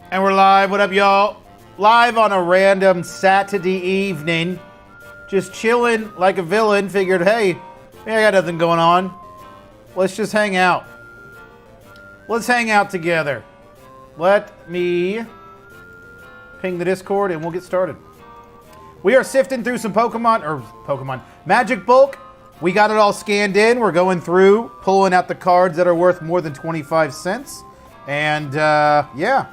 And we're live. What up, y'all? Live on a random Saturday evening. Just chilling like a villain. Figured, hey, I got nothing going on. Let's just hang out. Let's hang out together. Let me ping the Discord and we'll get started. We are sifting through some Magic Bulk. We got it all scanned in. We're going through, pulling out the cards that are worth more than 25 cents. And, yeah.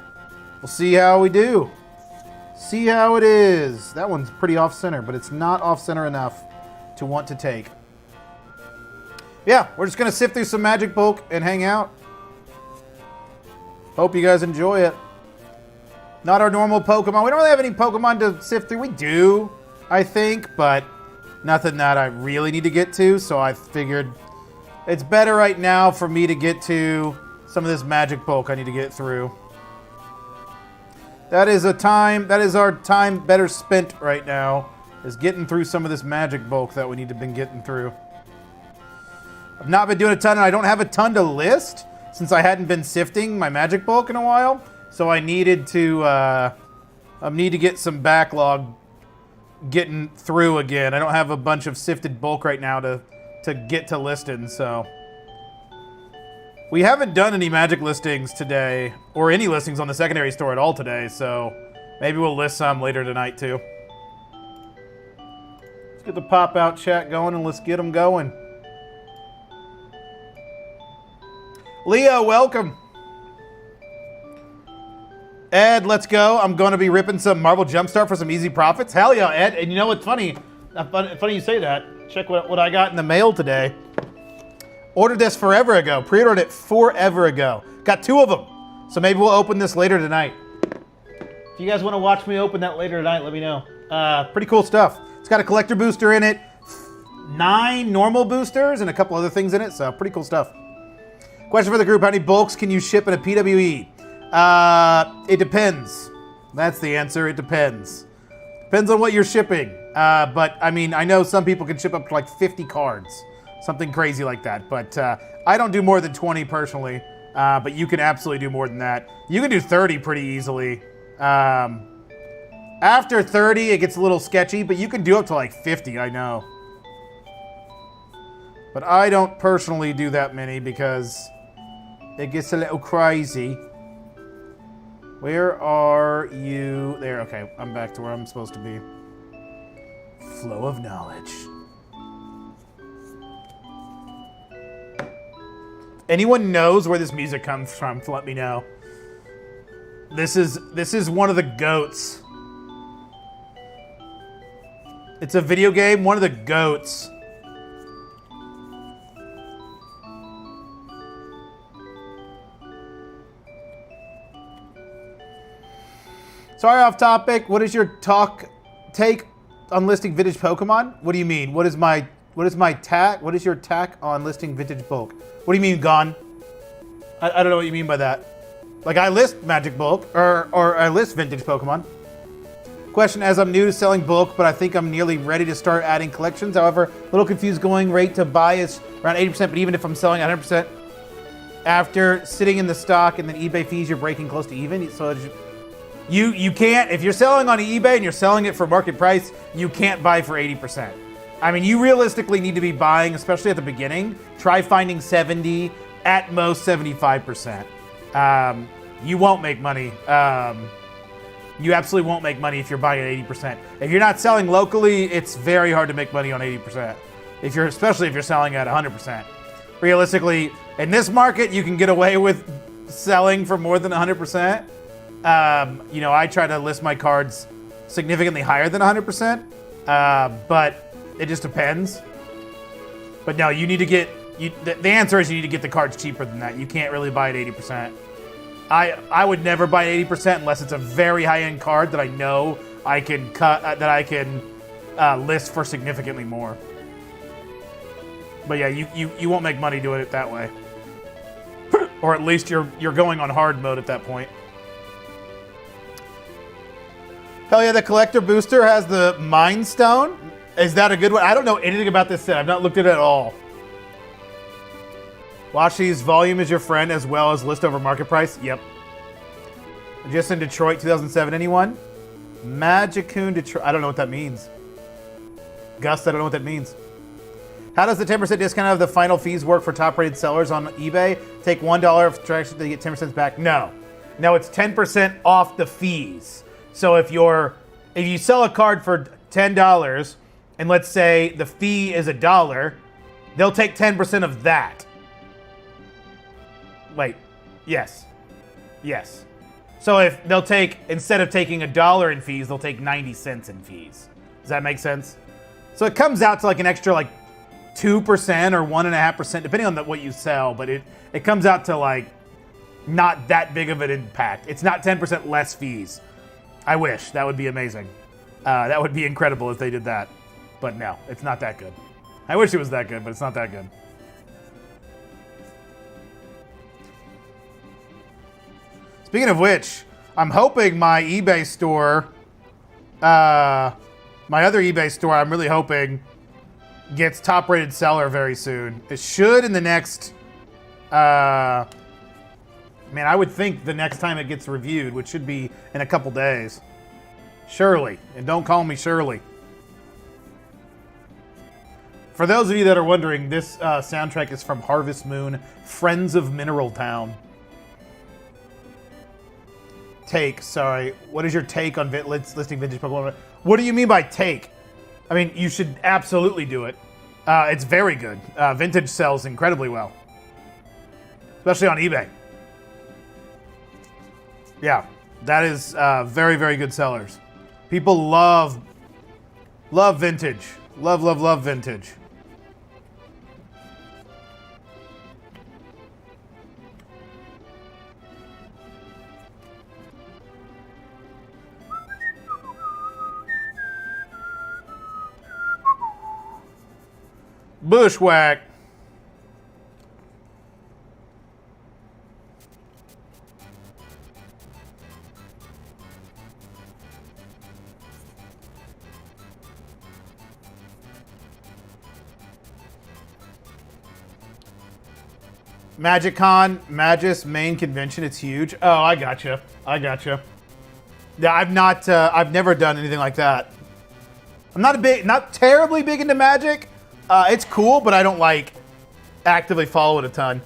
We'll see how we do. See how it is. That one's pretty off-center, but it's not off-center enough to want to take. Yeah, we're just going to sift through some Magic Bulk and hang out. Hope you guys enjoy it. Not our normal Pokemon. We don't really have any Pokemon to sift through. We do, I think, but nothing that I really need to get to, so I figured it's better right now for me to get to some of this Magic Bulk I need to get through. That is our time better spent right now, is getting through some of this Magic Bulk that we need to been getting through. I've not been doing a ton, and I don't have a ton to list since I hadn't been sifting my Magic Bulk in a while. So I needed to, need to get some backlog getting through again. I don't have a bunch of sifted bulk right now to get to listing, so. We haven't done any Magic listings today, or any listings on the secondary store at all today, so maybe we'll list some later tonight too. Let's get the pop-out chat going and let's get them going. Leo, welcome. Ed, let's go. I'm going to be ripping some Marvel Jumpstart for some easy profits. Hell yeah, Ed. And you know what's funny? Funny you say that. Check what I got in the mail today. Ordered this forever ago. Pre-ordered it forever ago. Got 2 of them. So maybe we'll open this later tonight. If you guys want to watch me open that later tonight, let me know. Pretty cool stuff. It's got a collector booster in it, 9 normal boosters, and a couple other things in it. So pretty cool stuff. Question for the group. How many bulks can you ship in a PWE? It depends. That's the answer. It depends. Depends on what you're shipping. But, I mean, I know some people can ship up to like 50 cards. Something crazy like that. But I don't do more than 20 personally. But you can absolutely do more than that. You can do 30 pretty easily. After 30, it gets a little sketchy. But you can do up to like 50, I know. But I don't personally do that many because it gets a little crazy. Where are you? There, okay. I'm back to where I'm supposed to be. Flow of knowledge. Anyone knows where this music comes from, let me know. This is one of the GOATs. It's a video game, one of the GOATs. Sorry, off topic. What is your take on listing vintage Pokemon? What do you mean? What is your tack on listing vintage bulk? What do you mean, gone? I don't know what you mean by that. Like, I list Magic Bulk, or I list vintage Pokemon. Question, as I'm new to selling bulk, but I think I'm nearly ready to start adding collections. However, a little confused, going rate to buy is around 80%, but even if I'm selling 100%, after sitting in the stock and then eBay fees, you're breaking close to even. So you can't, if you're selling on eBay and you're selling it for market price, you can't buy for 80%. I mean, you realistically need to be buying, especially at the beginning, try finding 70, at most 75%. You won't make money. You absolutely won't make money if you're buying at 80%. If you're not selling locally, it's very hard to make money on 80%. Especially if you're selling at 100%. Realistically, in this market, you can get away with selling for more than 100%. You know, I try to list my cards significantly higher than 100%, but it just depends. But no, you need to get, the answer is you need to get the cards cheaper than that. You can't really buy at 80%. I would never buy 80% unless it's a very high-end card that I know I can list for significantly more. But yeah, you won't make money doing it that way. Or at least you're going on hard mode at that point. Hell yeah, the collector booster has the Mind Stone. Is that a good one? I don't know anything about this set. I've not looked at it at all. Washi's volume is your friend as well as list over market price. Yep. Just in Detroit, 2007. Anyone? Magicoon Detroit. I don't know what that means. Gus, I don't know what that means. How does the 10% discount of the final fees work for top-rated sellers on eBay? Take $1 of transaction to get 10% back? No. No, it's 10% off the fees. So if you sell a card for $10 and let's say the fee is $1, they'll take 10% of that. Wait. Yes. Yes. So if they'll take, instead of taking $1 in fees, they'll take 90 cents in fees. Does that make sense? So it comes out to like an extra like 2% or 1.5%, depending on what you sell, but it comes out to like not that big of an impact. It's not 10% less fees. I wish. That would be amazing. That would be incredible if they did that. But no, it's not that good. I wish it was that good, but it's not that good. Speaking of which, I'm hoping my eBay store, my other eBay store, I'm really hoping gets top-rated seller very soon. It should in the next, man, I would think the next time it gets reviewed, which should be in a couple days. Shirley, and don't call me Shirley. For those of you that are wondering, this soundtrack is from Harvest Moon, Friends of Mineral Town. Sorry. What is your take on listing vintage Pokemon? What do you mean by take? I mean, you should absolutely do it. It's very good. Vintage sells incredibly well. Especially on eBay. Yeah, that is very, very good sellers. People love vintage. Love vintage. Bushwhack. MagicCon, Magis main convention. It's huge. Oh, I gotcha. Yeah, I've never done anything like that. I'm not terribly big into Magic. It's cool, but I don't like actively follow it a ton.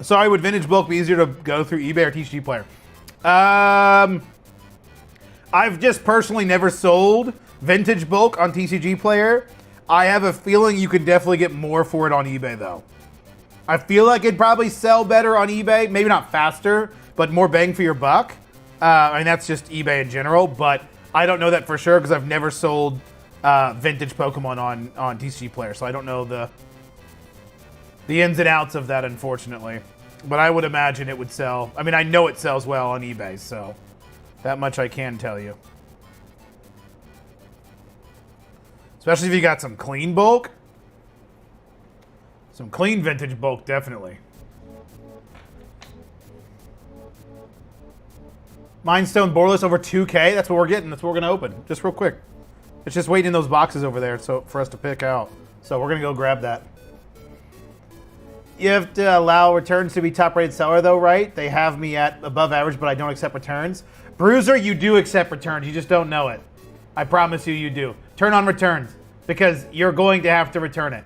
Sorry, would vintage bulk be easier to go through eBay or TCG Player? I've just personally never sold vintage bulk on TCG Player. I have a feeling you could definitely get more for it on eBay, though. I feel like it'd probably sell better on eBay. Maybe not faster, but more bang for your buck. I mean, that's just eBay in general, but I don't know that for sure because I've never sold vintage Pokemon on TCG Player, so I don't know the ins and outs of that, unfortunately. But I would imagine it would sell. I mean, I know it sells well on eBay, so that much I can tell you. Especially if you got some clean bulk. Some clean vintage bulk, definitely. Mindstone Borderless over 2K. That's what we're getting. That's what we're going to open. Just real quick. It's just waiting in those boxes over there for us to pick out. So we're going to go grab that. You have to allow returns to be top-rated seller, though, right? They have me at above average, but I don't accept returns. Bruiser, you do accept returns. You just don't know it. I promise you do. Turn on returns because you're going to have to return it.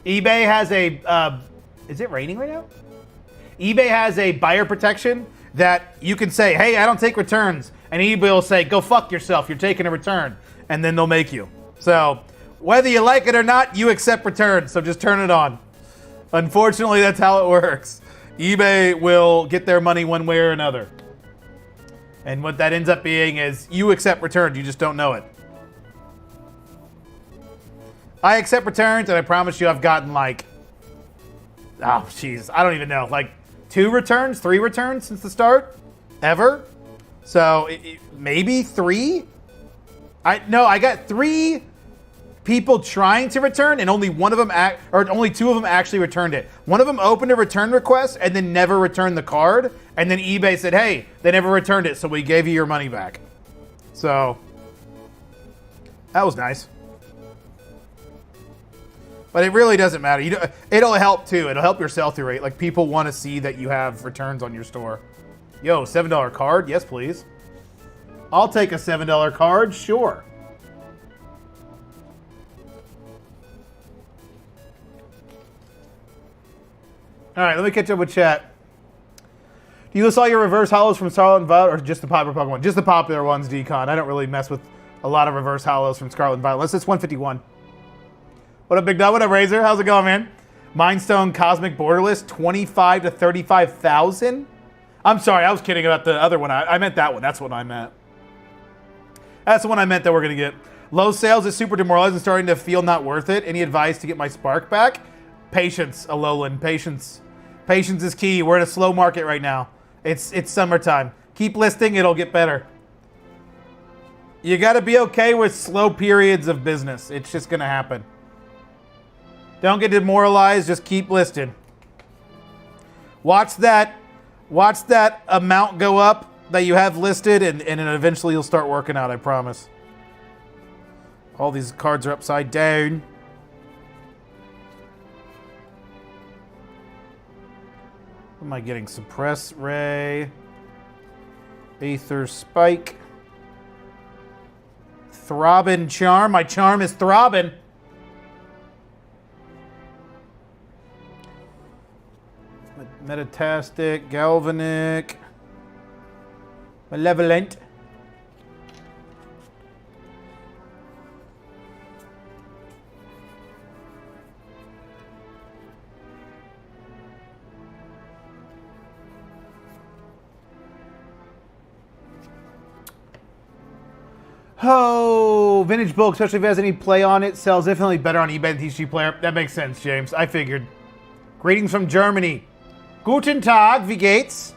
eBay has a... is it raining right now? eBay has a buyer protection that you can say, hey, I don't take returns. And eBay will say, go fuck yourself. You're taking a return. And then they'll make you. So whether you like it or not, you accept returns. So just turn it on. Unfortunately, that's how it works. eBay will get their money one way or another. And what that ends up being is you accept returns. You just don't know it. I accept returns, and I promise you I've gotten like, oh, jeez, I don't even know, like 2 returns, 3 returns since the start, ever. So maybe 3. I got 3 people trying to return, and only 2 of them actually returned it. One of them opened a return request and then never returned the card, and then eBay said, hey, they never returned it, so we gave you your money back. So that was nice. But it really doesn't matter. It'll help too. It'll help your sell-through rate. Like people want to see that you have returns on your store. Yo, $7 card? Yes, please. I'll take a $7 card, sure. All right, let me catch up with chat. Do you list all your reverse hollows from Scarlet and Violet or just the popular Pokemon? Just the popular ones, Decon. I don't really mess with a lot of reverse hollows from Scarlet and Violet. Unless it's 151. What up, Big Dog? What up, Razor? How's it going, man? Mindstone Cosmic Borderless, 25 to 35,000? I'm sorry, I was kidding about the other one. I meant that one. That's what I meant. That's the one I meant that we're going to get. Low sales is super demoralizing, starting to feel not worth it. Any advice to get my spark back? Patience, Alolan. Patience. Patience is key. We're in a slow market right now. It's summertime. Keep listing. It'll get better. You got to be okay with slow periods of business. It's just going to happen. Don't get demoralized. Just keep listing. Watch that amount go up that you have listed, and then eventually you'll start working out, I promise. All these cards are upside down. What am I getting? Suppress Ray. Aether Spike. Throbbing Charm. My charm is throbbing. Metatastic. Galvanic. Malevolent. Oh, vintage bulk, especially if it has any play on it, sells infinitely better on eBay than TCG Player. That makes sense, James. I figured. Greetings from Germany. Guten Tag, wie geht's?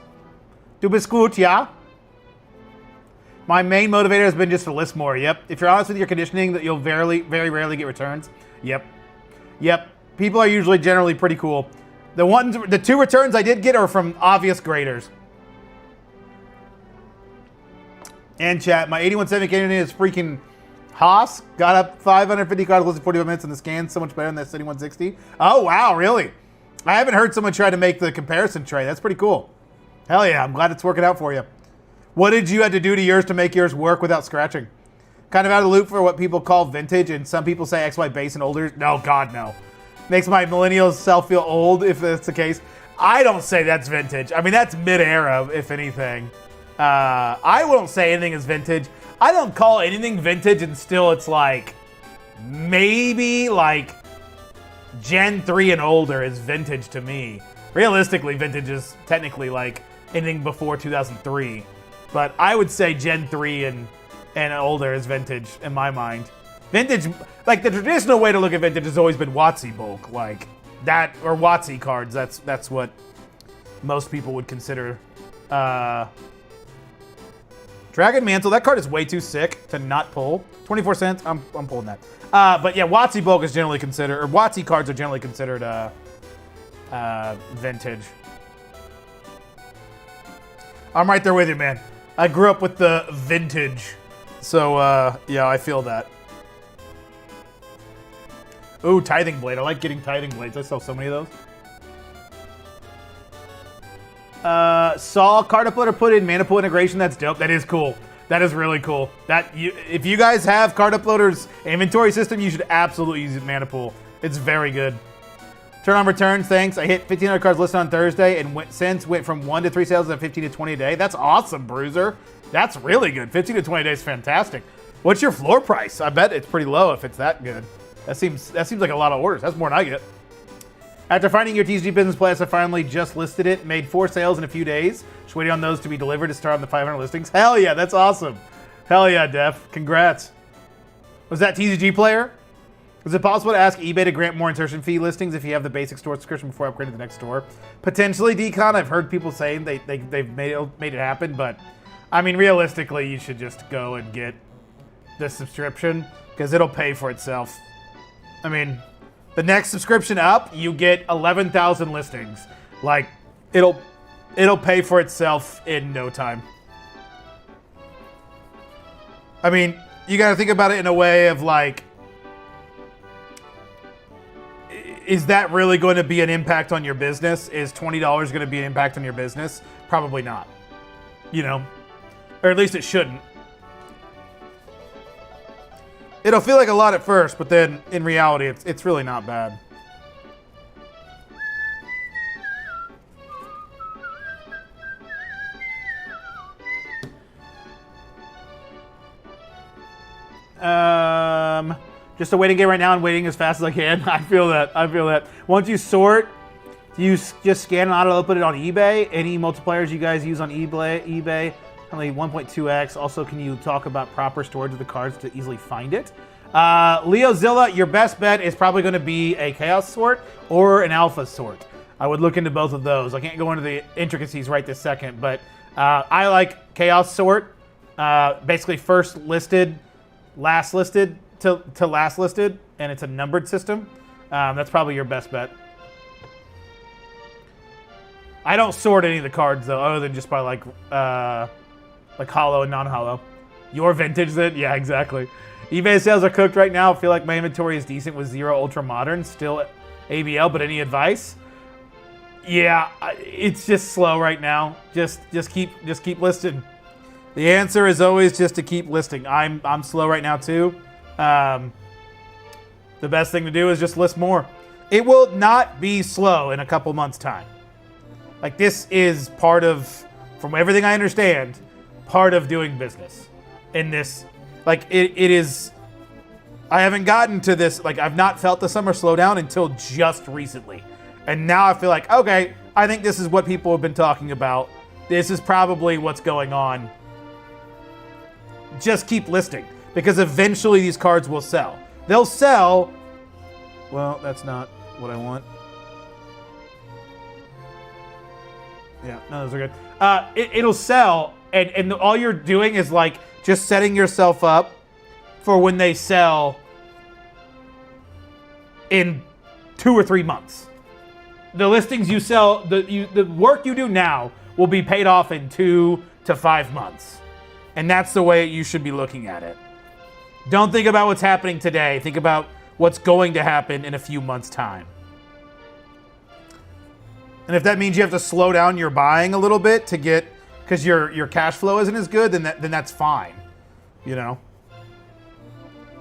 Du bist gut, ja? My main motivator has been just to list more. Yep. If you're honest with your conditioning, that you'll very rarely get returns. Yep. People are usually generally pretty cool. The 2 returns I did get are from obvious graders. And chat, my 8170 candidate is freaking Haas. Got up 550 cards, listed 45 minutes in the scan. So much better than that 7160. Oh, wow, really? I haven't heard someone try to make the comparison tray. That's pretty cool. Hell yeah, I'm glad it's working out for you. What did you have to do to yours to make yours work without scratching? Kind of out of the loop for what people call vintage, and some people say XY base and older. No, God, no. Makes my millennial self feel old, if that's the case. I don't say that's vintage. I mean, that's mid-era, if anything. I won't say anything is vintage. I don't call anything vintage, and still it's like, maybe like Gen 3 and older is vintage to me. Realistically, vintage is technically like anything before 2003. But I would say Gen 3 and older is vintage in my mind. Vintage, like the traditional way to look at vintage has always been WotC bulk, like that, or WotC cards. That's what most people would consider. Dragon Mantle, that card is way too sick to not pull. 24 cents, I'm pulling that. But yeah, WotC bulk is generally considered, or WotC cards are generally considered vintage. I'm right there with you, man. I grew up with the vintage. So, yeah, I feel that. Ooh, Tithing Blade. I like getting Tithing Blades. I sell so many of those. Saw card uploader put in mana pool integration. That's dope. That is cool. That is really cool. If you guys have card uploaders inventory system, you should absolutely use mana pool. It's very good. Turn on returns, thanks. I hit 1,500 cards listed on Thursday and went from 1 to 3 sales at 15 to 20 a day. That's awesome, Bruiser. That's really good. 15 to 20 a day is fantastic. What's your floor price? I bet it's pretty low if it's that good. That seems like a lot of orders. That's more than I get. After finding your TCG business place, I finally just listed it. Made 4 sales in a few days. Just waiting on those to be delivered to start on the 500 listings. Hell yeah, that's awesome. Hell yeah, Def. Congrats. Was that TCG player? Is it possible to ask eBay to grant more insertion fee listings if you have the basic store subscription before upgrading to the next store? Potentially, Decon. I've heard people saying they've made it happen, but I mean, realistically, you should just go and get the subscription because it'll pay for itself. I mean, the next subscription up, you get 11,000 listings. Like, it'll pay for itself in no time. I mean, you got to think about it in a way of like, is that really going to be an impact on your business? Is $20 going to be an impact on your business? Probably not. You know, or at least it shouldn't. It'll feel like a lot at first, but then in reality, it's really not bad. Just a waiting game right now and waiting as fast as I can. I feel that. Once you sort, you just scan and auto put it on eBay. Any multipliers you guys use on eBay, only 1.2x. Also, can you talk about proper storage of the cards to easily find it? Leozilla, your best bet is probably going to be a Chaos sort or an Alpha sort. I would look into both of those. I can't go into the intricacies right this second, but I like Chaos sort. Basically, first listed, last listed to last listed, and it's a numbered system. That's probably your best bet. I don't sort any of the cards though, other than just by like hollow and non-hollow. Your vintage then? Yeah, exactly. eBay sales are cooked right now. I feel like my inventory is decent with 0 ultra modern, still ABL, but any advice? Yeah, it's just slow right now. Just keep listing. The answer is always just to keep listing. I'm slow right now too. The best thing to do is just list more. It will not be slow in a couple months' time. Like, this is part of, from everything I understand, part of doing business. In this, like, it is, I haven't gotten to this, like, I've not felt the summer slowdown until just recently. And now I feel like, okay, I think this is what people have been talking about. This is probably what's going on. Just keep listing, because eventually these cards will sell. They'll sell. Well, that's not what I want. Yeah, no, those are good. It'll sell, and all you're doing is like just setting yourself up for when they sell in 2 or 3 months. The listings you sell, the work you do now will be paid off in 2 to 5 months. And that's the way you should be looking at it. Don't think about what's happening today. Think about what's going to happen in a few months' time. And if that means you have to slow down your buying a little bit to get, because your cash flow isn't as good, then that's fine. You know?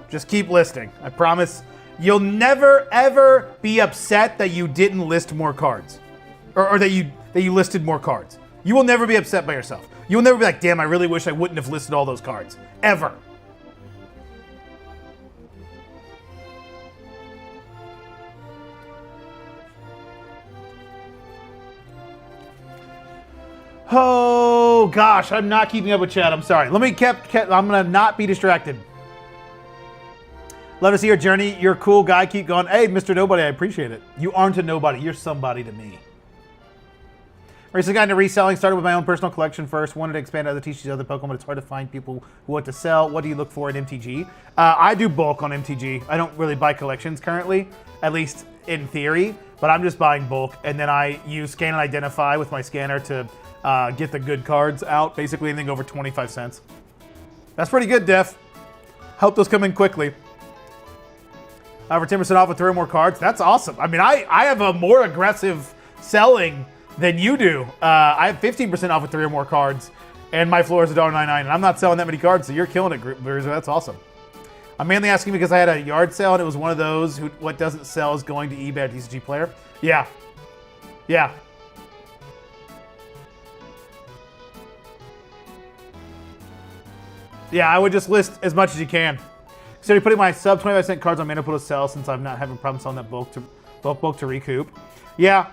Just keep listing. I promise you'll never, ever be upset that you didn't list more cards. Or that you listed more cards. You will never be upset by yourself. You will never be like, damn, I really wish I wouldn't have listed all those cards. Ever. Oh, gosh, I'm not keeping up with chat. I'm sorry. I'm going to not be distracted. Love to see your journey. You're a cool guy. Keep going. Hey, Mr. Nobody, I appreciate it. You aren't a nobody. You're somebody to me. Recently got into reselling. Started with my own personal collection first. Wanted to expand other TCGs, other Pokemon, but it's hard to find people who want to sell. What do you look for in MTG? I do bulk on MTG. I don't really buy collections currently, at least in theory, but I'm just buying bulk. And then I use Scan and Identify with my scanner to get the good cards out. Basically anything over 25 cents. That's pretty good, Def. Hope those come in quickly. For 10% off with 3 or more cards. That's awesome. I mean, I have a more aggressive selling than you do. I have 15% off with 3 or more cards, and my floor is $1.99, and I'm not selling that many cards, so you're killing it, Bruiser. That's awesome. I'm mainly asking because I had a yard sale, and it was one of those who what doesn't sell is going to eBay TCG player. Yeah. Yeah. Yeah, I would just list as much as you can. So you're putting my sub 25-cent cards on Manipool to sell since I'm not having problems selling that bulk to recoup. Yeah.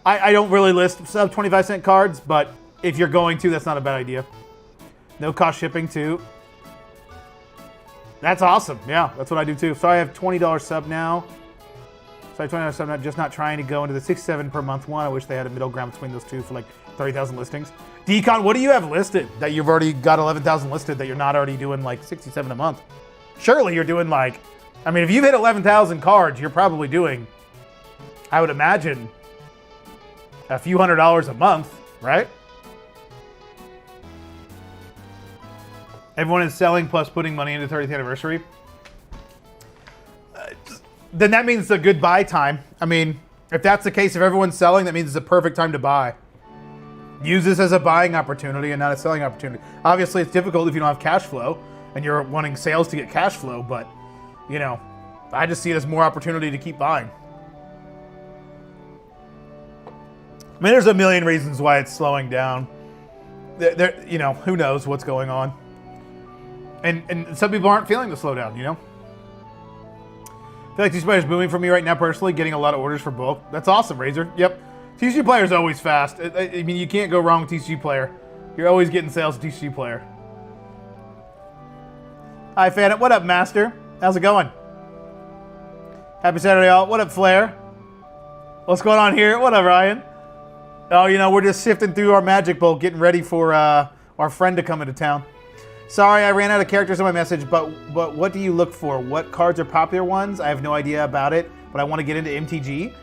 I don't really list sub 25-cent cards, but if you're going to, that's not a bad idea. No cost shipping too. That's awesome. Yeah, that's what I do too. So I have $20 sub now. So I have $20 sub now, just not trying to go into the 67 per month one. I wish they had a middle ground between those two for like 30,000 listings. Decon, what do you have listed that you've already got 11,000 listed that you're not already doing like 67 a month? Surely you're doing like, I mean, if you've hit 11,000 cards, you're probably doing, I would imagine, a few $100s a month, right? Everyone is selling plus putting money into 30th anniversary. then that means it's a good buy time. I mean, if that's the case, if everyone's selling, that means it's a perfect time to buy. Use this as a buying opportunity and not a selling opportunity. Obviously, it's difficult if you don't have cash flow and you're wanting sales to get cash flow, but, you know, I just see it as more opportunity to keep buying. I mean, there's a million reasons why it's slowing down. There, you know, who knows what's going on. And some people aren't feeling the slowdown, you know? I feel like TCG Player is booming for me right now personally, getting a lot of orders for bulk. That's awesome, Razor. Yep. TCG Player is always fast. I mean, you can't go wrong with TCG Player. You're always getting sales with TCG Player. Hi, Fan. What up, Master? How's it going? Happy Saturday, all. What up, Flair? What's going on here? What up, Ryan? Oh, you know, we're just sifting through our Magic Bowl, getting ready for our friend to come into town. Sorry, I ran out of characters in my message, but what do you look for? What cards are popular ones? I have no idea about it, but I want to get into MTG.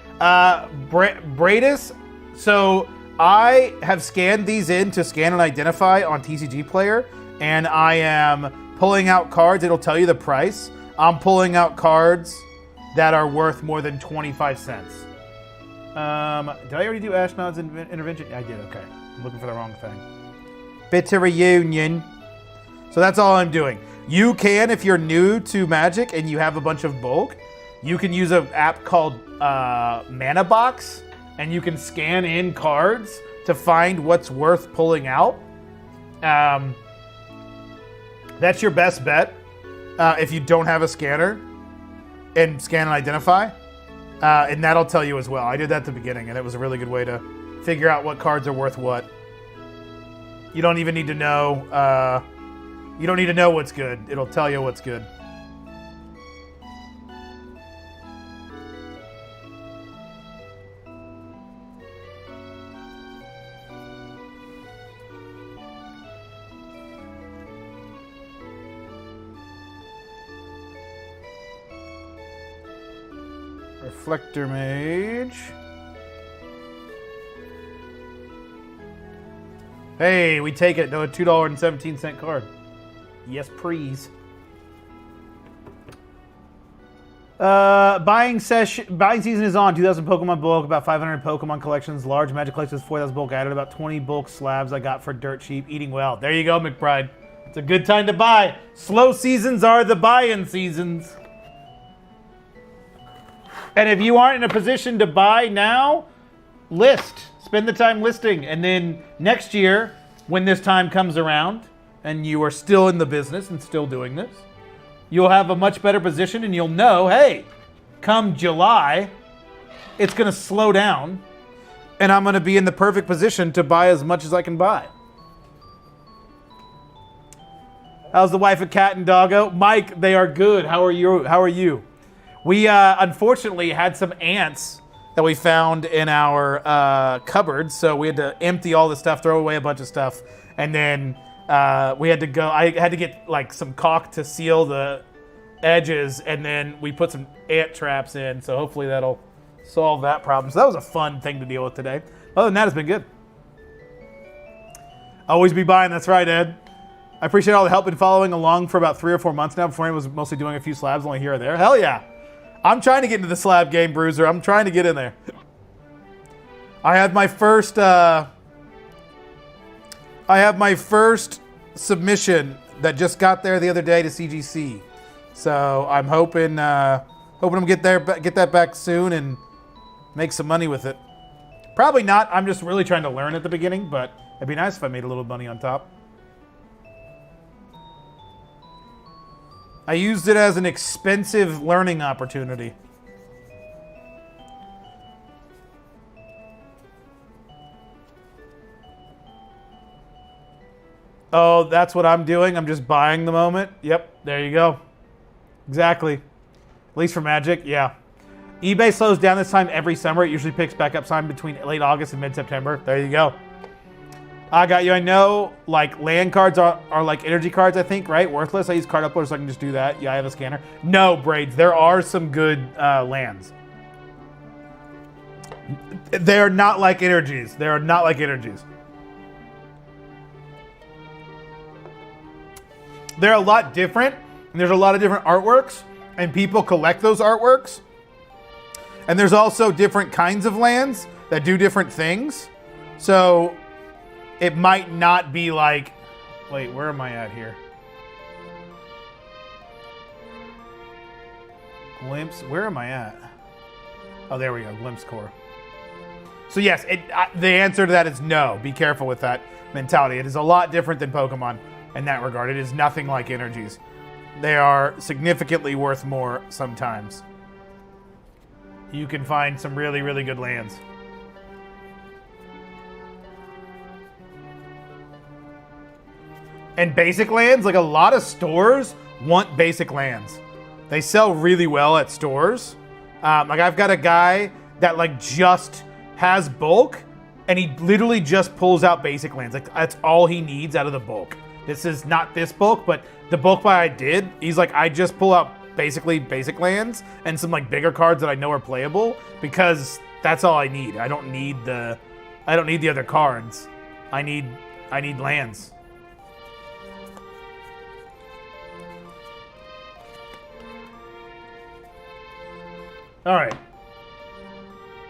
Bradis, so I have scanned these in to scan and identify on TCG Player, and I am pulling out cards. It'll tell you the price. I'm pulling out cards that are worth more than 25 cents. Did I already do Ashnod's intervention? I did, okay. I'm looking for the wrong thing. Bitter Reunion. So that's all I'm doing. You can, if you're new to Magic and you have a bunch of bulk, you can use an app called Mana Box, and you can scan in cards to find what's worth pulling out. That's your best bet if you don't have a scanner and scan and identify. And that'll tell you as well. I did that at the beginning, and it was a really good way to figure out what cards are worth what. You don't even need to know. You don't need to know what's good. It'll tell you what's good. Reflector Mage. Hey, we take it. No, a $2.17 card. Yes, please. Buying season is on. 2,000 Pokemon bulk, about 500 Pokemon collections, large Magic collections, 4,000 bulk added, about 20 bulk slabs I got for dirt cheap. Eating well. There you go, McBride. It's a good time to buy. Slow seasons are the buy-in seasons. And if you aren't in a position to buy now, list. Spend the time listing. And then next year, when this time comes around, and you are still in the business and still doing this, you'll have a much better position and you'll know, hey, come July, it's going to slow down and I'm going to be in the perfect position to buy as much as I can buy. How's the wife of Cat and Doggo? Mike, they are good. How are you? We unfortunately had some ants that we found in our cupboard, so we had to empty all the stuff, throw away a bunch of stuff, and then we had to go. I had to get like some caulk to seal the edges, and then we put some ant traps in. So hopefully that'll solve that problem. So that was a fun thing to deal with today. Other than that, it's been good. Always be buying. That's right, Ed. I appreciate all the help in following along for about 3 or 4 months now. Before I was mostly doing a few slabs, only here or there. Hell yeah! I'm trying to get into the slab game, Bruiser. I'm trying to get in there. I had my first. I have my first submission that just got there the other day to CGC, so I'm hoping I'm get that back soon and make some money with it. Probably not. I'm just really trying to learn at the beginning, but it'd be nice if I made a little money on top. I used it as an expensive learning opportunity. Oh, that's what I'm doing. I'm just buying the moment. Yep, there you go. Exactly. At least for Magic, yeah. eBay slows down this time every summer. It usually picks back up time between late August and mid-September. There you go. I got you. I know, like, land cards are like energy cards, I think, right? Worthless. I use card uploader so I can just do that. Yeah, I have a scanner. No, Braids. There are some good lands. They're not like energies. They are not like energies. They're a lot different, and there's a lot of different artworks, and people collect those artworks. And there's also different kinds of lands that do different things. So it might not be like, wait, where am I at here? Glimpse, where am I at? Oh, there we go, Glimpse Core. So yes, the answer to that is no. Be careful with that mentality. It is a lot different than Pokemon in that regard. It is nothing like energies. They are significantly worth more sometimes. You can find some really, really good lands. And basic lands, like a lot of stores want basic lands. They sell really well at stores. Like I've got a guy that like just has bulk and he literally just pulls out basic lands. Like that's all he needs out of the bulk. This is not this bulk, but the bulk buy I did, he's like, I just pull out basically basic lands and some like bigger cards that I know are playable because that's all I need. I don't need the other cards. I need lands. All right.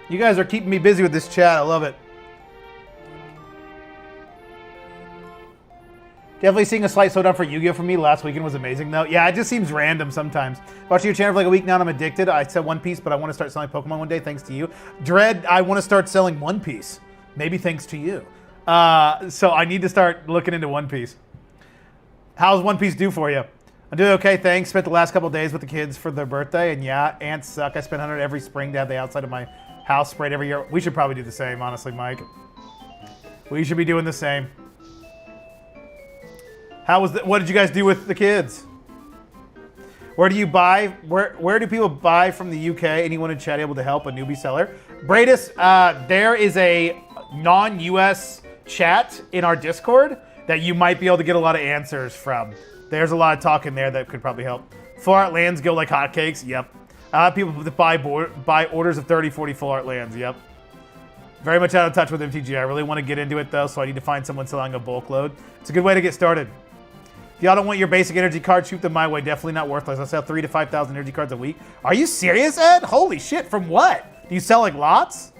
You guys are keeping me busy with this chat. I love it. Definitely seeing a slight slowdown for Yu-Gi-Oh! For me. Last weekend was amazing, though. Yeah, it just seems random sometimes. Watching your channel for like a week now and I'm addicted. I said One Piece, but I want to start selling Pokemon one day thanks to you. Dread, I want to start selling One Piece. Maybe thanks to you. So I need to start looking into One Piece. How's One Piece do for you? I'm doing okay, thanks. Spent the last couple days with the kids for their birthday, and yeah, ants suck. I spend 100 every spring to have the outside of my house sprayed every year. We should probably do the same, honestly, Mike. We should be doing the same. What did you guys do with the kids? Where do you buy? Where do people buy from the UK? Anyone in chat able to help a newbie seller? Bradis, there is a non-US chat in our Discord that you might be able to get a lot of answers from. There's a lot of talk in there that could probably help. Full art lands go like hotcakes. Yep. People that buy orders of 30, 40 full art lands. Yep. Very much out of touch with MTG. I really want to get into it though, so I need to find someone selling a bulk load. It's a good way to get started. If y'all don't want your basic energy cards, shoot them my way. Definitely not worthless. I sell 3,000 to 5,000 energy cards a week. Are you serious, Ed? Holy shit! From what? Do you sell like lots?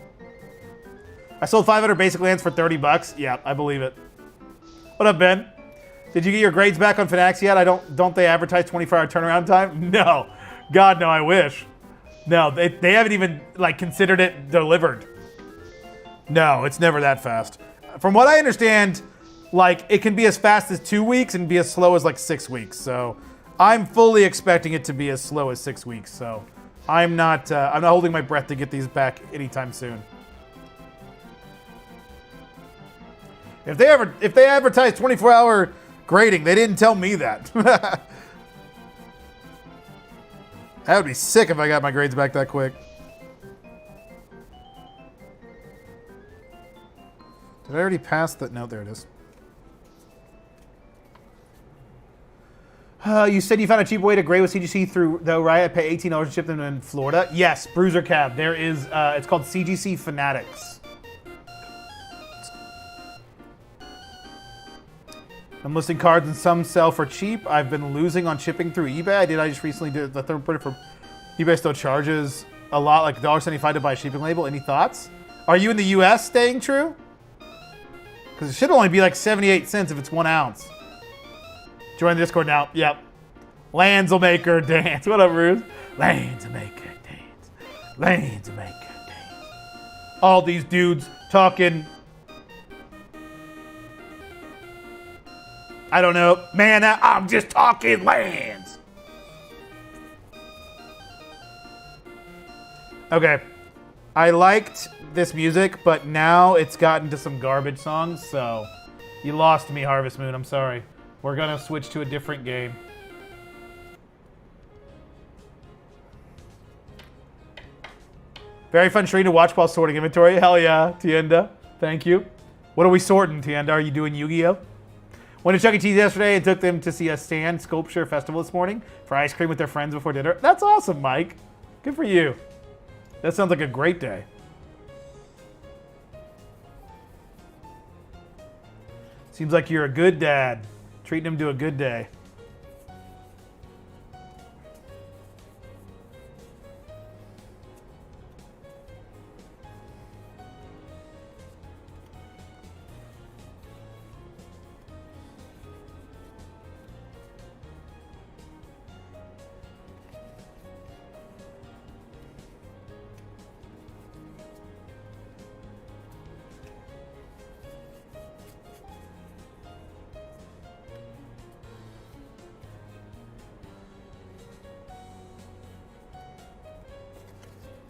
I sold 500 basic lands for 30 bucks. Yeah, I believe it. What up, Ben? Did you get your grades back on Fanatics yet? Don't they advertise 24-hour turnaround time? No. God, no, I wish. No, they haven't even like considered it delivered. No, it's never that fast. From what I understand, like it can be as fast as 2 weeks and be as slow as like 6 weeks. So I'm fully expecting it to be as slow as 6 weeks. So I'm not holding my breath to get these back anytime soon. If they advertise 24-hour grading, they didn't tell me that. That would be sick if I got my grades back that quick. Did I already pass that? No, there it is. You said you found a cheap way to grade with CGC through, though, right? I pay $18 to ship them in Florida. Yes, Bruiser Cab. There is, it's called CGC Fanatics. I'm listing cards and some sell for cheap. I've been losing on shipping through eBay. I just recently did the third printer for eBay. Still charges a lot, like $1.75 to buy a shipping label. Any thoughts? Are you in the US staying true? Because it should only be like 78 cents if it's 1 ounce. Join the Discord now. Yep. Lands will make her dance. What up, Bruce? Lands will make her dance. Lands will make her dance. All these dudes talking. I don't know. Man, I'm just talking lands. Okay. I liked this music, but now it's gotten to some garbage songs, so you lost me, Harvest Moon. I'm sorry. We're going to switch to a different game. Very fun stream to watch while sorting inventory. Hell yeah, Tienda. Thank you. What are we sorting, Tienda? Are you doing Yu-Gi-Oh? Went to Chuck E. Cheese yesterday and took them to see a stand sculpture festival this morning for ice cream with their friends before dinner. That's awesome, Mike. Good for you. That sounds like a great day. Seems like you're a good dad. Treating him to a good day.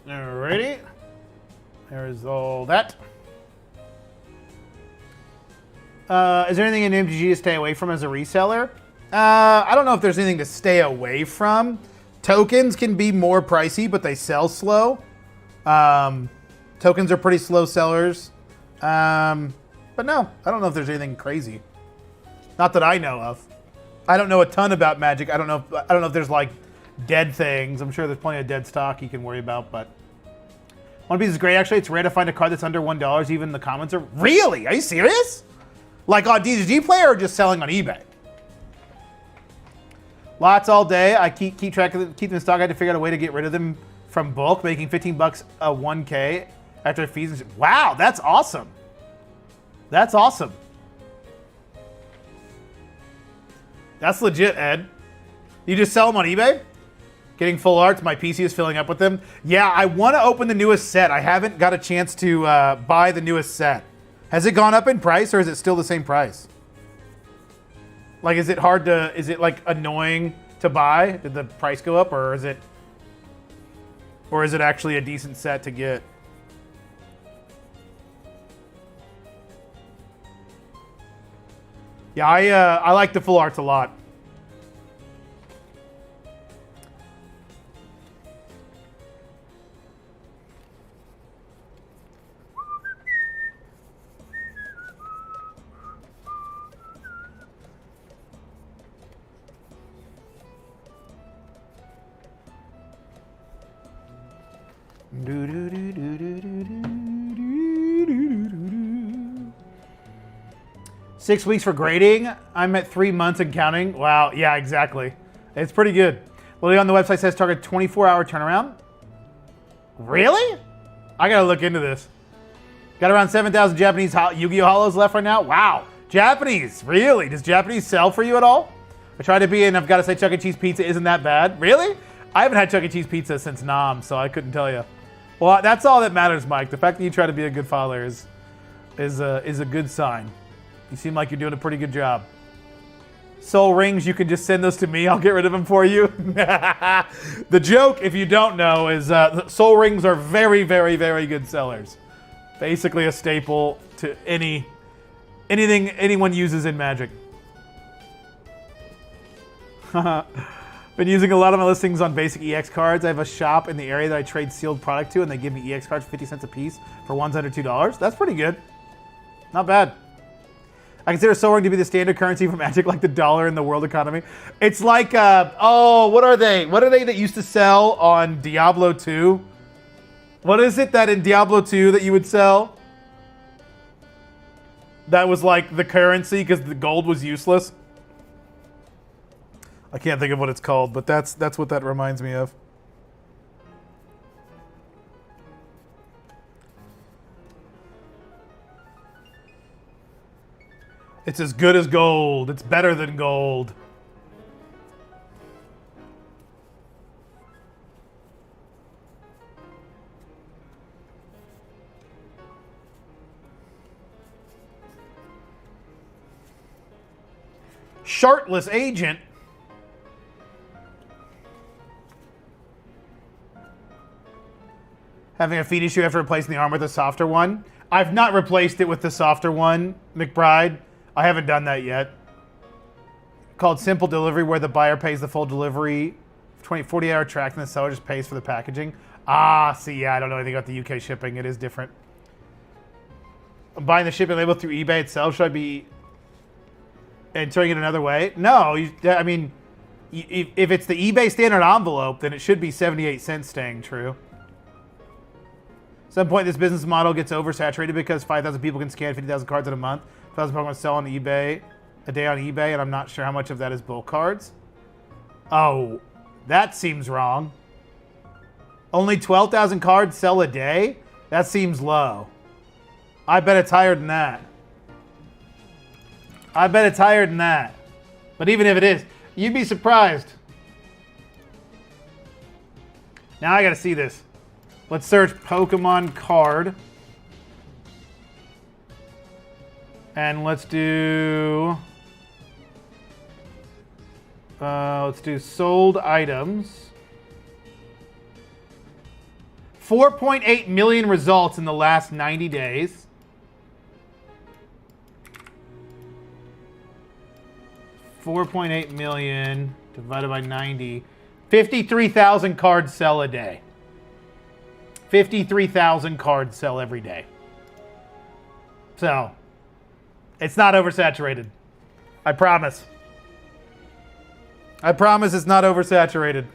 Alrighty. There's all that. Is there anything in MTG to stay away from as a reseller? I don't know if there's anything to stay away from. Tokens can be more pricey, but they sell slow. Tokens are pretty slow sellers. But no, I don't know if there's anything crazy. Not that I know of. I don't know a ton about Magic. I don't know if there's like dead things. I'm sure there's plenty of dead stock you can worry about, but One Piece is great actually. It's rare to find a card that's under $1. Even the comments are really? Are you serious? Like on TCG Player or just selling on eBay? Lots all day. I keep track of keep them in stock. I had to figure out a way to get rid of them from bulk, making 15 bucks a 1K after fees. Wow, that's awesome. That's awesome. That's legit, Ed. You just sell them on eBay? Getting full arts. My PC is filling up with them. Yeah, I want to open the newest set. I haven't got a chance to buy the newest set. Has it gone up in price or is it still the same price? Like, is it hard to, is it like annoying to buy? Did the price go up or is it actually a decent set to get? Yeah, I like the full arts a lot. Six weeks for grading. I'm at 3 months and counting. Wow, yeah, exactly. It's pretty good. Well, on the website says target 24-hour turnaround. Really? I gotta look into this. Got around 7,000 Japanese Yu-Gi-Oh! Holos left right now. Wow, Japanese, really? Does Japanese sell for you at all? I tried to be in, I've got to say Chuck E. Cheese pizza isn't that bad. Really? I haven't had Chuck E. Cheese pizza since Nam, so I couldn't tell you. Well, that's all that matters, Mike. The fact that you try to be a good follower is a good sign. You seem like you're doing a pretty good job. Soul rings, you can just send those to me. I'll get rid of them for you. The joke, if you don't know, is soul rings are very, very, very good sellers. Basically a staple to anything anyone uses in Magic. Been using a lot of my listings on basic EX cards. I have a shop in the area that I trade sealed product to, and they give me EX cards 50 cents a piece for ones under $2. That's pretty good. Not bad. I consider Soul Ring to be the standard currency for Magic, like the dollar in the world economy. It's like, what are they? What are they that used to sell on Diablo 2? What is it that in Diablo 2 that you would sell? That was like the currency because the gold was useless. I can't think of what it's called, but that's what that reminds me of. It's as good as gold. It's better than gold. Shartless agent. Having a feed issue after replacing the arm with a softer one. I've not replaced it with the softer one, McBride. I haven't done that yet. Called Simple Delivery, where the buyer pays the full delivery, 40-hour track, and the seller just pays for the packaging. Ah, see, yeah, I don't know anything about the UK shipping. It is different. I'm buying the shipping label through eBay itself. Should I be entering it another way? No, I mean, if it's the eBay standard envelope, then it should be 78 cents staying true. At some point, this business model gets oversaturated because 5,000 people can scan 50,000 cards in a month. 1,000 Pokemon sell on eBay a day on eBay, and I'm not sure how much of that is bulk cards. Oh, that seems wrong. Only 12,000 cards sell a day? That seems low. I bet it's higher than that. I bet it's higher than that. But even if it is, you'd be surprised. Now I gotta see this. Let's search Pokemon card. And let's do sold items. 4.8 million results in the last 90 days. $4.8 million divided by 90. 53,000 cards sell a day. 53,000 cards sell every day. So, it's not oversaturated. I promise. I promise it's not oversaturated.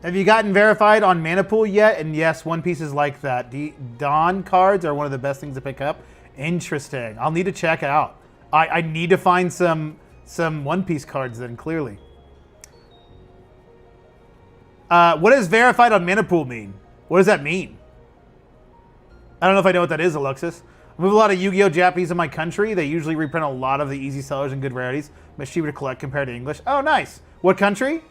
Have you gotten verified on Mana Pool yet? And yes, One Piece is like that. Dawn cards are one of the best things to pick up. Interesting. I'll need to check out. I need to find some One Piece cards then, clearly. What does verified on Mana Pool mean? What does that mean? I don't know if I know what that is, Alexis. I move a lot of Yu-Gi-Oh! Japanese in my country. They usually reprint a lot of the easy sellers and good rarities. Much cheaper to collect compared to English. Oh, nice. What country?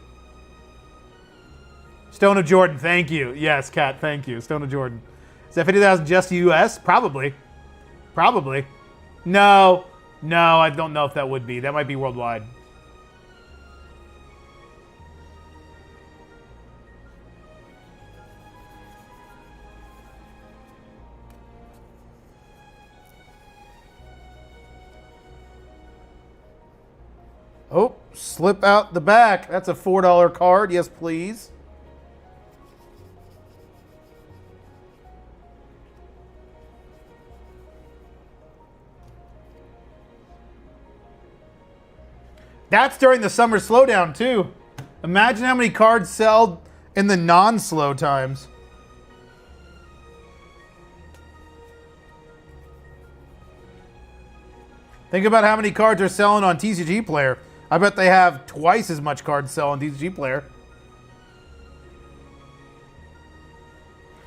Stone of Jordan, thank you. Yes, Kat, thank you. Stone of Jordan. Is that 50,000 just US? Probably. Probably. No, I don't know if that would be. That might be worldwide. Oh, slip out the back. That's a $4 card. Yes, please. That's during the summer slowdown, too. Imagine how many cards sell in the non-slow times. Think about how many cards are selling on TCG Player. I bet they have twice as much cards sell on TCG Player.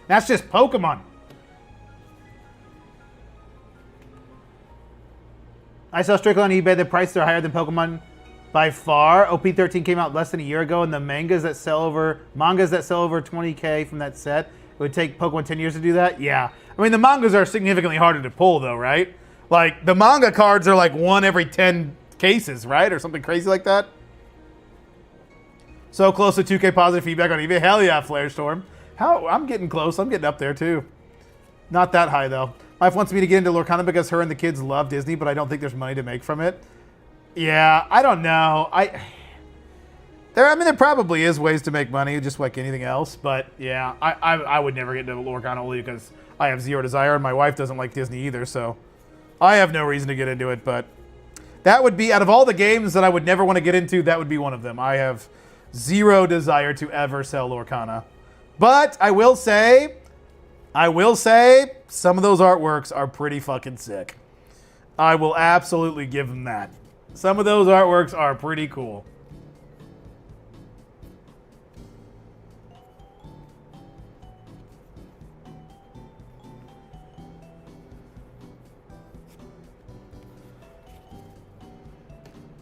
That's just Pokemon. I saw strictly on eBay. The prices are higher than Pokemon by far. OP13 came out less than a year ago, and the mangas that sell over 20K from that set. It would take Pokemon 10 years to do that? Yeah. I mean, the mangas are significantly harder to pull, though, right? Like, the manga cards are like 1 every 10 cases, right? Or something crazy like that. So close to 2K positive feedback on eBay. Hell yeah, Flare Storm. I'm getting close. I'm getting up there, too. Not that high, though. My wife wants me to get into Lorcana because her and the kids love Disney, but I don't think there's money to make from it. Yeah, I don't know. There probably is ways to make money, just like anything else. But yeah, I would never get into Lorcana only because I have zero desire, and my wife doesn't like Disney either. So I have no reason to get into it. But that would be, out of all the games that I would never want to get into, that would be one of them. I have zero desire to ever sell Lorcana. But I will say, some of those artworks are pretty fucking sick. I will absolutely give them that. Some of those artworks are pretty cool.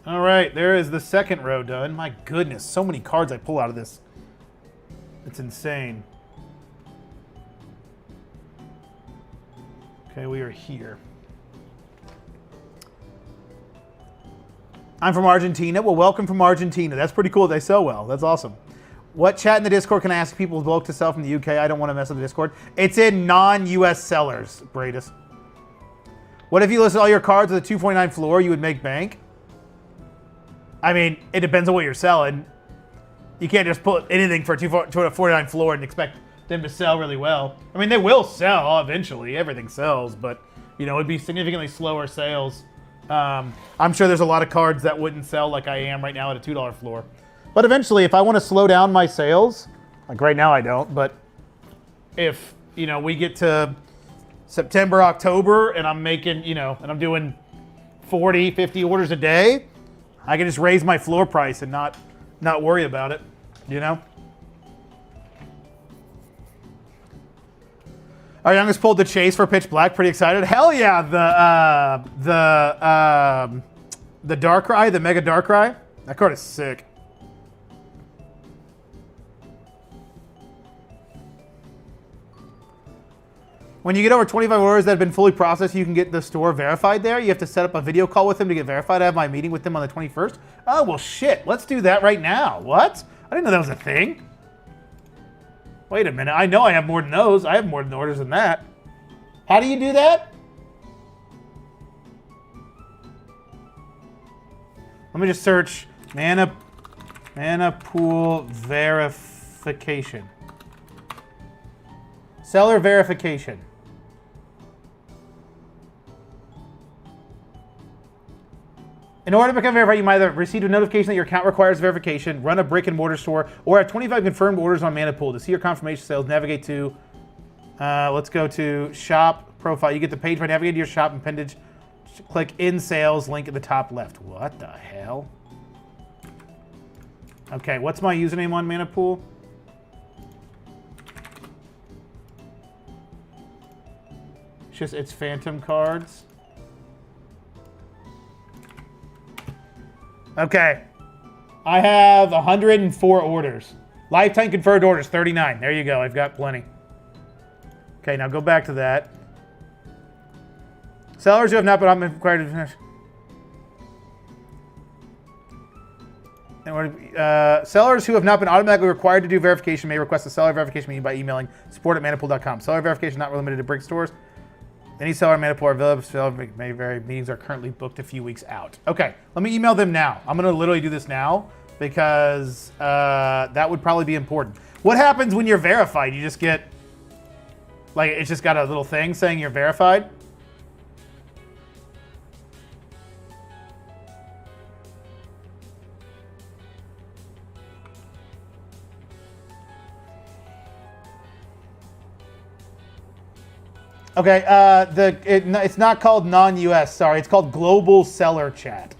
All right, there is the second row done. My goodness, so many cards I pull out of this. It's insane. Okay, we are here. I'm from Argentina. Well, welcome from Argentina. That's pretty cool. They sell well. That's awesome. What chat in the Discord can I ask people with bulk to sell from the UK? I don't want to mess with the Discord. It's in non-US sellers, Bradis. What if you list all your cards at the 249 floor, you would make bank? I mean, it depends on what you're selling. You can't just put anything for a 249 floor and expect them to sell really well. I mean, they will sell eventually. Everything sells, but, you know, it'd be significantly slower sales. I'm sure there's a lot of cards that wouldn't sell like I am right now at a $2 floor. But eventually, if I want to slow down my sales, like right now I don't, but if, you know, we get to September, October, and I'm making, you know, and I'm doing 40, 50 orders a day, I can just raise my floor price and not worry about it, you know? Our youngest pulled the chase for Pitch Black. Pretty excited. Hell yeah! The Darkrai, the Mega Darkrai. That card is sick. When you get over 25 orders that have been fully processed, you can get the store verified there. You have to set up a video call with them to get verified. I have my meeting with them on the 21st. Oh, well, shit. Let's do that right now. What? I didn't know that was a thing. Wait a minute. I know I have more than those. I have more than orders than that. How do you do that? Let me just search mana pool verification. Seller verification. In order to become verified, you might either receive a notification that your account requires verification, run a brick and mortar store, or have 25 confirmed orders on Manapool. To see your confirmation sales, navigate to, let's go to shop profile. You get the page by navigating to your shop appendage. Click in sales, link at the top left. What the hell? Okay, what's my username on Manapool? It's Phantom Cards. Okay. I have 104 orders. Lifetime confirmed orders, 39. There you go. I've got plenty. Okay, now go back to that. Sellers who have not been required to finish. Sellers who have not been automatically required to do verification may request a seller verification meeting by emailing support@manapool.com. Seller verification not limited to brick stores. Any seller on Manapool are available. Seller may vary. Meetings are currently booked a few weeks out. Okay, let me email them now. I'm going to literally do this now because that would probably be important. What happens when you're verified? You just get, like, it's just got a little thing saying you're verified? Okay, it's not called non-US, sorry. It's called Global Seller Chat.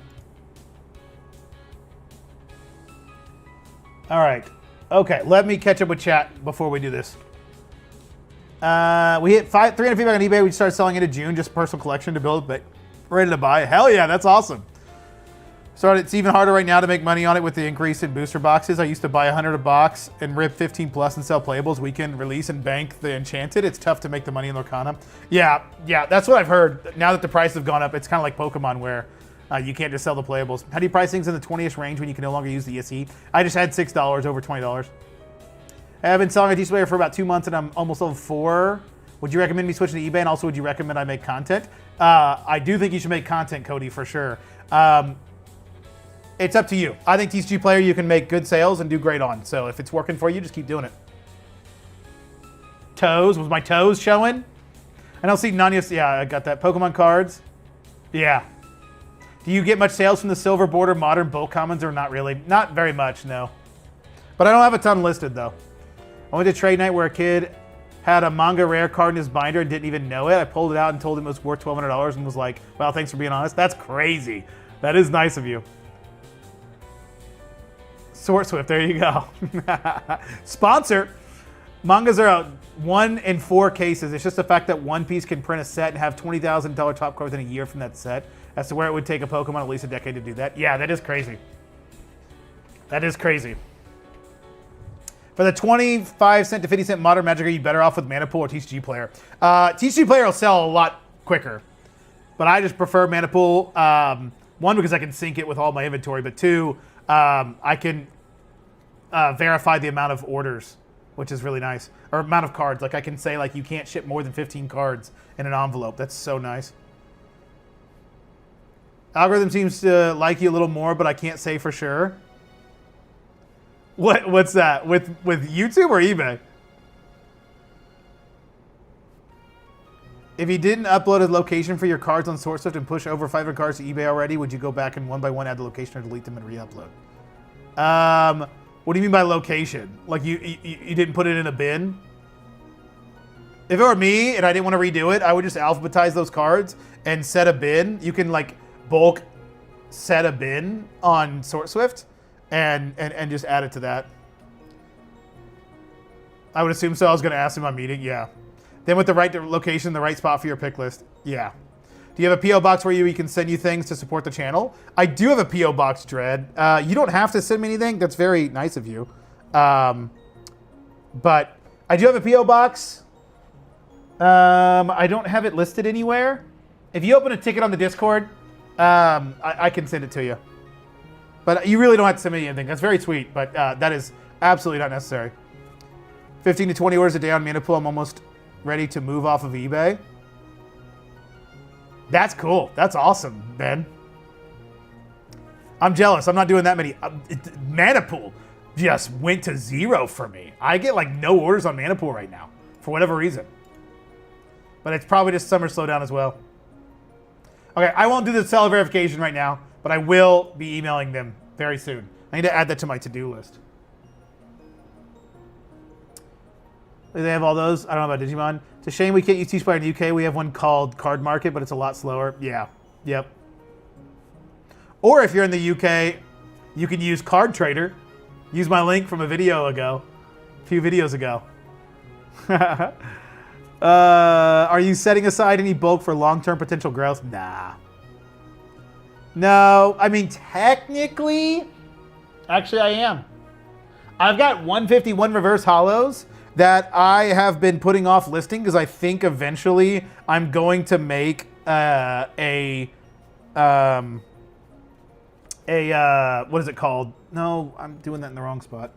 All right. Okay, let me catch up with chat before we do this. We hit 300 feedback on eBay. We started selling it in June, just personal collection to build, but ready to buy. Hell yeah, that's awesome. It's even harder right now to make money on it with the increase in booster boxes. I used to buy 100 a box and rip 15 plus and sell playables. Weekend release and bank the enchanted. It's tough to make the money in Lorcana. Yeah, that's what I've heard. Now that the prices have gone up, it's kind of like Pokemon where you can't just sell the playables. How do you price things in the 20-ish range when you can no longer use the ESE? I just had $6 over $20. I have been selling a TCG player for about 2 months and I'm almost level 4. Would you recommend me switching to eBay? And also, would you recommend I make content? I do think you should make content, Cody, for sure. It's up to you. I think TCG player you can make good sales and do great on. So if it's working for you, just keep doing it. Toes. Was my toes showing? I don't see none. Yeah, I got that. Pokemon cards. Yeah. Do you get much sales from the silver border modern bulk commons or not really? Not very much, no. But I don't have a ton listed though. I went to trade night where a kid had a manga rare card in his binder and didn't even know it. I pulled it out and told him it was worth $1,200 and was like, well, thanks for being honest. That's crazy. That is nice of you. Sword Swift, there you go. Sponsor. Mangas are out 1 in 4 cases. It's just the fact that One Piece can print a set and have $20,000 top cards in a year from that set. As to where it would take a Pokemon at least a decade to do that. Yeah, that is crazy. That is crazy. For the 25 cent to 50 cent modern Magic, are you better off with Manapool or TCG player? TCG player will sell a lot quicker. But I just prefer Manapool. 1, because I can sync it with all my inventory. But 2, I can verify the amount of orders, which is really nice. Or amount of cards. Like I can say like you can't ship more than 15 cards in an envelope. That's so nice. Algorithm seems to like you a little more, but I can't say for sure. What's that? With YouTube or eBay? If you didn't upload a location for your cards on SourceSwift and push over 500 cards to eBay already, would you go back and one by one add the location or delete them and re-upload? What do you mean by location? Like you didn't put it in a bin? If it were me and I didn't want to redo it, I would just alphabetize those cards and set a bin. You can like bulk set a bin on SourceSwift and just add it to that. I would assume so. I was going to ask him on meeting. Yeah. Then with the right location, the right spot for your pick list. Yeah. Do you have a P.O. box where we can send you things to support the channel? I do have a P.O. box, Dread. You don't have to send me anything. That's very nice of you. But I do have a P.O. box. I don't have it listed anywhere. If you open a ticket on the Discord, I can send it to you. But you really don't have to send me anything. That's very sweet, but that is absolutely not necessary. 15 to 20 orders a day on Manipool. I'm almost ready to move off of eBay. That's cool. That's awesome, Ben. I'm jealous. I'm not doing that many. Manipool just went to 0 for me. I get like no orders on Manipool right now for whatever reason. But it's probably just summer slowdown as well. Okay, I won't do the seller verification right now, but I will be emailing them very soon. I need to add that to my to-do list. Do they have all those? I don't know about Digimon. It's a shame we can't use T-Spire in the UK. We have one called Card Market, but it's a lot slower. Yeah. Yep. Or if you're in the UK, you can use Card Trader. Use my link from a video ago. A few videos ago. Are you setting aside any bulk for long-term potential growth? Nah. No, I mean, technically, actually I am. I've got 151 reverse hollows that I have been putting off listing because I think eventually I'm going to make what is it called? No, I'm doing that in the wrong spot.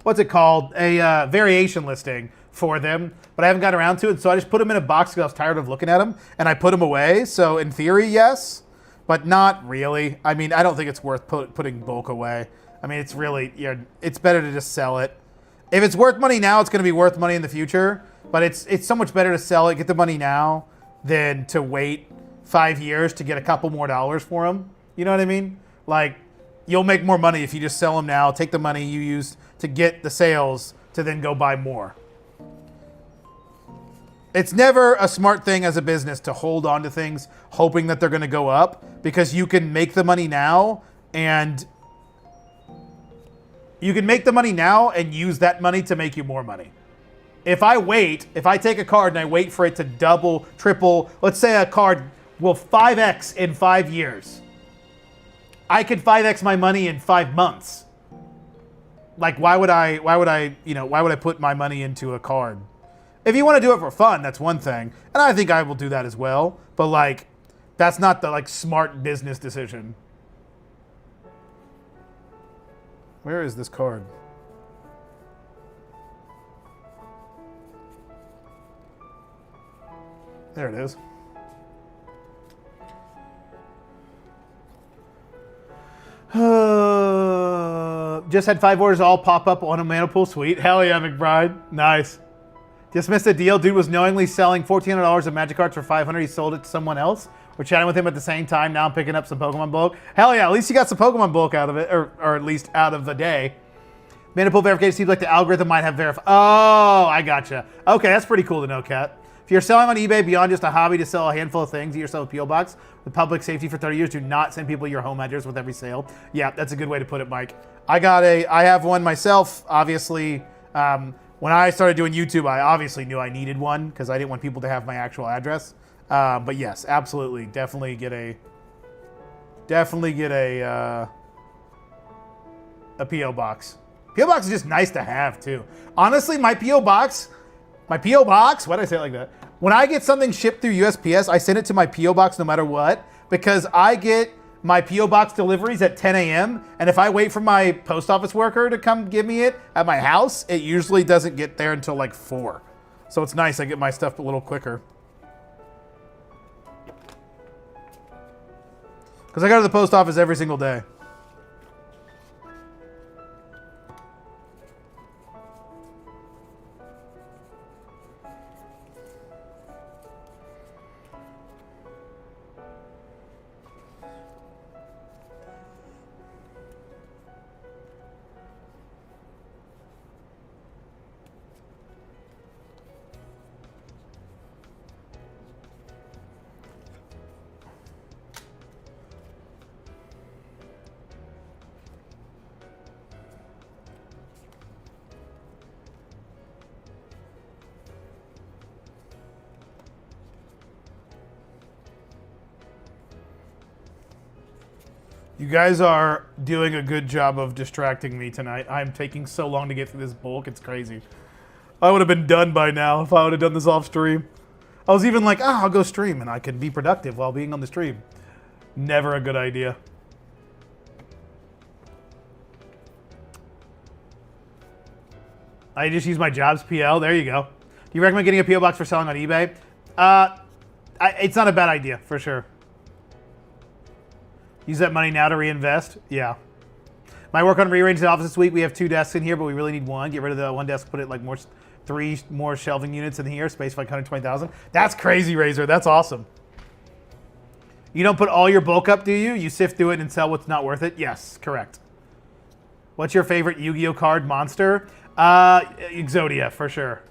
What's it called? A variation listing for them, but I haven't gotten around to it, so I just put them in a box because I was tired of looking at them, and I put them away. So in theory, yes, but not really. I mean, I don't think it's worth putting bulk away. I mean, it's really, it's better to just sell it. If it's worth money now, it's going to be worth money in the future, but it's so much better to sell it, get the money now, than to wait 5 years to get a couple more dollars for them. You know what I mean? Like, you'll make more money if you just sell them now, take the money you used to get the sales to then go buy more. It's never a smart thing as a business to hold on to things hoping that they're going to go up, because you can make the money now and use that money to make you more money. If I take a card and I wait for it to double, triple, let's say a card will 5x in 5 years. I could 5x my money in 5 months. Like, why would I put my money into a card? If you want to do it for fun, that's one thing. And I think I will do that as well. But like, that's not the like smart business decision. Where is this card? There it is. Just had 5 orders all pop up on a Manipool. Sweet. Hell yeah, McBride. Nice. Just missed a deal. Dude was knowingly selling $1,400 of Magic cards for $500. He sold it to someone else. We're chatting with him at the same time. Now I'm picking up some Pokemon bulk. Hell yeah, at least you got some Pokemon bulk out of it, or at least out of the day. Manipool verification seems like the algorithm might have verified. Oh, I gotcha. Okay, that's pretty cool to know, Kat. If you're selling on eBay beyond just a hobby to sell a handful of things, you yourself a P.O. box with public safety for 30 years. Do not send people your home address with every sale. Yeah, that's a good way to put it, Mike. I have one myself, obviously. When I started doing YouTube, I obviously knew I needed one because I didn't want people to have my actual address. But yes, absolutely, definitely get a P.O. box. P.O. box is just nice to have too. Honestly, my P.O. box, why did I say it like that? When I get something shipped through USPS, I send it to my P.O. box no matter what, because I get my P.O. box deliveries at 10 a.m. And if I wait for my post office worker to come give me it at my house, it usually doesn't get there until like 4. So it's nice. I get my stuff a little quicker. Because I go to the post office every single day. You guys are doing a good job of distracting me tonight. I'm taking so long to get through this bulk, it's crazy. I would have been done by now if I would have done this off stream. I was even like, oh, I'll go stream, and I could be productive while being on the stream. Never a good idea. I just use my jobs PL. There you go. Do you recommend getting a PO box for selling on eBay? It's not a bad idea, for sure. Use that money now to reinvest? Yeah. My work on rearranging the office this week. We have 2 desks in here, but we really need 1. Get rid of the 1 desk, put it like 3 more shelving units in here. Space for like 120,000. That's crazy, Razor. That's awesome. You don't put all your bulk up, do you? You sift through it and sell what's not worth it? Yes, correct. What's your favorite Yu-Gi-Oh card monster? Exodia, for sure.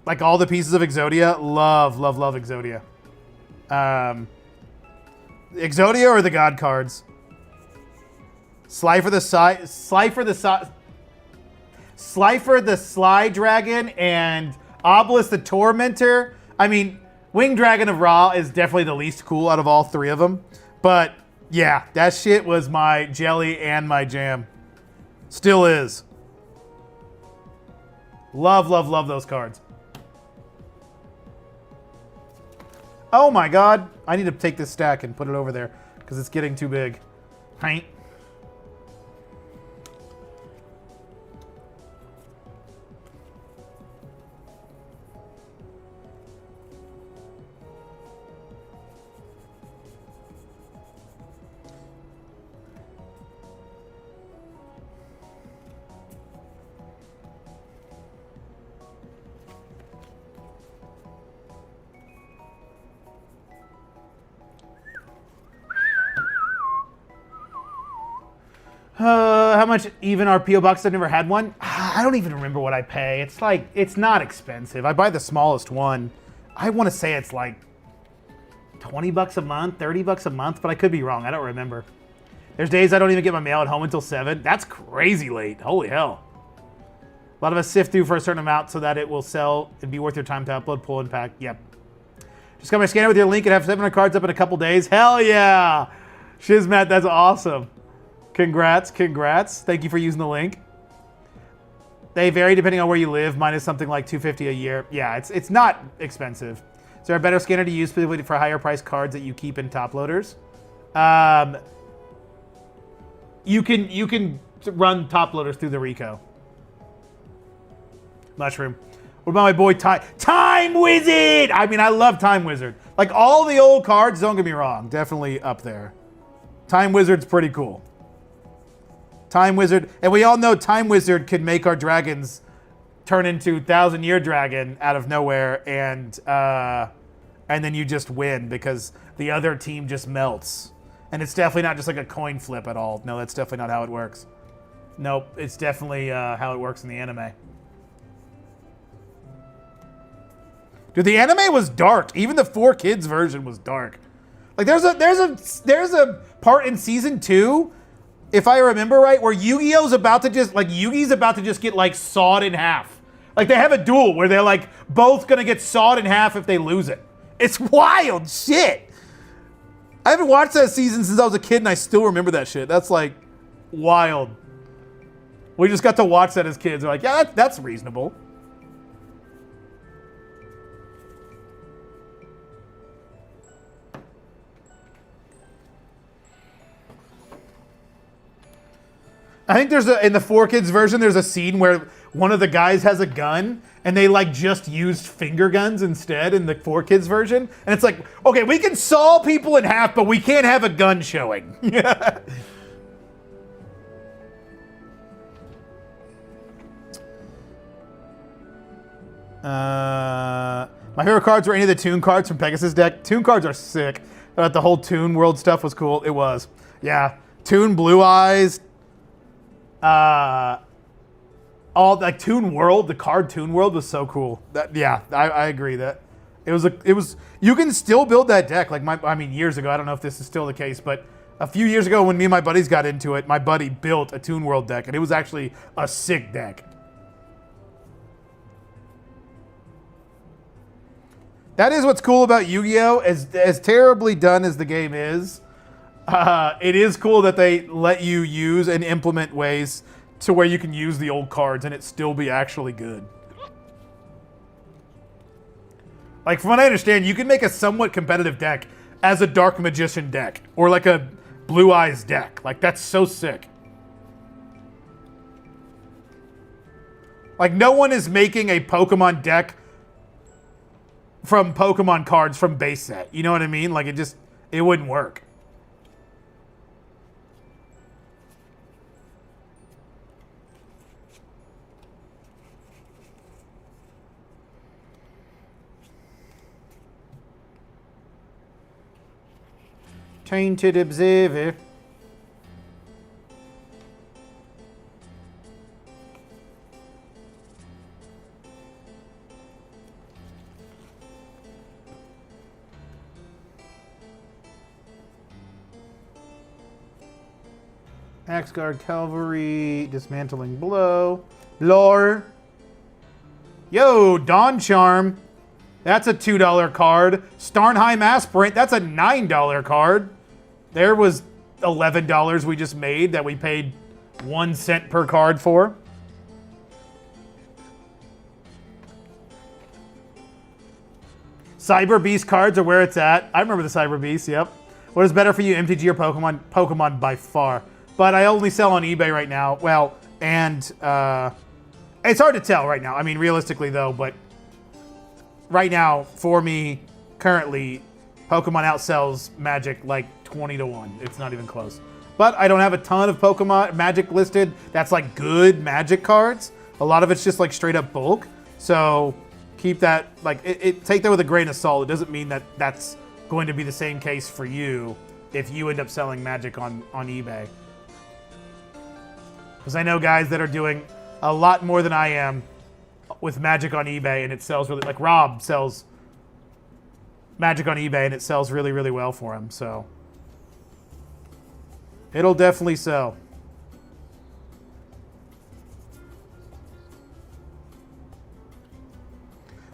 Like all the pieces of Exodia. Love, love, love Exodia. Exodia or the God cards? Slifer the Sly Dragon and Obelisk the Tormentor. I mean, Winged Dragon of Ra is definitely the least cool out of all 3 of them. But yeah, that shit was my jelly and my jam. Still is. Love, love, love those cards. Oh my god. I need to take this stack and put it over there because it's getting too big. Right. How much even our PO box? I've never had one. I don't even remember what I pay. It's like, it's not expensive. I buy the smallest one. I want to say it's like 20 bucks a month, 30 bucks a month, but I could be wrong. I don't remember. There's days I don't even get my mail at home until 7. That's crazy late. Holy hell. A lot of us sift through for a certain amount so that it will sell and be worth your time to upload, pull, and pack. Yep. Just got my scanner with your link and have 700 cards up in a couple days. Hell yeah. Shizmat, that's awesome. Congrats, congrats. Thank you for using the link. They vary depending on where you live. Mine is something like $250 a year. Yeah, it's not expensive. Is there a better scanner to use specifically for higher price cards that you keep in top loaders? You can run top loaders through the Rico. Mushroom. What about my boy Time Wizard? I mean, I love Time Wizard. Like all the old cards, don't get me wrong, definitely up there. Time Wizard's pretty cool. Time Wizard, and we all know Time Wizard can make our dragons turn into 1,000-year dragon out of nowhere, and then you just win because the other team just melts. And it's definitely not just like a coin flip at all. No, that's definitely not how it works. Nope, it's definitely how it works in the anime. Dude, the anime was dark. Even the 4Kids version was dark. Like there's a part in season 2, if I remember right, where Yu-Gi-Oh's about to just Yugi's about to just get like sawed in half. Like they have a duel where they're like both gonna get sawed in half if they lose it. It's wild shit. I haven't watched that season since I was a kid and I still remember that shit. That's like wild. We just got to watch that as kids. We're like, yeah, that's reasonable. I think in the 4Kids version, there's a scene where one of the guys has a gun and they like just used finger guns instead in the 4Kids version. And it's like, okay, we can saw people in half, but we can't have a gun showing. My favorite cards were any of the Toon cards from Pegasus deck. Toon cards are sick. The whole Toon World stuff was cool. It was. Yeah. Toon Blue Eyes. All like Toon World, the card Toon World was so cool. I agree that it was. You can still build that deck. Like years ago. I don't know if this is still the case, but a few years ago when me and my buddies got into it, my buddy built a Toon World deck, and it was actually a sick deck. That is what's cool about Yu-Gi-Oh! As terribly done as the game is. It is cool that they let you use and implement ways to where you can use the old cards and it still be actually good. Like, from what I understand, you can make a somewhat competitive deck as a Dark Magician deck. Or like a Blue Eyes deck. Like, that's so sick. Like, no one is making a Pokemon deck from Pokemon cards from base set. You know what I mean? Like, it wouldn't work. Tainted Observer. Axguard Cavalry, Dismantling Blow. Lore. Yo, Dawn Charm. That's a $2 card. Starnheim Aspirant, that's a $9 card. There was $11 we just made that we paid 1 cent per card for. Cyber Beast cards are where it's at. I remember the Cyber Beast, yep. What is better for you, MTG or Pokemon? Pokemon by far. But I only sell on eBay right now. Well, and it's hard to tell right now. I mean, realistically though, but right now, for me, currently, Pokemon outsells Magic like 20-1. It's not even close. But I don't have a ton of Pokemon Magic listed. That's like good Magic cards. A lot of it's just like straight up bulk. So keep that, like, take that with a grain of salt. It doesn't mean that that's going to be the same case for you if you end up selling Magic on eBay. Because I know guys that are doing a lot more than I am with Magic on eBay, and it sells really, like Rob sells Magic on eBay, and it sells really, really well for him, so it'll definitely sell.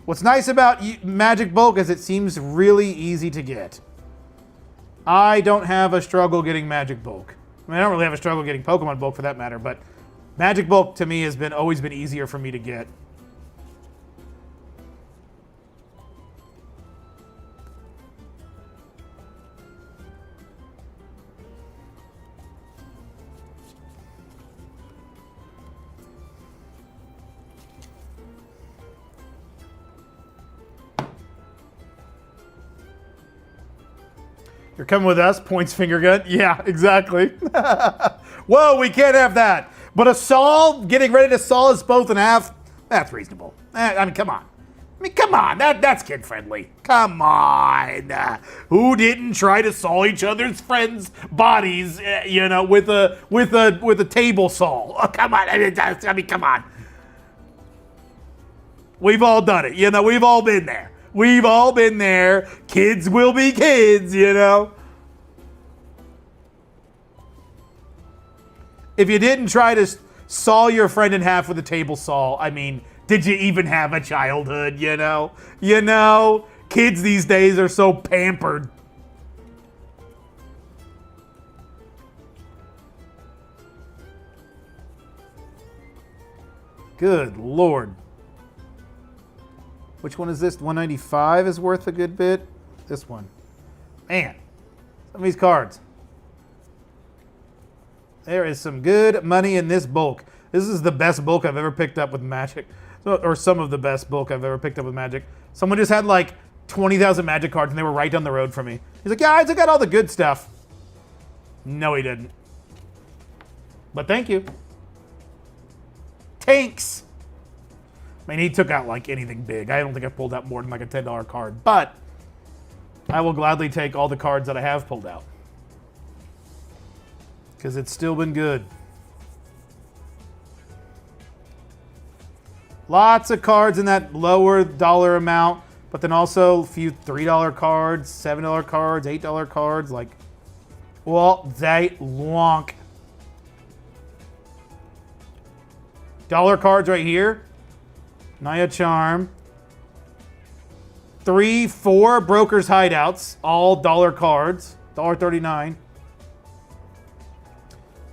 What's nice about Magic Bulk is it seems really easy to get. I don't have a struggle getting Magic Bulk. I mean, I don't really have a struggle getting Pokemon Bulk for that matter, but Magic Bulk to me has always been easier for me to get. You're coming with us? Points finger gun? Yeah, exactly. Whoa, we can't have that. But a Saul, getting ready to Saul us both in half, that's reasonable. I mean, come on. That's kid friendly. Come on. Who didn't try to saw each other's friends' bodies, with a table saw? Oh, come on. I mean, come on. We've all done it. We've all been there. We've all been there. Kids will be kids, If you didn't try to saw your friend in half with a table saw, I mean, did you even have a childhood, Kids these days are so pampered. Good Lord. Which one is this? 195 is worth a good bit. This one. Man, some of these cards. There is some good money in this bulk. This is the best bulk I've ever picked up with Magic. Or some of the best bulk I've ever picked up with Magic. Someone just had like 20,000 Magic cards and they were right down the road from me. He's like, yeah, I took out all the good stuff. No, he didn't. But thank you. Tanks. I mean, he took out like anything big. I don't think I pulled out more than like a $10 card. But I will gladly take all the cards that I have pulled out. Because it's still been good. Lots of cards in that lower dollar amount. But then also a few $3 cards, $7 cards, $8 cards. Like, well, they wonk. Dollar cards right here. Naya Charm. 3, 4 Broker's Hideouts. All dollar cards. $1.39.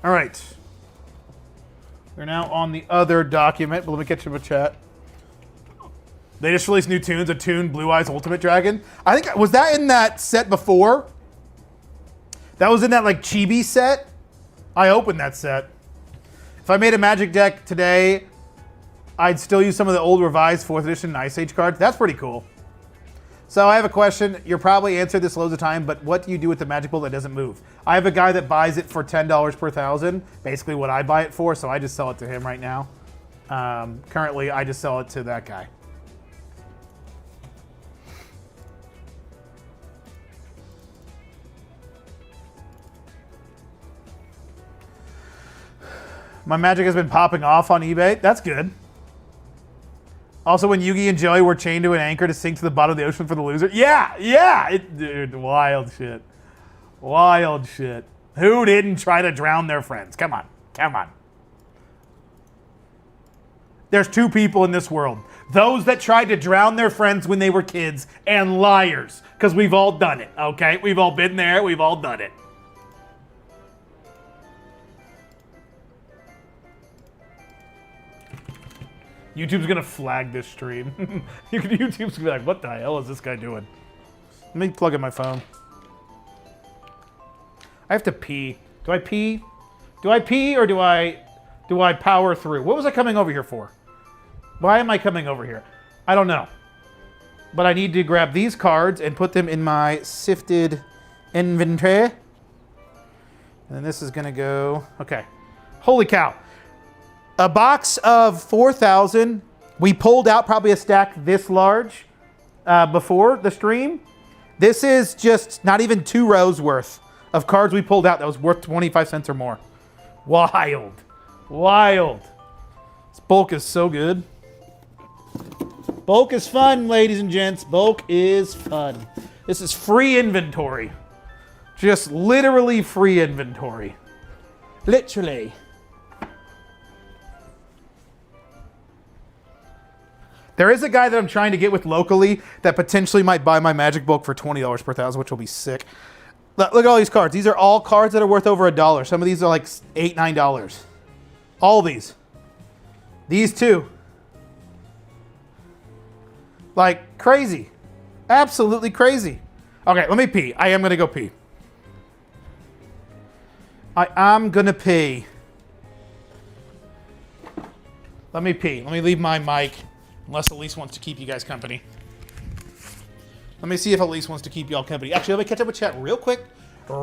All right. We're now on the other document, but let me get you a chat. They just released new tunes, a tune, Blue Eyes Ultimate Dragon. I think, was that in that set before? That was in that like chibi set? I opened that set. If I made a Magic deck today, I'd still use some of the old revised 4th edition Ice Age cards. That's pretty cool. So I have a question. You're probably answered this loads of time, but what do you do with the Magic Bolt that doesn't move? I have a guy that buys it for $10 per 1,000, basically what I buy it for, so I just sell it to him right now. Currently, I just sell it to that guy. My Magic has been popping off on eBay. That's good. Also, when Yugi and Joey were chained to an anchor to sink to the bottom of the ocean for the loser. Yeah. Dude, wild shit. Wild shit. Who didn't try to drown their friends? Come on. There's 2 people in this world. Those that tried to drown their friends when they were kids, and liars. Because we've all done it, okay? We've all been there. We've all done it. YouTube's gonna flag this stream. YouTube's gonna be like, what the hell is this guy doing? Let me plug in my phone. I have to pee. Do I pee? Do I pee or do I power through? What was I coming over here for? Why am I coming over here? I don't know. But I need to grab these cards and put them in my sifted inventory. And then this is gonna go, okay. Holy cow. A box of 4,000. We pulled out probably a stack this large before the stream. This is just not even 2 rows worth of cards we pulled out that was worth 25 cents or more. Wild. This bulk is so good. Bulk is fun, ladies and gents. Bulk is fun. This is free inventory. Just literally free inventory. Literally. There is a guy that I'm trying to get with locally that potentially might buy my Magic bulk for $20 per 1,000, which will be sick. Look at all these cards. These are all cards that are worth over $1. Some of these are like $8, $9. All these. These too. Like crazy. Absolutely crazy. Okay, let me pee. I am going to go pee. I am going to pee. Let me pee. Let me leave my mic. Unless Elise wants to keep you guys company. Let me see if Elise wants to keep y'all company. Actually, let me catch up with chat real quick. There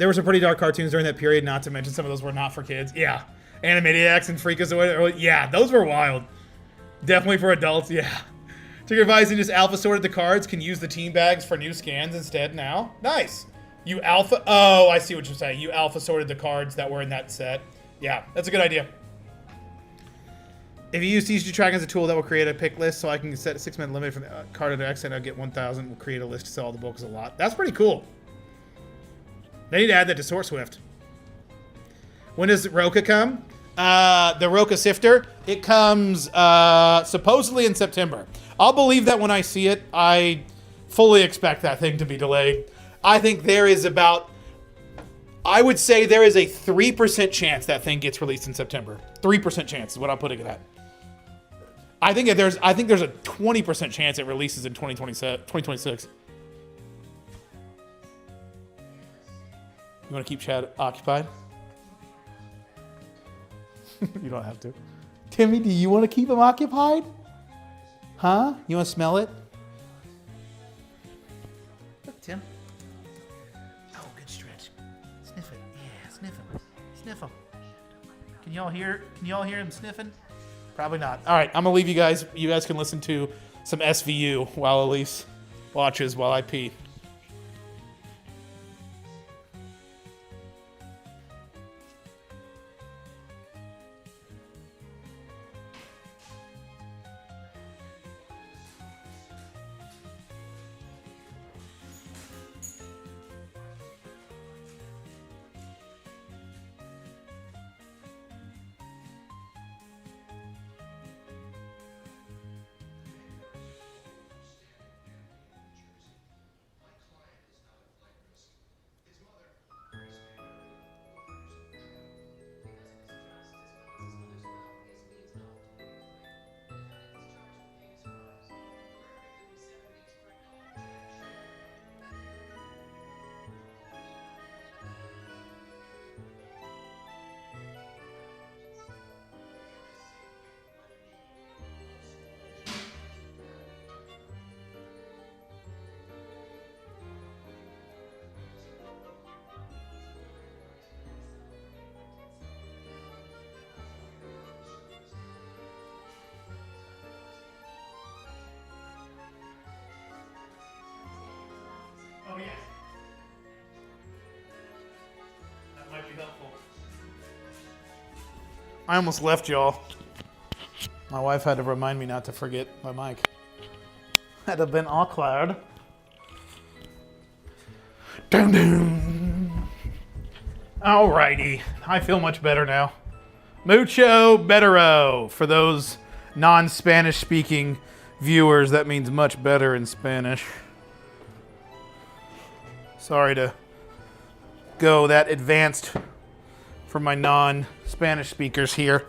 were some pretty dark cartoons during that period, not to mention some of those were not for kids. Yeah. Animaniacs and Freakazoid. Yeah, those were wild. Definitely for adults, yeah. Took your advice and just alpha sorted the cards. Can use the team bags for new scans instead now. Nice. You alpha... Oh, I see what you're saying. You alpha sorted the cards that were in that set. Yeah, that's a good idea. If you use TCG tracking as a tool, that will create a pick list, so I can set a 6-minute limit for the card under X, and I'll get 1,000. We'll create a list to sell all the books a lot. That's pretty cool. They need to add that to Sword Swift. When does Roka come? The Roka Sifter. It comes supposedly in September. I'll believe that when I see it. I fully expect that thing to be delayed. I think there is about... I would say there is a 3% chance that thing gets released in September. 3% chance is what I'm putting it at. I think there's a 20% chance it releases in 2026. You want to keep Chad occupied? You don't have to. Timmy, do you want to keep him occupied? Huh? You want to smell it? Look, Tim. Sniff him. Can y'all hear him sniffing? Probably not. All right, I'm gonna leave you guys. You guys can listen to some SVU while Elise watches while I pee. I almost left y'all. My wife had to remind me not to forget my mic. That'd have been awkward. Dum dum. Alrighty, I feel much better now. Mucho bettero. For those non-Spanish speaking viewers, that means much better in Spanish. Sorry to go that advanced for my non-Spanish speakers here.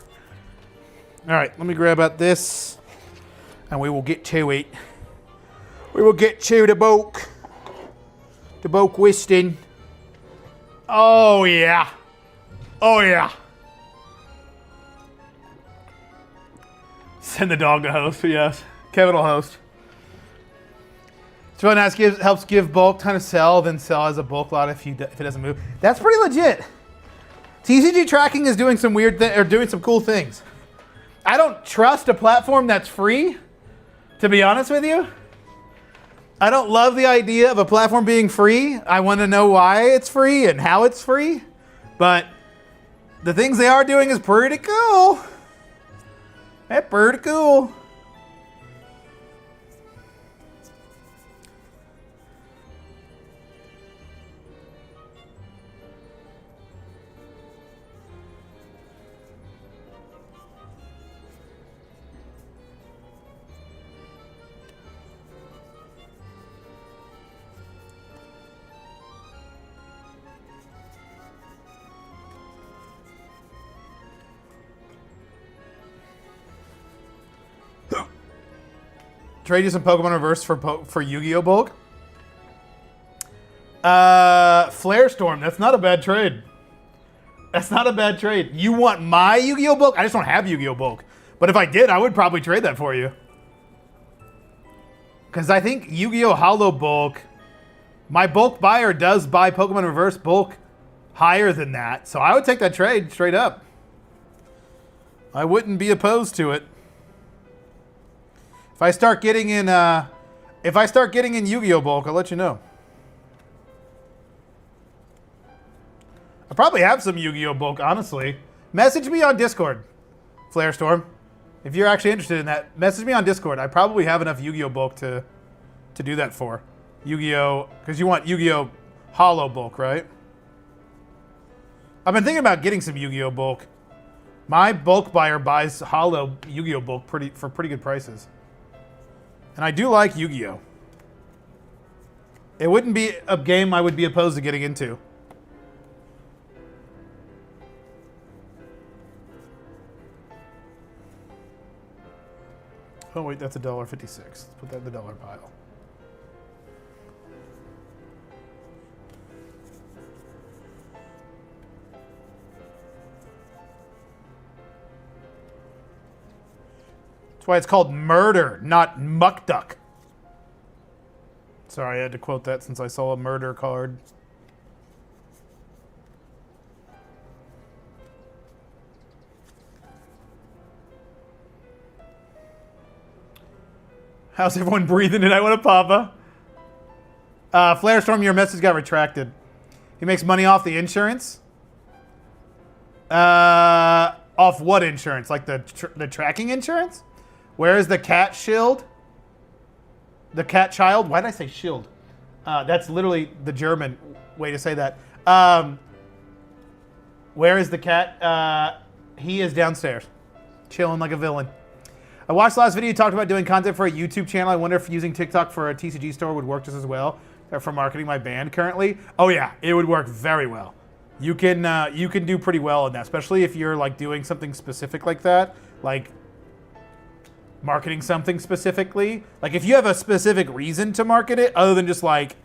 All right, let me grab out this, and we will get to it. We will get to the book. The book Wiston. Oh, yeah. Oh, yeah. Send the dog to host, yes. Kevin will host. It's really nice. Helps give bulk, kind of sell, then sell as a bulk lot if it doesn't move. That's pretty legit. TCG tracking is doing some doing some cool things. I don't trust a platform that's free, to be honest with you. I don't love the idea of a platform being free. I want to know why it's free and how it's free. But the things they are doing is pretty cool. That's pretty cool. Trade you some Pokemon Reverse for Yu-Gi-Oh! Bulk. Flare Storm. That's not a bad trade. That's not a bad trade. You want my Yu-Gi-Oh! Bulk? I just don't have Yu-Gi-Oh! Bulk. But if I did, I would probably trade that for you. Because I think Yu-Gi-Oh! Holo Bulk, my bulk buyer does buy Pokemon Reverse Bulk higher than that. So I would take that trade straight up. I wouldn't be opposed to it. If I start getting in Yu-Gi-Oh! Bulk, I'll let you know. I probably have some Yu-Gi-Oh! Bulk, honestly. Message me on Discord, Flare Storm. If you're actually interested in that, message me on Discord. I probably have enough Yu-Gi-Oh! Bulk to do that for. Yu-Gi-Oh! Because you want Yu-Gi-Oh! Holo Bulk, right? I've been thinking about getting some Yu-Gi-Oh! Bulk. My bulk buyer buys Holo Yu-Gi-Oh! Bulk for pretty good prices. And I do like Yu-Gi-Oh! It wouldn't be a game I would be opposed to getting into. Oh wait, that's $1.56. Let's put that in the dollar pile. That's why it's called murder, not muck duck. Sorry, I had to quote that since I saw a murder card. How's everyone breathing tonight? What up, Papa? Flare Storm, your message got retracted. He makes money off the insurance? Off what insurance? Like the tracking insurance? Where is the cat shield? The cat child? Why did I say shield? That's literally the German way to say that. Where is the cat? He is downstairs, chilling like a villain. I watched the last video. You talked about doing content for a YouTube channel. I wonder if using TikTok for a TCG store would work just as well for marketing my band currently. Oh yeah, it would work very well. You can do pretty well in that, especially if you're like doing something specific like that, like marketing something specifically. Like if you have a specific reason to market it other than just like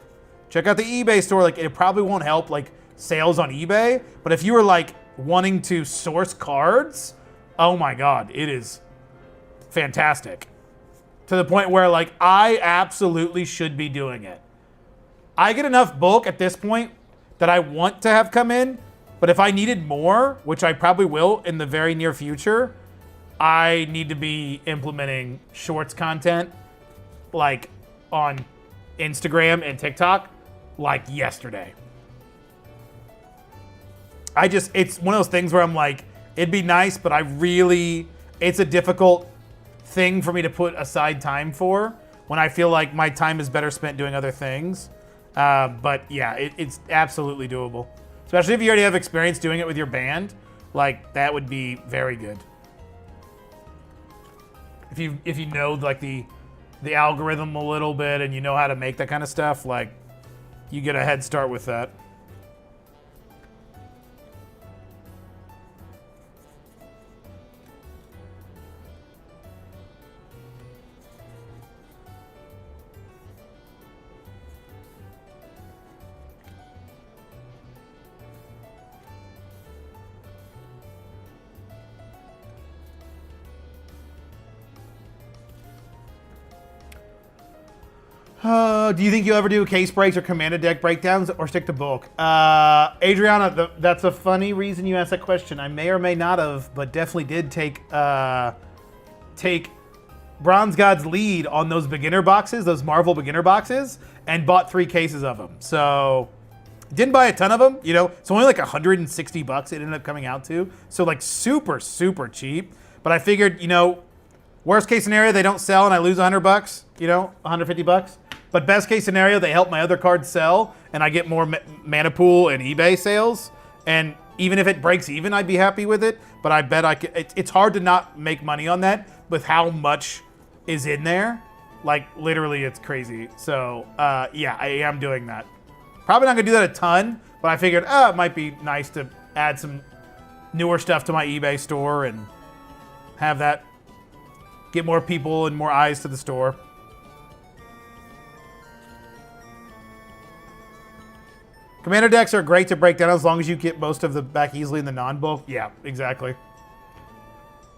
check out the eBay store, like it probably won't help like sales on eBay. But if you were like wanting to source cards, oh my God, it is fantastic. To the point where like I absolutely should be doing it. I get enough bulk at this point that I want to have come in, but if I needed more, which I probably will in the very near future, I need to be implementing shorts content like on Instagram and TikTok like yesterday. It's one of those things where I'm like, It'd be nice, but it's a difficult thing for me to put aside time for when I feel like my time is better spent doing other things. But yeah, it's absolutely doable. Especially if you already have experience doing it with your band, like that would be very good. If you know like the algorithm a little bit and you know how to make that kind of stuff, like you get a head start with that. Do you think you'll ever do case breaks or commander deck breakdowns or stick to bulk? Adriana, that's a funny reason you asked that question. I may or may not have, but definitely did take Bronze God's lead on those beginner boxes, those Marvel beginner boxes, and bought 3 cases of them. So didn't buy a ton of them, you know. It's only like $160 it ended up coming out to. So like super, super cheap. But I figured, you know, worst case scenario, they don't sell and I lose $100, you know, $150. But best case scenario, they help my other cards sell and I get more mana pool and eBay sales. And even if it breaks even, I'd be happy with it. But I bet I could. It's hard to not make money on that with how much is in there. Like literally, it's crazy. So yeah, I am doing that. Probably not gonna do that a ton, but I figured it might be nice to add some newer stuff to my eBay store and have that get more people and more eyes to the store. Commander decks are great to break down as long as you get most of them back easily in the non-bulk. Yeah, exactly.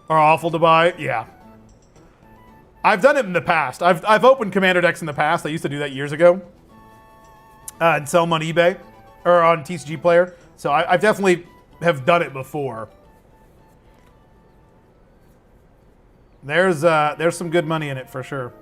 Are awful to buy. Yeah. I've done it in the past. I've opened Commander decks in the past. I used to do that years ago. And sell them on eBay or on TCG Player. So I definitely have done it before. There's some good money in it for sure.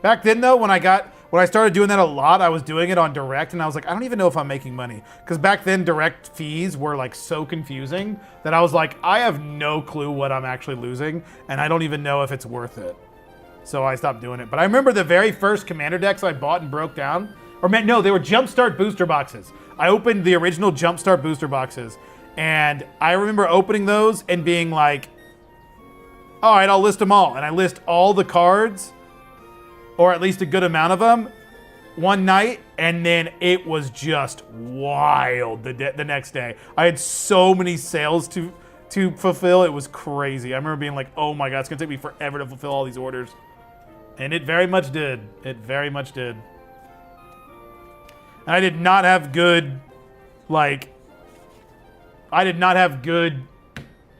Back then though, when I started doing that a lot, I was doing it on direct and I was like, I don't even know if I'm making money. Because back then direct fees were like so confusing that I was like, I have no clue what I'm actually losing and I don't even know if it's worth it. So I stopped doing it. But I remember the very first Commander decks I bought and broke down, no, they were Jumpstart booster boxes. I opened the original Jumpstart booster boxes and I remember opening those and being like, all right, I'll list them all. And I list all the cards, or at least a good amount of them, one night, and then it was just wild the next day. I had so many sales to fulfill, it was crazy. I remember being like, oh my God, it's gonna take me forever to fulfill all these orders. And it very much did. It very much did. And I did not have good,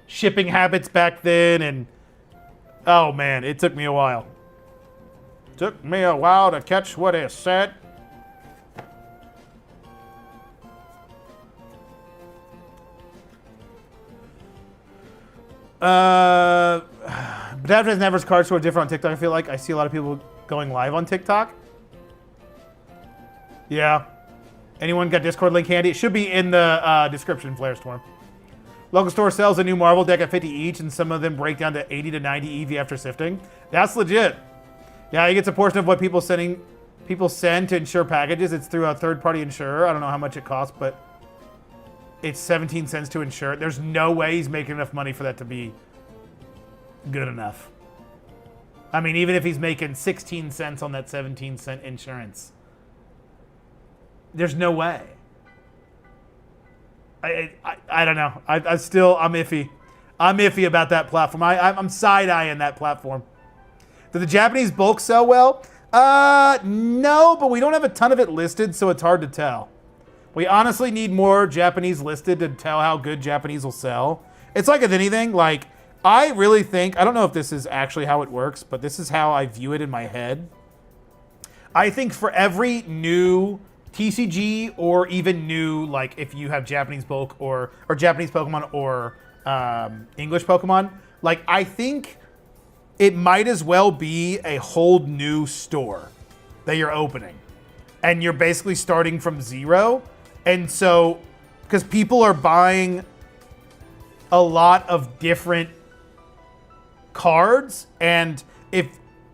shipping habits back then, and oh man, it took me a while. Took me a while to catch what is said. But after Never's card store different on TikTok, I feel like I see a lot of people going live on TikTok. Yeah. Anyone got Discord link handy? It should be in the description, Flare Storm. Local store sells a new Marvel deck at 50 each, and some of them break down to 80 to 90 EV after sifting. That's legit. Yeah, he gets a portion of what people send to insure packages. It's through a third-party insurer. I don't know how much it costs, but it's 17 cents to insure it. There's no way he's making enough money for that to be good enough. I mean, even if he's making 16 cents on that 17-cent insurance, there's no way. I don't know. I'm iffy. I'm iffy about that platform. I'm side-eyeing that platform. Do the Japanese bulk sell well? No, but we don't have a ton of it listed, so it's hard to tell. We honestly need more Japanese listed to tell how good Japanese will sell. It's like with anything. Like, I really think, I don't know if this is actually how it works, but this is how I view it in my head. I think for every new TCG or even new, like if you have Japanese bulk or Japanese Pokemon or English Pokemon, like I think it might as well be a whole new store that you're opening. And you're basically starting from zero. And so, because people are buying a lot of different cards, and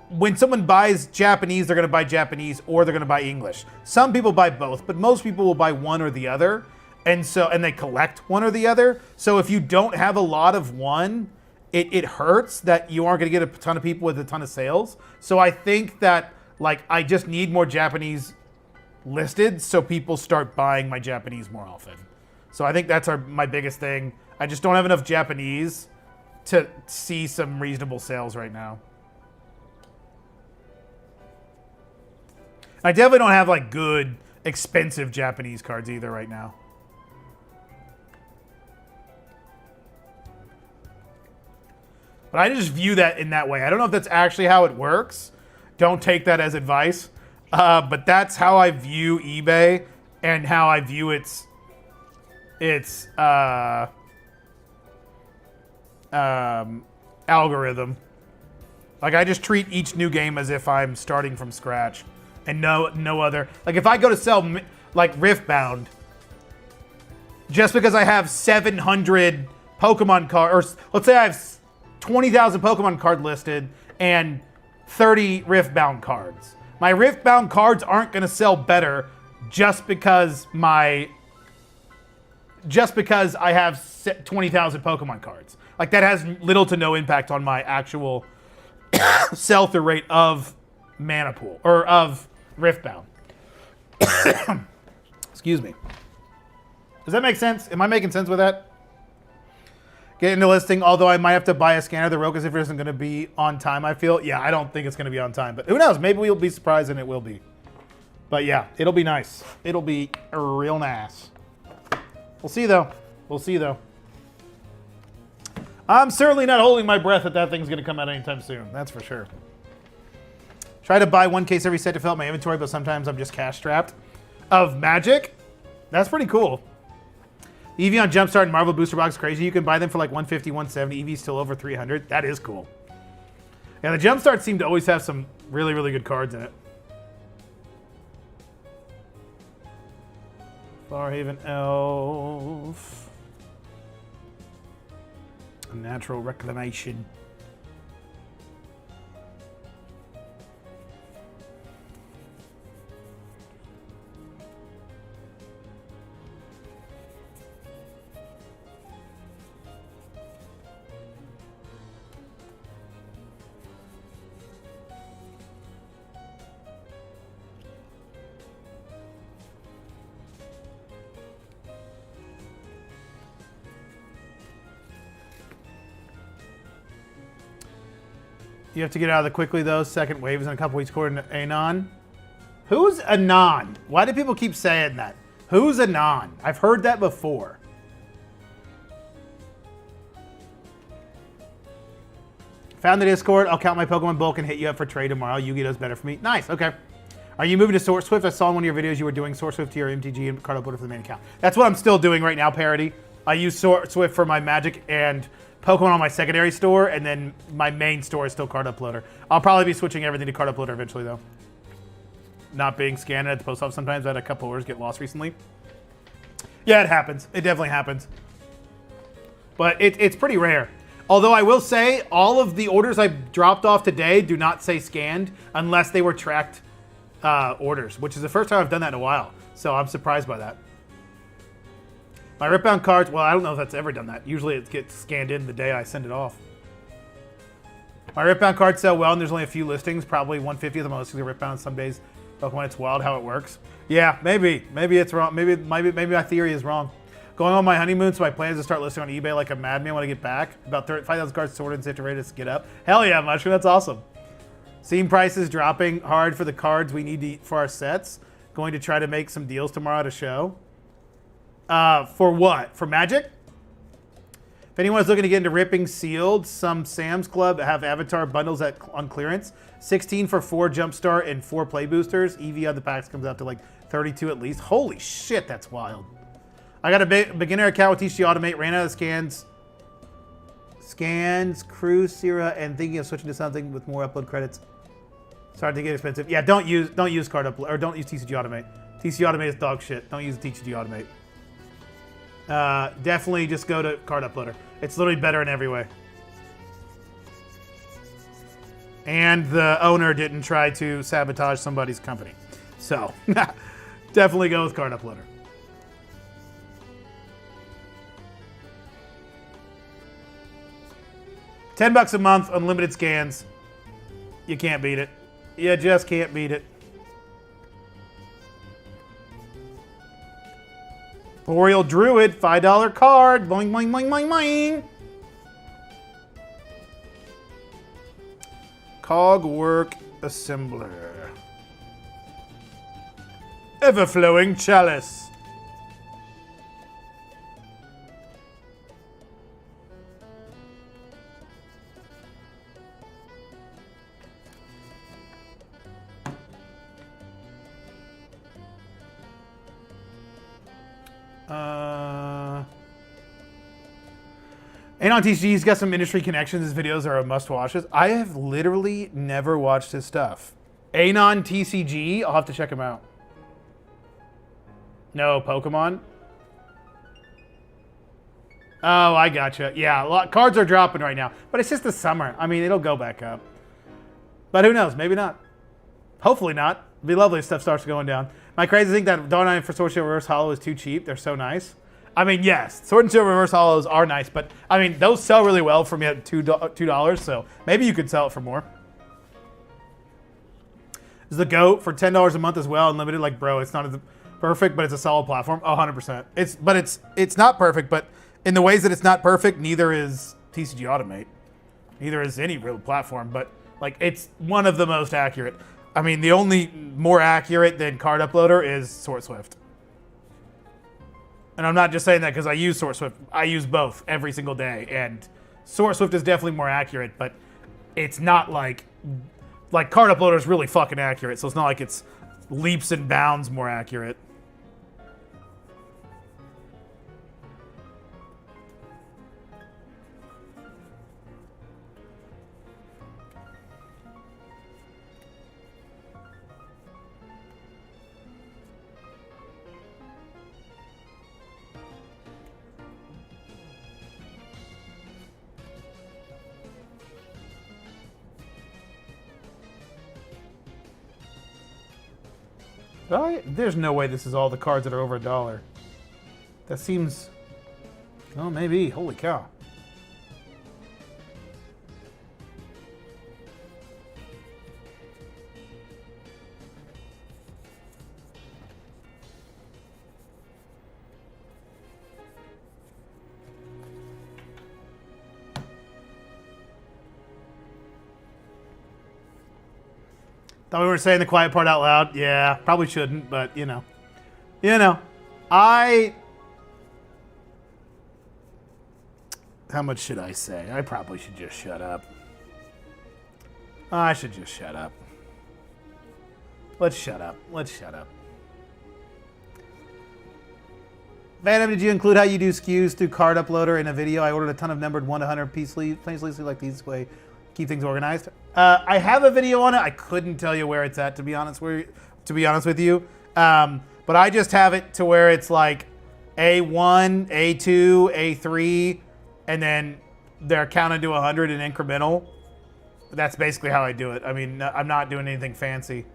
when someone buys Japanese, they're going to buy Japanese or they're going to buy English. Some people buy both, but most people will buy one or the other, and they collect one or the other. So if you don't have a lot of one, it hurts that you aren't going to get a ton of people with a ton of sales. So I think that I just need more Japanese listed so people start buying my Japanese more often. So I think that's my biggest thing. I just don't have enough Japanese to see some reasonable sales right now. I definitely don't have good, expensive Japanese cards either right now. But I just view that in that way. I don't know if that's actually how it works. Don't take that as advice. But that's how I view eBay and how I view its algorithm. I just treat each new game as if I'm starting from scratch. And no other. If I go to sell Riftbound, just because I have 700 Pokemon cards, or let's say I have 20,000 Pokemon card listed and 30 Riftbound cards. My Riftbound cards aren't going to sell better just because I have 20,000 Pokemon cards. That has little to no impact on my actual sell-through rate of Mana Pool or of Riftbound. Excuse me. Does that make sense? Am I making sense with that? Get into listing, although I might have to buy a scanner. The Rokas if it isn't going to be on time, I feel. Yeah, I don't think it's going to be on time. But who knows? Maybe we'll be surprised and it will be. But yeah, it'll be nice. It'll be real nice. We'll see, though. We'll see, though. I'm certainly not holding my breath that thing's going to come out anytime soon. That's for sure. Try to buy one case every set to fill out my inventory, but sometimes I'm just cash strapped. Of Magic? That's pretty cool. Eevee on Jumpstart and Marvel Booster Box is crazy. You can buy them for 150, 170. Eevee's still over 300. That is cool. Yeah, the Jumpstart seem to always have some really, really good cards in it. Farhaven Elf. Natural Reclamation. You have to get out of the quickly, though. Second wave is in a couple weeks, according to Anon. Who's Anon? Why do people keep saying that? Who's Anon? I've heard that before. Found the Discord. I'll count my Pokemon bulk and hit you up for trade tomorrow. Yu-Gi-Oh's better for me. Nice, okay. Are you moving to Source Swift? I saw in one of your videos you were doing Source Swift to your MTG and card uploader for the main account. That's what I'm still doing right now, Parody. I use Source Swift for my Magic and Pokemon on my secondary store, and then my main store is still Card Uploader. I'll probably be switching everything to Card Uploader eventually, though. Not being scanned at the post office sometimes. I had a couple orders get lost recently. Yeah, it happens. It definitely happens. But it's pretty rare. Although I will say, all of the orders I dropped off today do not say scanned unless they were tracked orders, which is the first time I've done that in a while. So I'm surprised by that. My Ripbound cards, well, I don't know if that's ever done that. Usually it gets scanned in the day I send it off. My Ripbound cards sell well, and there's only a few listings. Probably 150 of them are listing the Ripbound some days. Pokemon, it's wild how it works. Yeah, maybe. Maybe it's wrong. Maybe my theory is wrong. Going on my honeymoon, so my plan is to start listing on eBay like a madman when I get back. About 5,000 cards sorted and safe ready to get up. Hell yeah, Mushroom, that's awesome. Seeing prices dropping hard for the cards we need to for our sets. Going to try to make some deals tomorrow at a show. For what? For Magic? If anyone's looking to get into ripping sealed, some Sam's Club have Avatar bundles on clearance. 16 for 4 Jumpstart and 4 Play Boosters. EV on the packs comes out to 32 at least. Holy shit, that's wild. I got a beginner account with TCG Automate. Ran out of scans, Cruise, Sierra, and thinking of switching to something with more upload credits. Starting to get expensive. Yeah, don't use Card Upload, or don't use TCG Automate. TCG Automate is dog shit. Don't use TCG Automate. Definitely just go to Card Uploader. It's literally better in every way. And the owner didn't try to sabotage somebody's company. So, definitely go with Card Uploader. $10 a month, unlimited scans. You can't beat it. You just can't beat it. Boreal Druid, $5 card. Boing, boing, boing, boing, boing. Cogwork Assembler. Everflowing Chalice. Anon TCG's got some industry connections. His videos are a must-watches. I have literally never watched his stuff. Anon TCG, I'll have to check him out. No, Pokemon? Oh, I gotcha. Yeah, cards are dropping right now. But it's just the summer. I mean, it'll go back up. But who knows? Maybe not. Hopefully not. It'd be lovely if stuff starts going down. My crazy thing that Dawn 9 for Sword and Shield Reverse Hollow is too cheap. They're so nice. I mean, yes, Sword and Shield Reverse Hollows are nice, but I mean, those sell really well for me at $2, so maybe you could sell it for more. Is the GOAT for $10 a month as well, unlimited? Like, bro, it's not as perfect, but it's a solid platform. 100%. It's not perfect, but in the ways that it's not perfect, neither is TCG Automate. Neither is any real platform, but like, it's one of the most accurate. I mean, the only more accurate than Card Uploader is SwordSwift. And I'm not just saying that because I use SwordSwift. I use both every single day. And SwordSwift is definitely more accurate, but it's not like Card Uploader is really fucking accurate. So it's not like it's leaps and bounds more accurate. There's no way this is all the cards that are over $1. That seems... Oh, maybe. Holy cow. Thought we were saying the quiet part out loud. Yeah, probably shouldn't, but you know. How much should I say? I probably should just shut up. I should just shut up. Let's shut up. Phantom, did you include how you do SKUs through Card Uploader in a video? I ordered a ton of numbered 1 to 100 piece sleeves, plain sleeves like these way. Keep things organized. I have a video on it. I couldn't tell you where it's at, to be honest with you. But I just have it to where it's like A1, A2, A3, and then they're counted to 100 in incremental. That's basically how I do it. I mean, I'm not doing anything fancy.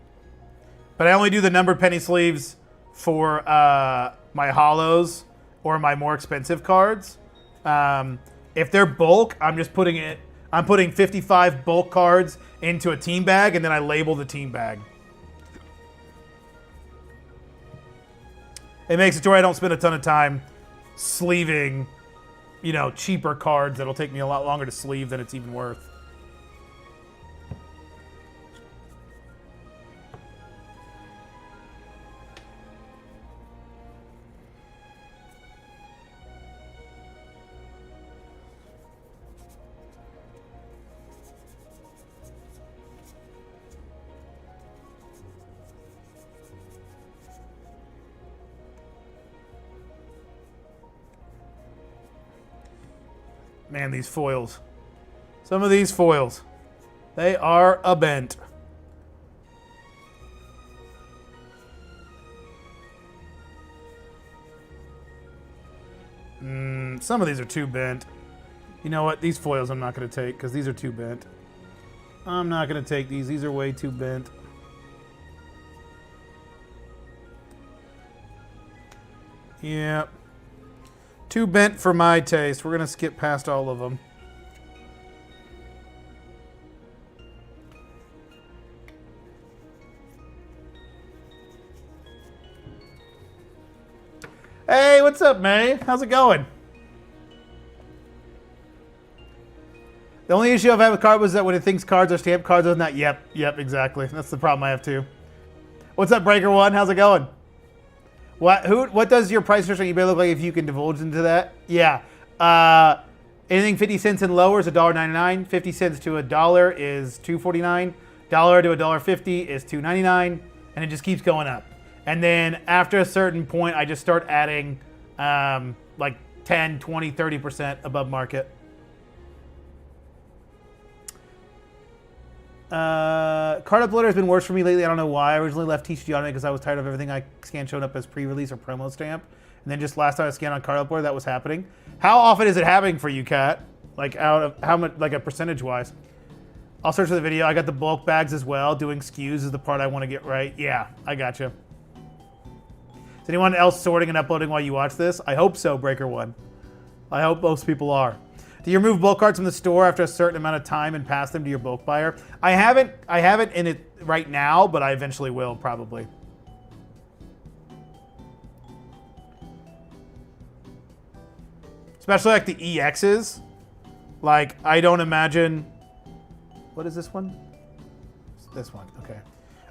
But I only do the numbered penny sleeves for my hollows or my more expensive cards. If they're bulk, I'm putting 55 bulk cards into a team bag, and then I label the team bag. It makes it to where I don't spend a ton of time sleeving, cheaper cards that'll take me a lot longer to sleeve than it's even worth. Man, these foils. Some of these foils. They are a bent. Some of these are too bent. You know what? These foils I'm not going to take because these are too bent. I'm not going to take these. These are way too bent. Yep. Too bent for my taste. We're going to skip past all of them. Hey, what's up, May? How's it going? The only issue I've had with card was that when it thinks cards are stamped cards, other than that, yep, exactly. That's the problem I have too. What's up, Breaker One? How's it going? What does your price search on eBay look like if you can divulge into that? Yeah. Anything 50 cents and lower is $1.99. 50 cents to $1 is $2.49. $1 to $1.50 is $2.99. And it just keeps going up. And then after a certain point, I just start adding like 10, 20, 30% above market. Card uploader has been worse for me lately. I don't know why. I originally left TCG on it because I was tired of everything I scanned showing up as pre-release or promo stamp. And then just last time I scanned on card uploader, that was happening. How often is it happening for you, Kat? Like out of how much, like a percentage wise? I'll search for the video. I got the bulk bags as well. Doing SKUs is the part I want to get right. Yeah, I gotcha. Is anyone else sorting and uploading while you watch this? I hope so, Breaker One. I hope most people are. Do you remove bulk cards from the store after a certain amount of time and pass them to your bulk buyer? I haven't in it right now, but I eventually will probably. Especially like the EXs. Like, I don't imagine... What is this one? This one, okay.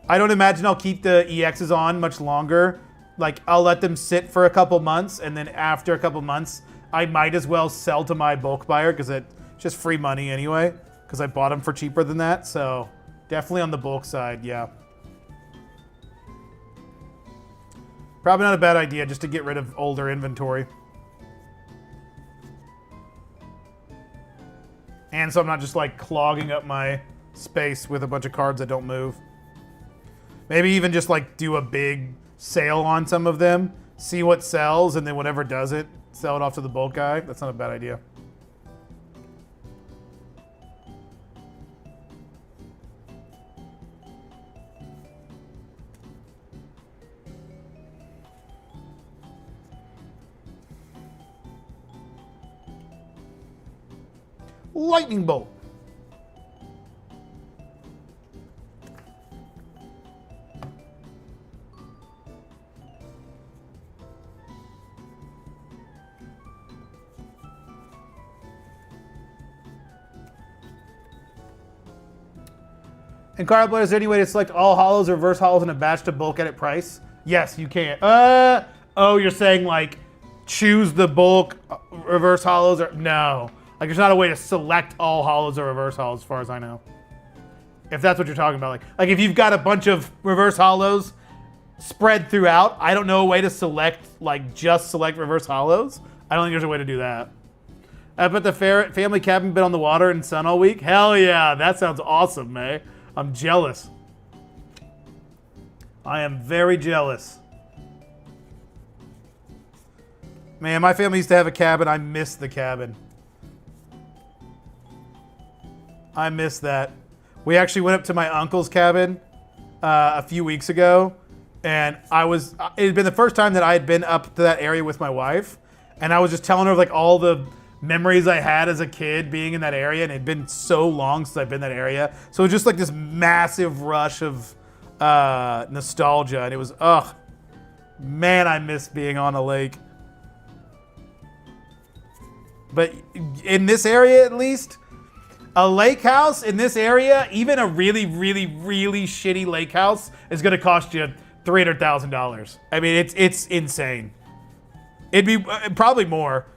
I don't imagine I'll keep the EXs on much longer. Like, I'll let them sit for a couple months, and then after a couple months, I might as well sell to my bulk buyer because it's just free money anyway, because I bought them for cheaper than that. So definitely on the bulk side, yeah. Probably not a bad idea just to get rid of older inventory. And so I'm not just like clogging up my space with a bunch of cards that don't move. Maybe even just like do a big sale on some of them, see what sells, and then whatever doesn't, sell it off to the bulk guy. That's not a bad idea. Lightning bolt. And card uploader, is there any way to select all hollows or reverse hollows in a batch to bulk edit price? Yes, you can. Oh, you're saying like choose the bulk reverse hollows or no. Like there's not a way to select all hollows or reverse hollows as far as I know. If that's what you're talking about. Like if you've got a bunch of reverse hollows spread throughout, I don't know a way to select, like just select reverse hollows. I don't think there's a way to do that. I put the family cabin been on the water and sun all week. Hell yeah, that sounds awesome, May. I'm jealous. I am very jealous. Man, my family used to have a cabin. I miss the cabin. I miss that. We actually went up to my uncle's cabin a few weeks ago, and it had been the first time that I had been up to that area with my wife, and I was just telling her like all the memories I had as a kid being in that area, and it had been so long since I've been in that area. So it was just like this massive rush of nostalgia, and it was, man, I miss being on a lake. But in this area, at least, a lake house in this area, even a really, really, really shitty lake house, is going to cost you $300,000. I mean, it's insane. It'd be probably more.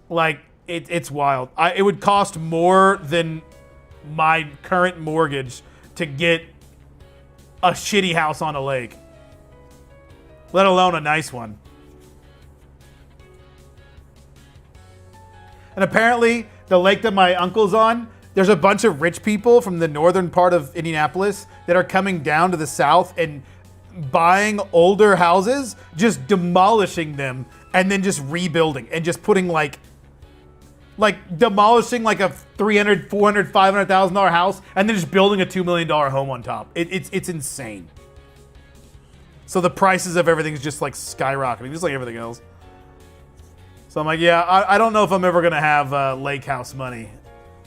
Like, it's wild. It would cost more than my current mortgage to get a shitty house on a lake, let alone a nice one. And apparently, the lake that my uncle's on, there's a bunch of rich people from the northern part of Indianapolis that are coming down to the south and buying older houses, just demolishing them, and then just rebuilding and just putting like demolishing like a $300,000, $400,000, $500,000 house, and then just building a $2 million home on top. It's insane. So the prices of everything is just like skyrocketing, just like everything else. So I'm like, yeah, I don't know if I'm ever gonna have lake house money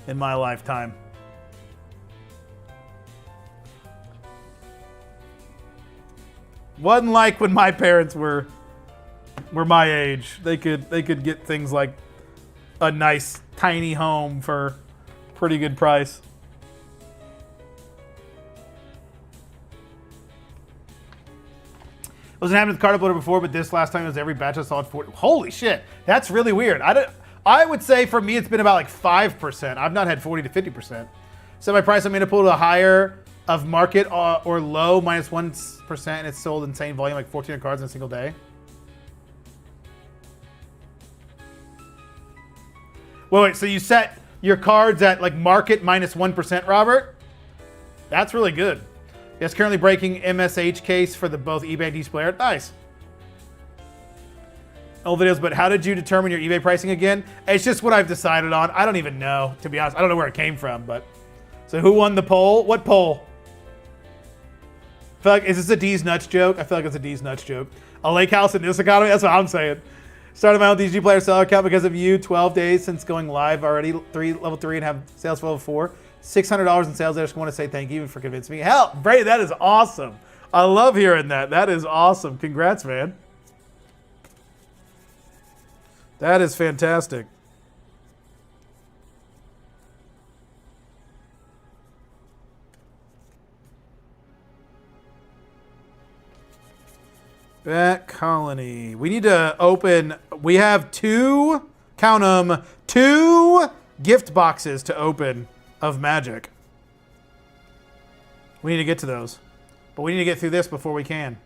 in my lifetime. Wasn't like when my parents were my age. They could get things like a nice tiny home for pretty good price. Wasn't happening with card uploader before, but this last time it was every batch I saw at 40. Holy shit, that's really weird. I would say for me it's been about like 5%. I've not had 40 to 50%. So my price, I'm going to pull to a higher of market or low minus 1%, and it's sold insane volume, like 1,400 cards in a single day. Wait, so you set your cards at like market minus 1%, Robert? That's really good. Yes, currently breaking MSH case for the both eBay and Displayer. Nice. Old videos, but how did you determine your eBay pricing again? It's just what I've decided on. I don't even know, to be honest. I don't know where it came from, but. So who won the poll? What poll? I feel like, is this a D's Nuts joke? I feel like it's a D's Nuts joke. A lake house in this economy? That's what I'm saying. Started my own TCG player seller account because of you. 12 days since going live already. Level 3 and have sales for level 4. $600 in sales. I just want to say thank you for convincing me. Hell, Brady, that is awesome. I love hearing that. That is awesome. Congrats, man. That is fantastic. Bat Colony. We need to open. We have two, count them, 2 gift boxes to open of Magic. We need to get to those. But we need to get through this before we can.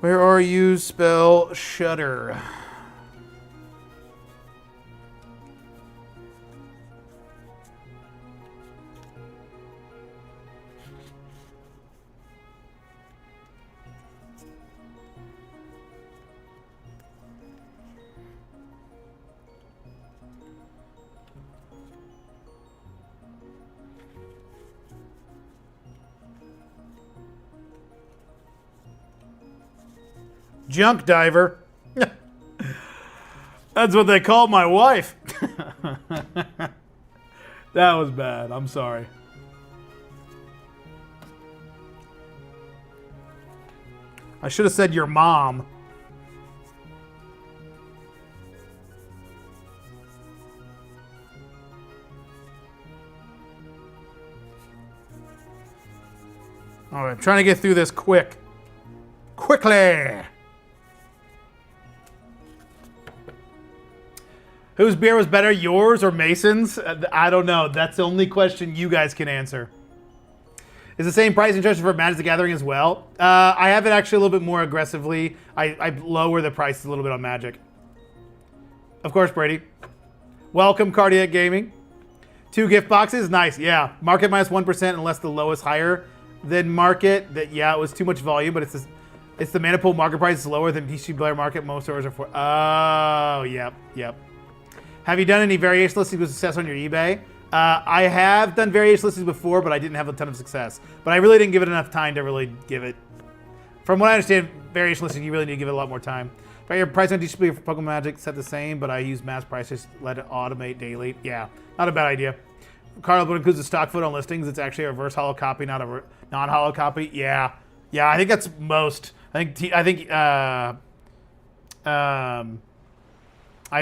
Where are you? Spell Shutter. Junk diver. That's what they called my wife. That was bad. I'm sorry. I should have said your mom. All right, I'm trying to get through this quick. Quickly. Whose beer was better, yours or Mason's? I don't know. That's the only question you guys can answer. Is the same pricing structure for Magic the Gathering as well? I have it actually a little bit more aggressively. I lower the prices a little bit on Magic. Of course, Brady. Welcome, Cardiac Gaming. 2 gift boxes, nice. Yeah, market minus 1% unless the lowest higher than market. Yeah, it was too much volume, but it's the mana pool market price is lower than PC player market. Most stores are for. Oh, yep. Have you done any variation listings with success on your eBay? I have done variation listings before, but I didn't have a ton of success. But I really didn't give it enough time to really give it. From what I understand, variation listing, you really need to give it a lot more time. But your price on display for Pokemon Magic set the same, but I use mass prices, let it automate daily. Yeah, not a bad idea. Carl includes a stock foot on listings. It's actually a reverse holo copy, not a non-holo copy. Yeah, I think that's most. I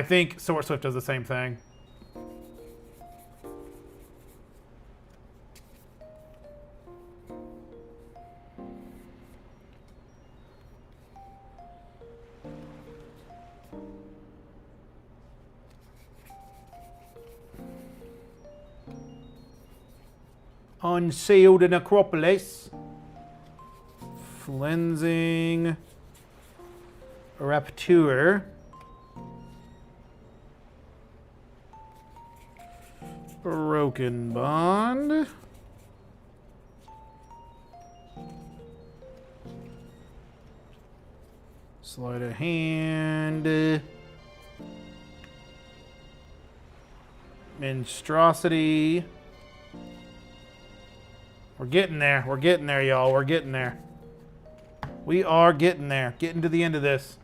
think Sword Swift does the same thing. Unsealed the Necropolis. Flensing Rapture. Broken Bond. Sleight of hand. Monstrosity. We're getting there. We're getting there, y'all. We're getting there. We are getting there. Getting to the end of this.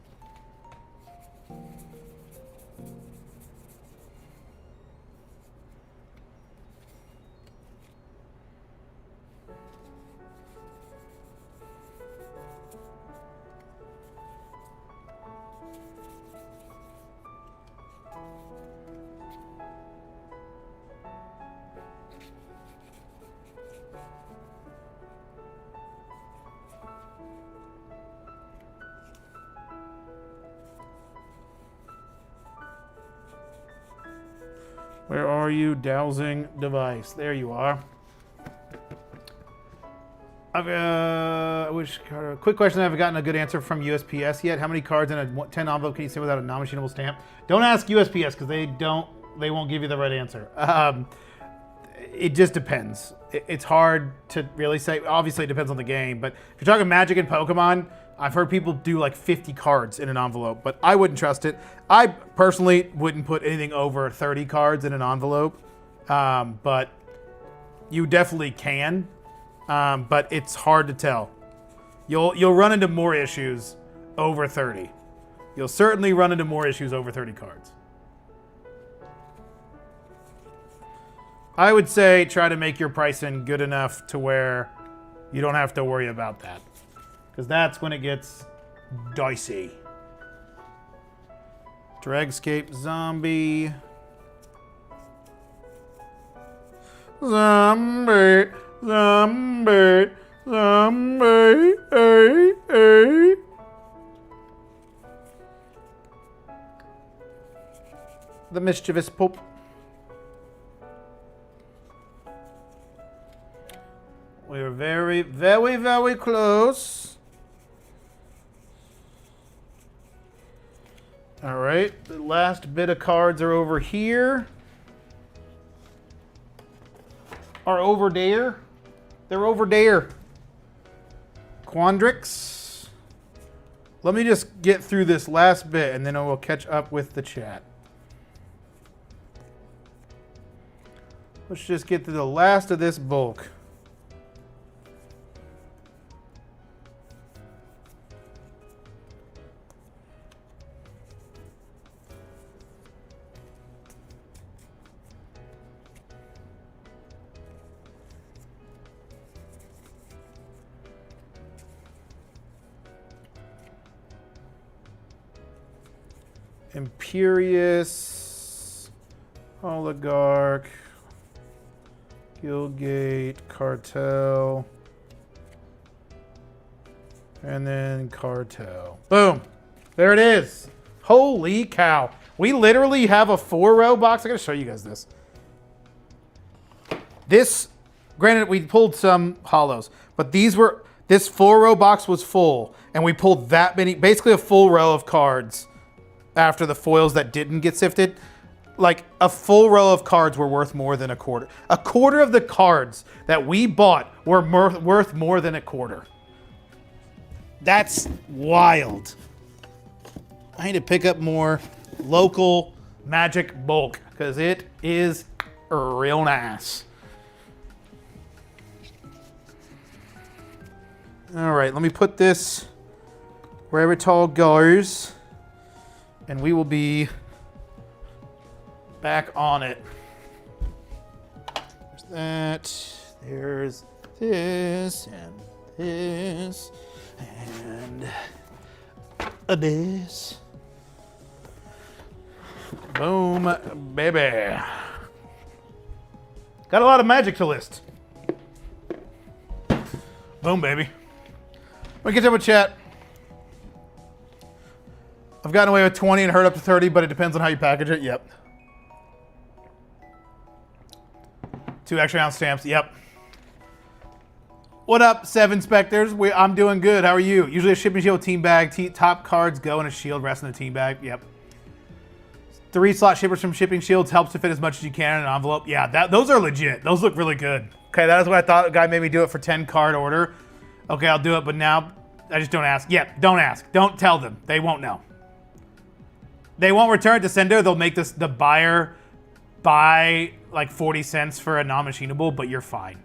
Where are you, dowsing device? There you are. Quick question. I haven't gotten a good answer from USPS yet. How many cards in a 10 envelope can you send without a non-machinable stamp? Don't ask USPS because they won't give you the right answer. It just depends. It's hard to really say. Obviously, it depends on the game. But if you're talking Magic and Pokemon, I've heard people do like 50 cards in an envelope, but I wouldn't trust it. I personally wouldn't put anything over 30 cards in an envelope, but you definitely can. But it's hard to tell. You'll run into more issues over 30. You'll certainly run into more issues over 30 cards. I would say try to make your pricing good enough to where you don't have to worry about that. Because that's when it gets dicey. Dragscape Zombie. Zombie. Zombie. Zombie. Hey, hey. The Mischievous Pope. We're very, very, very close. All right, the last bit of cards are over here. Are over there. They're over there. Quandrix. Let me just get through this last bit and then I will catch up with the chat. Let's just get to the last of this bulk. Imperious, Oligarch, Guildgate, Cartel, and then Cartel. Boom. There it is. Holy cow. We literally have a 4-row box. I gotta show you guys this. This, granted, we pulled some hollows, but this 4-row box was full, and we pulled that many, basically a full row of cards after the foils that didn't get sifted. Like a full row of cards were worth more than a quarter. A quarter of the cards that we bought were worth more than a quarter. That's wild. I need to pick up more local Magic bulk because it is real nice. All right, let me put this wherever it all goes. And we will be back on it. There's that. There's this and this and this. Boom, baby. Got a lot of Magic to list. Boom, baby. Let me get to with chat. I've gotten away with 20 and heard up to 30, but it depends on how you package it. Yep. 2 extra ounce stamps. Yep. What up, 7 Specters? I'm doing good. How are you? Usually a shipping shield team bag. Top cards go in a shield, rest in the team bag. Yep. 3-slot shippers from Shipping Shields helps to fit as much as you can in an envelope. Yeah, those are legit. Those look really good. Okay, that is what I thought. A guy made me do it for 10 card order. Okay, I'll do it, but now I just don't ask. Yeah, don't ask. Don't tell them. They won't know. They won't return it to sender. They'll make the buyer buy like 40 cents for a non-machinable, but you're fine.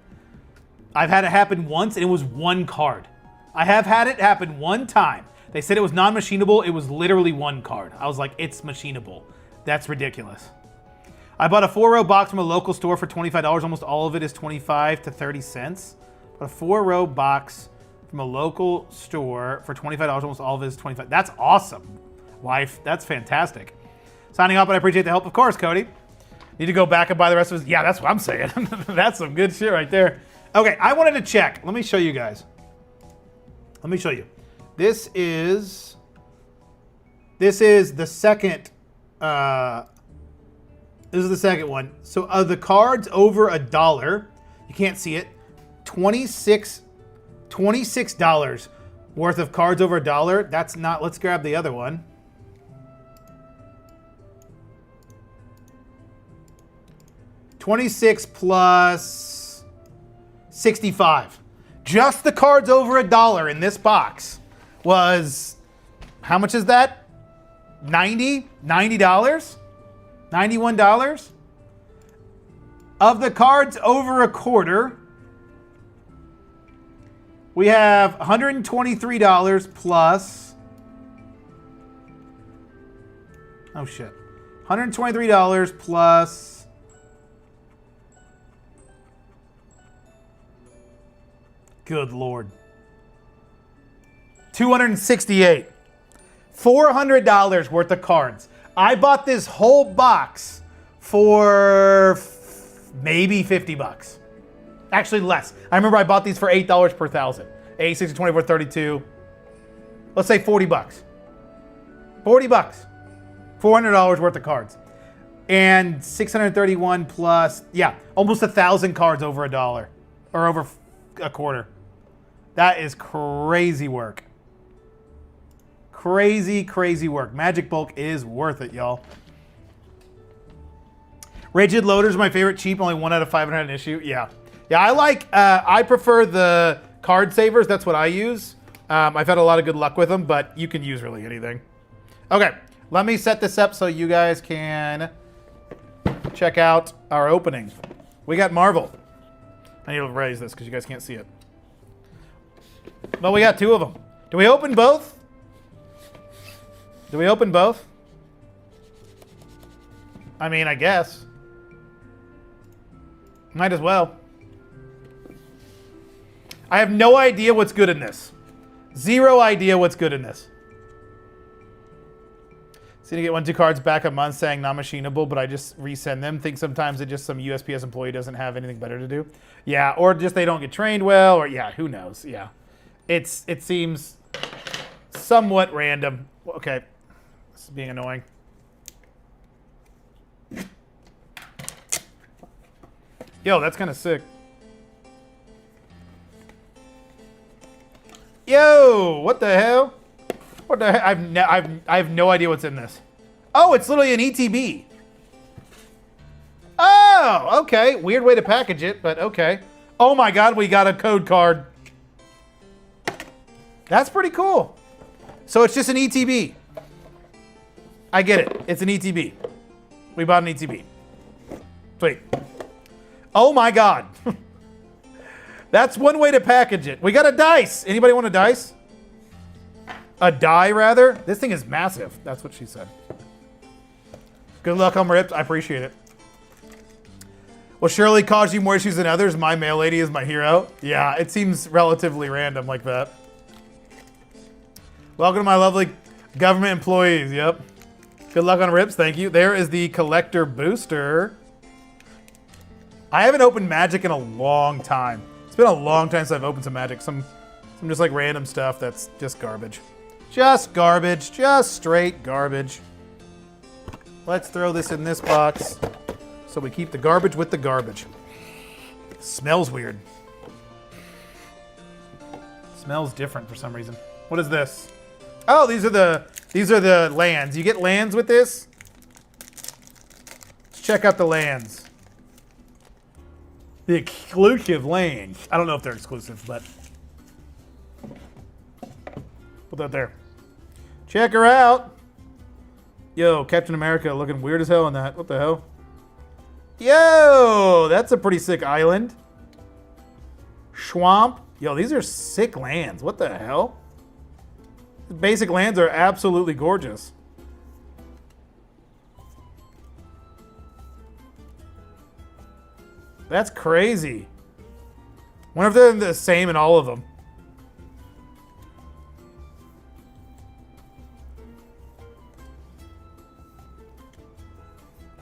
I've had it happen once, and it was 1 card. I have had it happen 1 time. They said it was non-machinable. It was literally 1 card. I was like, it's machinable. That's ridiculous. I bought a 4-row box from a local store for $25. Almost all of it is 25 to 30 cents. But a 4-row box from a local store for $25. Almost all of it is 25. That's awesome, wife. That's fantastic. Signing up, but I appreciate the help, of course, Cody. Need to go back and buy the rest of it. Yeah, that's what I'm saying. That's some good shit right there. Okay, I wanted to check. Let me show you guys. Let me show you. This is the second. This is the second one. So of the cards over $1, you can't see it. $26 worth of cards over $1. That's not. Let's grab the other one. $26 plus 65. Just the cards over $1 in this box was, how much is that? $90? $91? Of the cards over $1/4, we have $123 plus, oh shit, $123 plus good Lord. $268. $400 worth of cards. I bought this whole box for maybe $50. Actually less. I remember I bought these for $8 per thousand. 8, 60, 24, 32. Let's say $40. $40. $400 worth of cards. And 631 plus, yeah, almost 1,000 cards over $1 or over $1/4. That is crazy work. Crazy, crazy work. Magic Bulk is worth it, y'all. Rigid loaders are my favorite. Cheap, only 1 out of 500 an issue. Yeah. Yeah, I prefer the card savers. That's what I use. I've had a lot of good luck with them, but you can use really anything. Okay, let me set this up so you guys can check out our opening. We got Marvel. I need to raise this because you guys can't see it. But we got 2 of them. Do we open both? Do we open both? I mean, I guess. Might as well. I have no idea what's good in this. 0 idea what's good in this. So you get 1, 2 cards back a month saying non-machinable, but I just resend them. Think sometimes it just some USPS employee doesn't have anything better to do. Yeah, or just they don't get trained well, or yeah, who knows? Yeah. It seems somewhat random. Okay. This is being annoying. Yo, that's kind of sick. Yo, what the hell? What the heck? I have no idea what's in this. Oh, it's literally an ETB. Oh, okay. Weird way to package it, but okay. Oh my God, we got a code card. That's pretty cool. So it's just an ETB. I get it. It's an ETB. We bought an ETB. Sweet. Oh my God. That's one way to package it. We got a dice. Anybody want a dice? A die, rather? This thing is massive. That's what she said. Good luck on ripped. I appreciate it. Will Shirley cause you more issues than others? My mail lady is my hero. Yeah, it seems relatively random like that. Welcome to my lovely government employees. Yep. Good luck on rips. Thank you. There is the collector booster. I haven't opened Magic in a long time. It's been a long time since I've opened some Magic. Some just like random stuff that's just garbage. Just garbage. Just straight garbage. Let's throw this in this box so we keep the garbage with the garbage. Smells weird. Smells different for some reason. What is this? Oh, these are the lands. You get lands with this? check out the lands. The exclusive lands. I don't know if they're exclusive, but put that there. Check her out. Yo, Captain America looking weird as hell in that. What the hell? Yo, that's a pretty sick island. Swamp. Yo, these are sick lands. What the hell? The basic lands are absolutely gorgeous. That's crazy. Wonder if they're the same in all of them.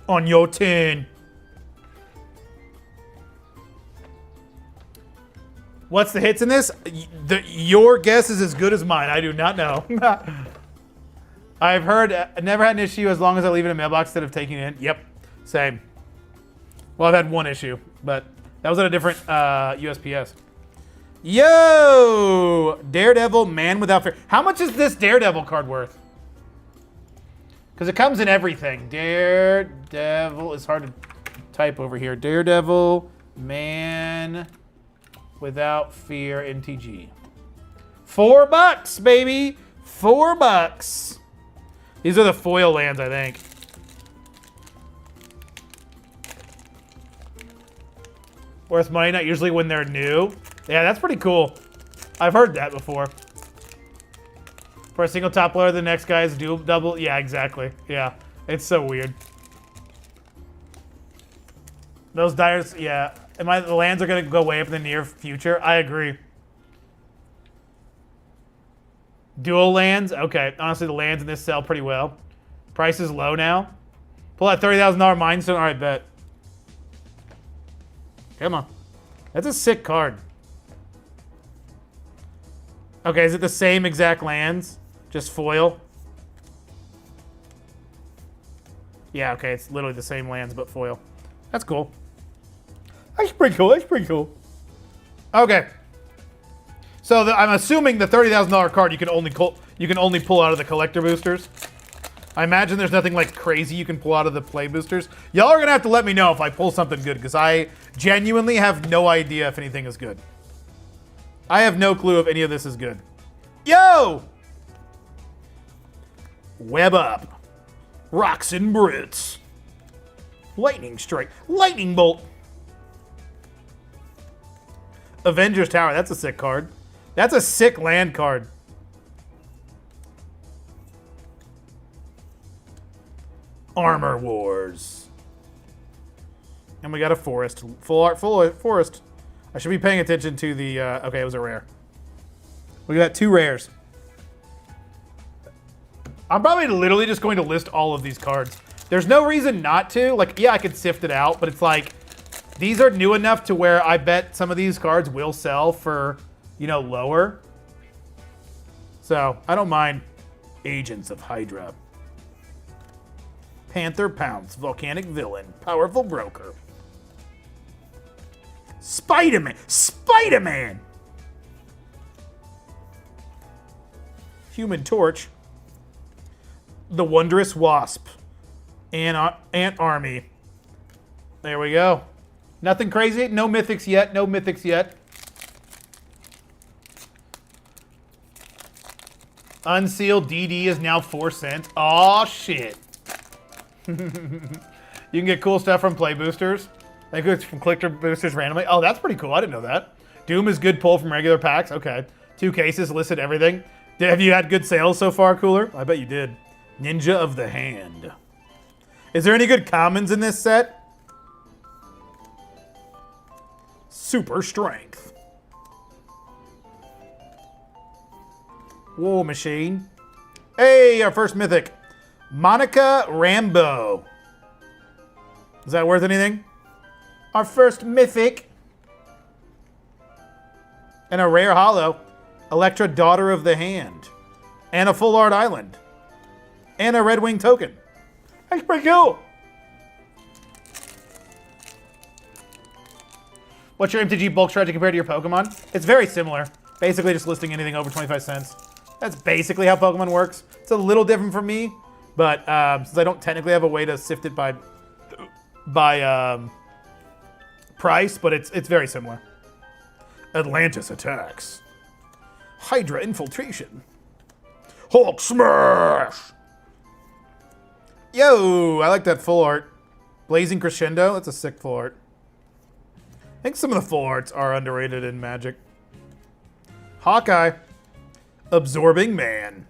On your turn. What's the hits in this? Your guess is as good as mine. I do not know. I've heard, never had an issue as long as I leave it in a mailbox instead of taking it in. Yep, same. Well, I've had one issue, but that was at a different USPS. Yo! Daredevil, Man Without Fear. How much is this Daredevil card worth? Because it comes in everything. Daredevil, it's hard to type over here. Daredevil, Man Without Fear, NTG. $4, baby! $4. These are the foil lands, I think. Worth money, not usually when they're new. Yeah, that's pretty cool. I've heard that before. For a single top loader, the next guy is double. Yeah, exactly. Yeah, it's so weird. Those dyers, yeah. The lands are going to go way up in the near future. I agree. Dual lands? Okay. Honestly, the lands in this sell pretty well. Price is low now. Pull that $30,000 Mind Stone. All right, bet. Come on. That's a sick card. Okay, is it the same exact lands? Just foil? Yeah, okay, it's literally the same lands, but foil. That's cool. That's pretty cool. That's pretty cool. Okay. So I'm assuming the $30,000 card you can only pull out of the collector boosters. I imagine there's nothing like crazy you can pull out of the play boosters. Y'all are gonna have to let me know if I pull something good, because I genuinely have no idea if anything is good. I have no clue if any of this is good. Yo! Web up. Rocks and Brutes. Lightning Strike. Lightning Bolt. Avengers Tower. That's a sick card. That's a sick land card. Armor Wars. And we got a forest. Full art, full forest. I should be paying attention to the, okay, it was a rare. We got 2 rares. I'm probably literally just going to list all of these cards. There's no reason not to. Like, yeah, I could sift it out, but it's like, these are new enough to where I bet some of these cards will sell for, you know, lower. So, I don't mind. Agents of Hydra. Panther Pounce, Volcanic Villain, Powerful Broker. Spider-Man! Spider-Man! Human Torch. The Wondrous Wasp. Ant Army. There we go. Nothing crazy. No mythics yet. No mythics yet. Unsealed DD is now 4 cents. Aw, shit. You can get cool stuff from play boosters. Like it's from collector boosters randomly. Oh, that's pretty cool. I didn't know that. Doom is good pull from regular packs. Okay. 2 cases listed everything. Have you had good sales so far, Cooler? I bet you did. Ninja of the Hand. Is there any good commons in this set? Super Strength. War Machine. Hey, our first mythic. Monica Rambeau. Is that worth anything? Our first mythic. And a rare holo. Electra, Daughter of the Hand. And a full art island. And a Red Wing token. That's pretty cool. What's your MTG bulk strategy compared to your Pokemon? It's very similar. Basically just listing anything over 25 cents. That's basically how Pokemon works. It's a little different for me, but since I don't technically have a way to sift it by price, but it's very similar. Atlantis attacks. Hydra infiltration. Hulk smash. Yo, I like that full art. Blazing crescendo. That's a sick full art. I think some of the full arts are underrated in Magic. Hawkeye. Absorbing Man.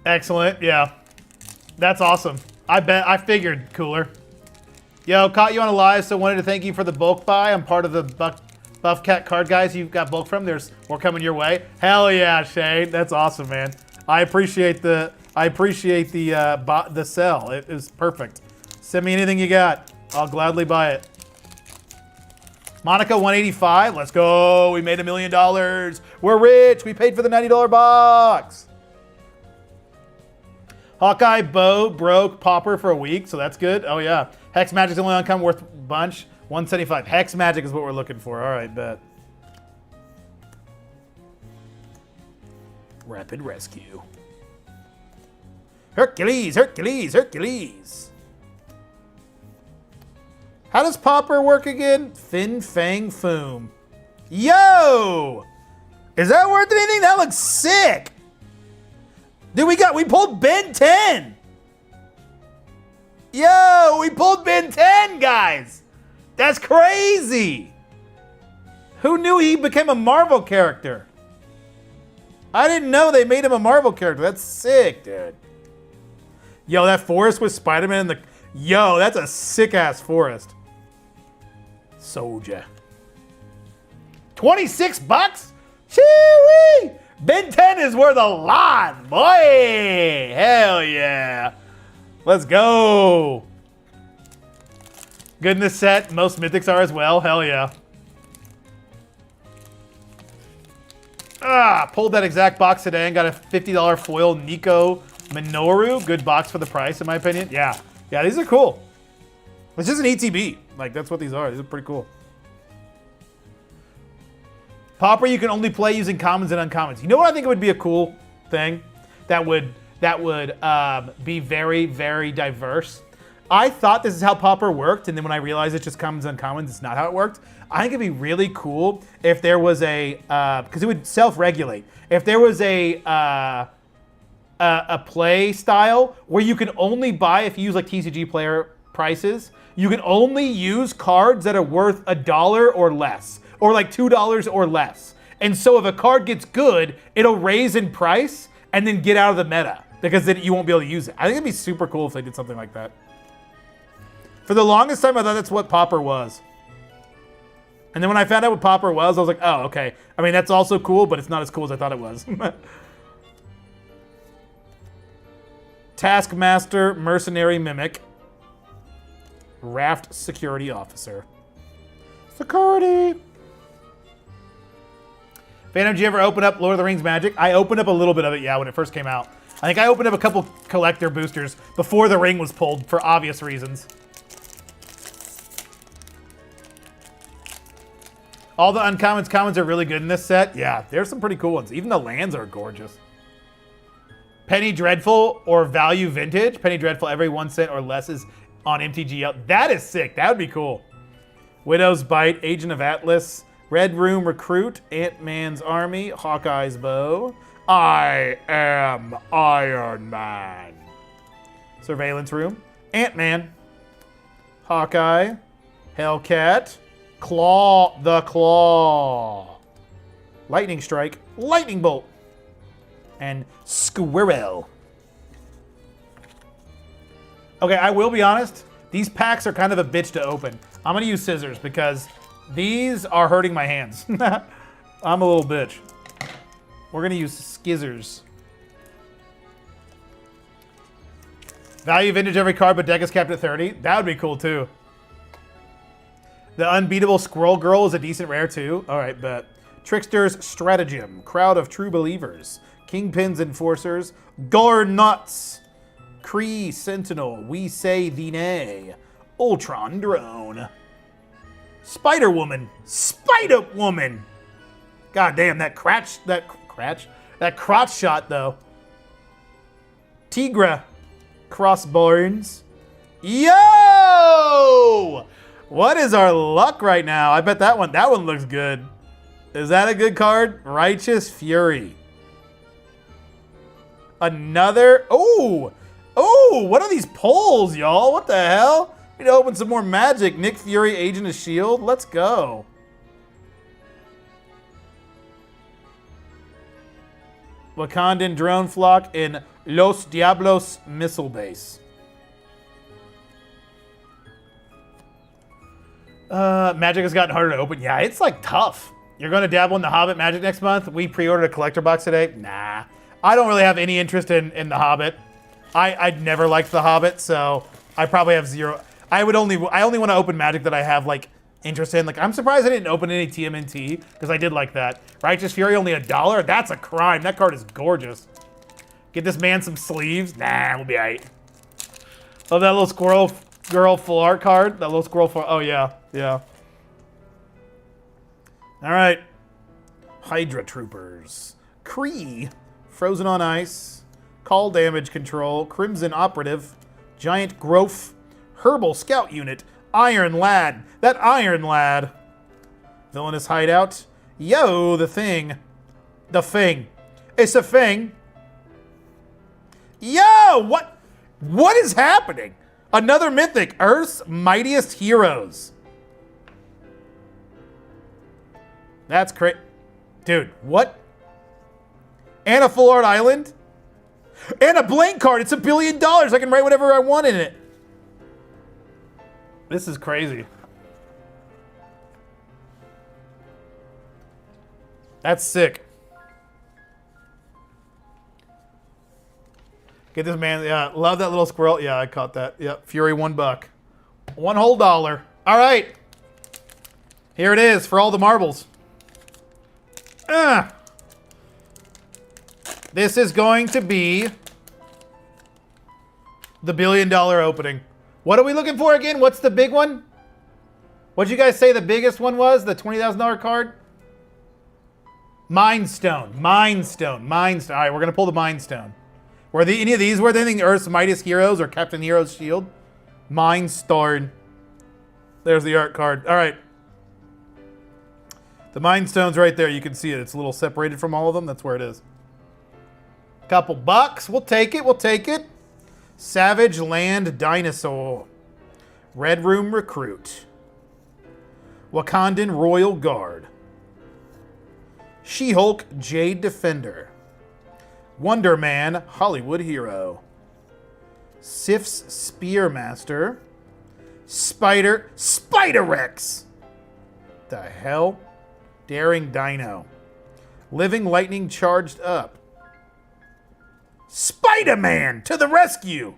Excellent, yeah. That's awesome. I figured cooler. Yo, caught you on a live, so wanted to thank you for the bulk buy. I'm part of the Buff Cat card guys you got bulk from. There's more coming your way. Hell yeah, Shane. That's awesome, man. I appreciate the sell. It is perfect. Send me anything you got. I'll gladly buy it. Monica 185. Let's go. We made $1 million. We're rich. We paid for the $90 box. Hawkeye bow broke Pauper for a week, so that's good. Oh yeah. Hex Magic's only uncommon worth a bunch. 175. Hex Magic is what we're looking for. All right, bet. Rapid Rescue. Hercules, Hercules, Hercules. How does Pauper work again? Fin Fang Foom. Yo! Is that worth anything? That looks sick. Dude, we pulled Ben 10. Yo, we pulled Ben 10, guys. That's crazy. Who knew he became a Marvel character? I didn't know they made him a Marvel character. That's sick, dude. Yo, that forest with Spider-Man in the... Yo, that's a sick-ass forest. Soldier. 26 bucks? Chee-wee! Ben 10 is worth a lot, boy! Hell yeah. Let's go. Good in this set. Most mythics are as well. Hell yeah. Pulled that exact box today and got a $50 foil Nico Minoru. Good box for the price, in my opinion. Yeah. Yeah, these are cool. It's just an ETB. Like, that's what these are. These are pretty cool. Pauper, you can only play using commons and uncommons. You know what I think would be a cool thing? That would be very, very diverse. I thought this is how Pauper worked, and then when I realized it's just commons and uncommons, it's not how it worked. I think it'd be really cool if there was a, because it would self-regulate. If there was a play style where you can only buy, if you use like TCG player prices, you can only use cards that are worth $1 or less, or like $2 or less. And so if a card gets good, it'll raise in price and then get out of the meta because then you won't be able to use it. I think it'd be super cool if they did something like that. For the longest time, I thought that's what Pauper was. And then when I found out what Pauper was, I was like, oh, okay. I mean, that's also cool, but it's not as cool as I thought it was. Taskmaster, Mercenary Mimic, Raft Security Officer. Security! Phantom, did you ever open up Lord of the Rings Magic? I opened up a little bit of it, yeah, when it first came out. I think I opened up a couple collector boosters before the ring was pulled for obvious reasons. All the uncommons, commons are really good in this set. Yeah, there's some pretty cool ones. Even the lands are gorgeous. Penny Dreadful or Value Vintage. Penny Dreadful every 1 cent or less is on MTG. That is sick. That would be cool. Widow's Bite, Agent of Atlas, Red Room Recruit, Ant-Man's Army, Hawkeye's Bow. I am Iron Man. Surveillance Room, Ant-Man, Hawkeye, Hellcat, Claw the Claw, Lightning Strike, Lightning Bolt, and Squirrel. Okay, I will be honest. These packs are kind of a bitch to open. I'm going to use scissors because these are hurting my hands. I'm a little bitch. We're going to use skizzers. Value Vintage every card, but deck is capped at 30. That would be cool, too. The Unbeatable Squirrel Girl is a decent rare, too. All right, bet. Trickster's Stratagem, Crowd of True Believers, Kingpin's Enforcers, Garnuts, Kree Sentinel, We Say Thee Nay, Ultron Drone, Spider-Woman, Spider-Woman. God damn, that crash That crotch shot, though. Tigra. Crossbones. Yo! What is our luck right now? I bet that one looks good. Is that a good card? Righteous Fury. Another. Oh, what are these pulls, y'all? What the hell? We need to open some more magic. Nick Fury, Agent of S.H.I.E.L.D. Let's go. Wakandan Drone Flock in Los Diablos Missile Base. Magic has gotten harder to open. Yeah, it's like tough. You're going to dabble in the Hobbit Magic next month? We pre-ordered a collector box today. Nah. I don't really have any interest in the Hobbit. I'd never liked the Hobbit, so I probably have zero. I only want to open Magic that I have like interest in. Like, I'm surprised I didn't open any TMNT because I did like that. Righteous Fury only $1. That's a crime. That card is gorgeous. Get this man some sleeves. Nah, we'll be alright. Oh, that little squirrel girl full art card. That little squirrel full. Oh yeah, yeah. All right. Hydra Troopers. Kree. Frozen on Ice. Call Damage Control. Crimson Operative. Giant Growth. Herbal Scout Unit. Iron Lad. That Iron Lad. Villainous Hideout. Yo, the Thing. The Thing. It's a thing. Yo, what is happening? Another Mythic. Earth's Mightiest Heroes. That's crazy. Dude, what? And a full art island? And a blank card. It's $1 billion. I can write whatever I want in it. This is crazy. That's sick. Get this man. Yeah, love that little squirrel. Yeah, I caught that. Yep, Fury $1. $1 whole. All right. Here it is for all the marbles. This is going to be the $1 billion opening. What are we looking for again? What's the big one? What'd you guys say the biggest one was? The $20,000 card? Mind Stone. All right, we're going to pull the Mind Stone. Were any of these worth anything? Earth's Mightiest Heroes or Captain Hero's Shield? Mind Stone. There's the art card. All right. The Mind Stone's right there. You can see it. It's a little separated from all of them. That's where it is. Couple bucks. We'll take it. Savage Land Dinosaur. Red Room Recruit. Wakandan Royal Guard. She-Hulk Jade Defender. Wonder Man Hollywood Hero. Sif's Spearmaster. Spider-Rex. The hell? Daring Dino. Living Lightning Charged Up. Spider-Man to the rescue.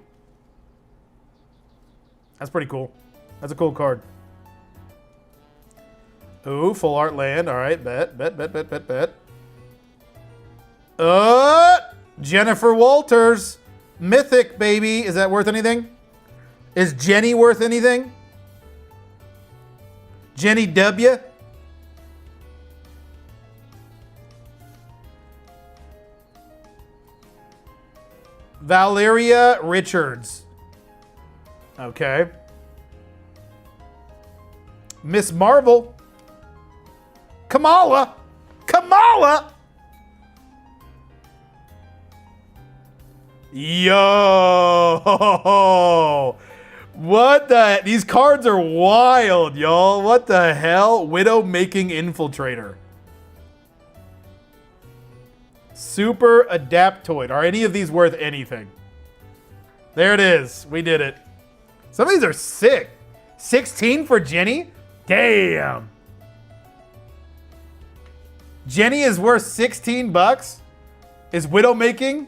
That's pretty cool. That's a cool card. Ooh, full art land. All right, bet. Jennifer Walters. Mythic, baby. Is that worth anything? Is Jenny worth anything? Jenny W. Valeria Richards. Okay. Miss Marvel. Kamala. Yo. What the? These cards are wild, y'all. What the hell? Widow-making Infiltrator. Super Adaptoid. Are any of these worth anything? There it is. We did it. Some of these are sick. 16 for Jenny? Damn. Jenny is worth 16 bucks? Is Widowmaking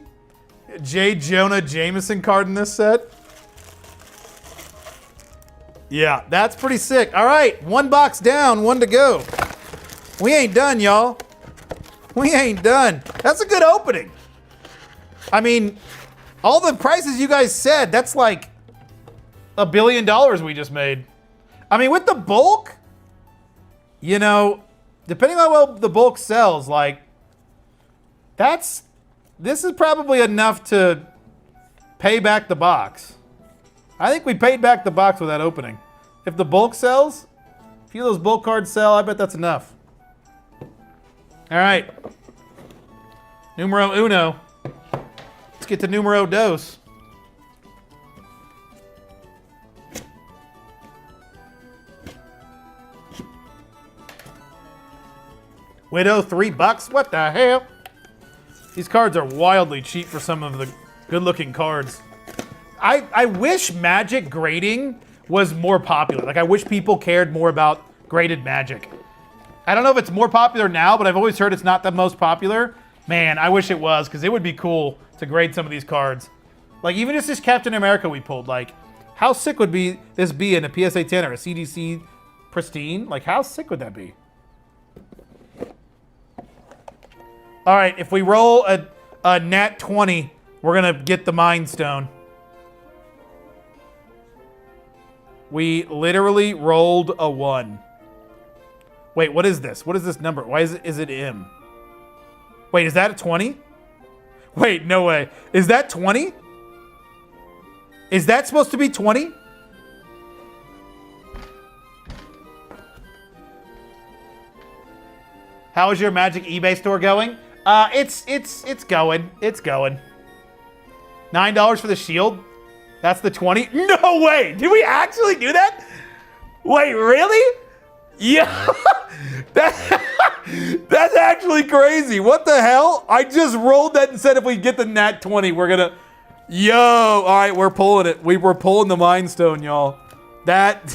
J. Jonah Jameson card in this set? Yeah, that's pretty sick. All right, 1 box down, 1 to go. We ain't done, y'all. We ain't done. That's a good opening. I mean, all the prices you guys said, that's like $1 billion we just made. I mean, with the bulk, you know, depending on what the bulk sells, like, This is probably enough to pay back the box. I think we paid back the box with that opening. If the bulk sells, a few of those bulk cards sell, I bet that's enough. All right. Numero uno. Let's get to numero dos. Widow, $3. What the hell? These cards are wildly cheap for some of the good-looking cards. I wish Magic grading was more popular. Like, I wish people cared more about graded Magic. I don't know if it's more popular now, but I've always heard it's not the most popular. Man, I wish it was, because it would be cool to grade some of these cards. Like, even just this Captain America we pulled, like, how sick would this be in a PSA 10 or a CDC Pristine? Like, how sick would that be? All right, if we roll a nat 20, we're going to get the Mind Stone. We literally rolled a 1. Wait, what is this? What is this number? Why is it M? Wait, is that a 20? Wait, no way. Is that 20? Is that supposed to be 20? How is your Magic eBay store going? It's going. It's going. $9 for the shield? That's the 20? No way! Did we actually do that? Wait, really? Yeah. That's actually crazy. What the hell? I just rolled that and said if we get the nat 20, we're gonna... Yo! Alright, we're pulling it. We're pulling the Mind Stone, y'all.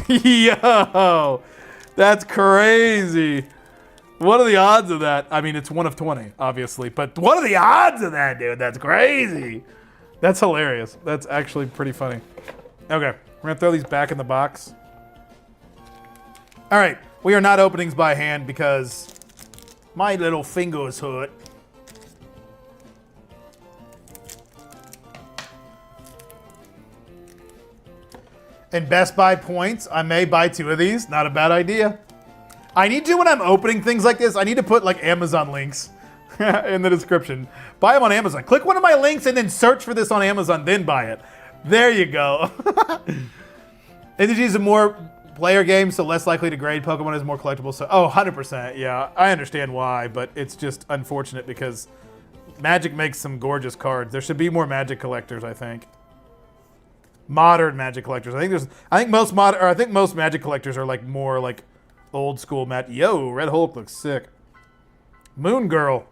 Yo! That's crazy. What are the odds of that? I mean, it's 1 of 20, obviously. But what are the odds of that, dude? That's crazy. That's hilarious. That's actually pretty funny. Okay, we're going to throw these back in the box. All right, we are not openings by hand because my little fingers hurt. And Best Buy points, I may buy 2 of these. Not a bad idea. I need to, when I'm opening things like this, I need to put like Amazon links in the description. Buy them on Amazon. Click one of my links and then search for this on Amazon, then buy it. There you go. TCG is a more player game, so less likely to grade. Pokemon is more collectible, so 100%. Yeah, I understand why, but it's just unfortunate because Magic makes some gorgeous cards. There should be more Magic collectors, I think. Modern Magic collectors. I think most Magic collectors are like more like old school Yo, Red Hulk looks sick. Moon Girl.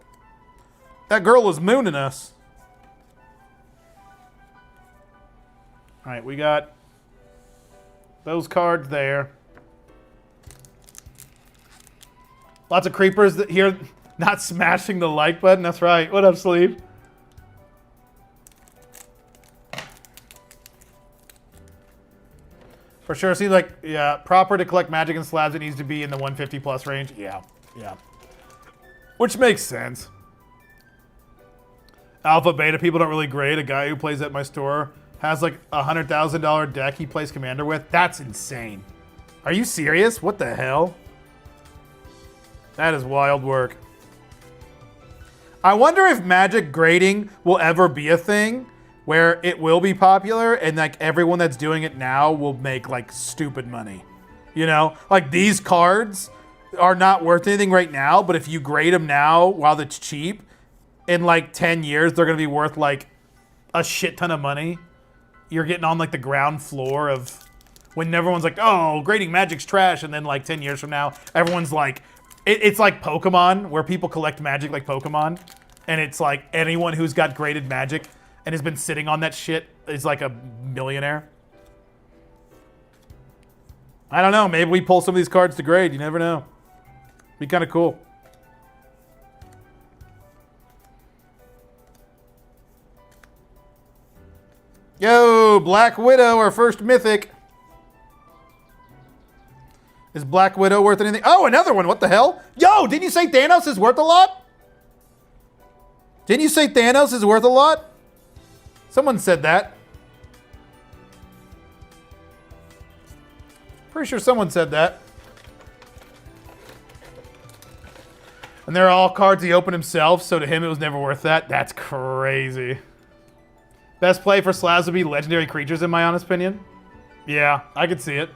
That girl was mooning us. All right, we got those cards there. Lots of creepers here not smashing the like button. That's right. What up, Sleeve? For sure, seems like, yeah, proper to collect Magic and slabs, it needs to be in the 150 plus range. Yeah, yeah. Which makes sense. Alpha, beta, people don't really grade. A guy who plays at my store has like a $100,000 deck he plays Commander with. That's insane. Are you serious? What the hell? That is wild work. I wonder if Magic grading will ever be a thing where it will be popular and like everyone that's doing it now will make like stupid money. You know, like these cards are not worth anything right now, but if you grade them now while it's cheap, in like 10 years, they're gonna be worth like a shit ton of money. You're getting on like the ground floor of when everyone's like, oh, grading Magic's trash. And then like 10 years from now, everyone's like, it's like Pokemon where people collect Magic like Pokemon. And it's like anyone who's got graded Magic and has been sitting on that shit is like a millionaire. I don't know. Maybe we pull some of these cards to grade. You never know. Be kind of cool. Yo, Black Widow, our first mythic. Is Black Widow worth anything? Oh, another one. What the hell? Yo, didn't you say Thanos is worth a lot? Didn't you say Thanos is worth a lot? Someone said that. Pretty sure someone said that. And they're all cards he opened himself, so to him it was never worth that. That's crazy. Best play for slabs would be legendary creatures, in my honest opinion. Yeah, I could see it.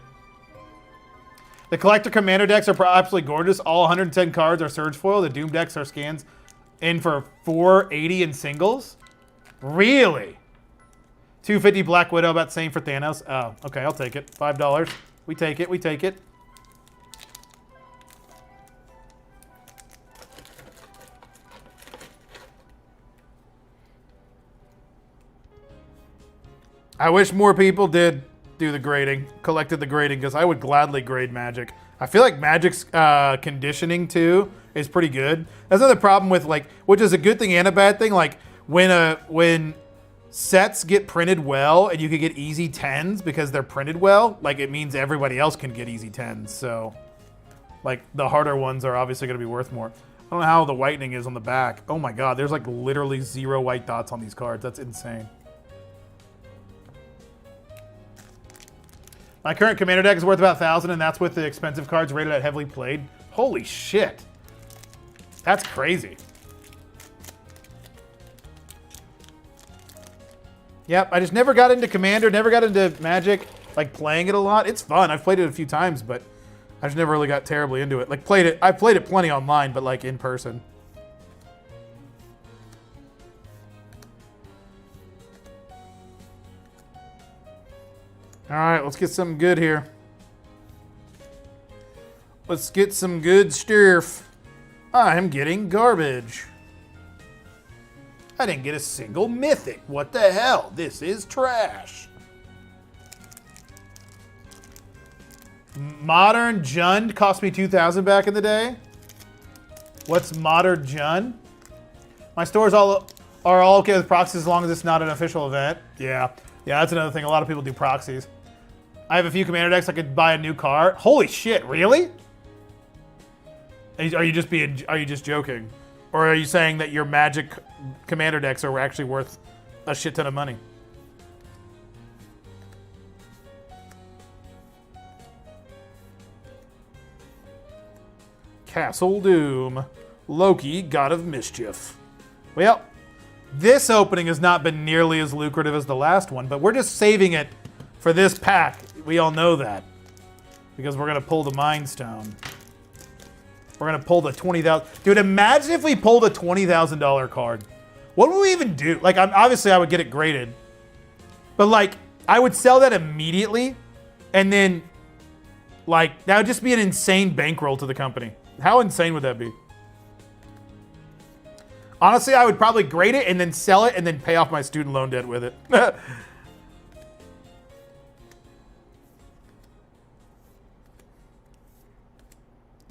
The collector commander decks are absolutely gorgeous. All 110 cards are Surge Foil. The Doom decks are scans in for 480 in singles. Really? 250 Black Widow, about the same for Thanos. Oh, okay, I'll take it. $5. We take it, we take it. I wish more people did do the grading, collected the grading, because I would gladly grade Magic. I feel like Magic's conditioning too is pretty good. That's another problem with like, which is a good thing and a bad thing. Like when sets get printed well and you can get easy 10s because they're printed well, like it means everybody else can get easy 10s. So like the harder ones are obviously going to be worth more. I don't know how the whitening is on the back. Oh my God, there's like literally 0 white dots on these cards. That's insane. My current commander deck is worth about 1,000, and that's with the expensive cards rated at heavily played. Holy shit. That's crazy. Yep, I just never got into Commander, never got into Magic, like playing it a lot. It's fun. I've played it a few times, but I just never really got terribly into it. Like I've played it plenty online, but like in person. All right, let's get something good here. Let's get some good stuff. I'm getting garbage. I didn't get a single mythic. What the hell? This is trash. Modern Jund cost me 2,000 back in the day. What's Modern Jund? My stores are all okay with proxies as long as it's not an official event. Yeah, that's another thing. A lot of people do proxies. I have a few commander decks. I could buy a new car. Holy shit! Really? Are you just joking, or are you saying that your Magic commander decks are actually worth a shit ton of money? Castle Doom, Loki, God of Mischief. Well, this opening has not been nearly as lucrative as the last one, but we're just saving it for this pack. We all know that. Because we're going to pull the Mind Stone. We're going to pull the 20,000. Dude, imagine if we pulled a $20,000 card. What would we even do? Like, obviously I would get it graded. But like, I would sell that immediately. And then, like, that would just be an insane bankroll to the company. How insane would that be? Honestly, I would probably grade it and then sell it and then pay off my student loan debt with it.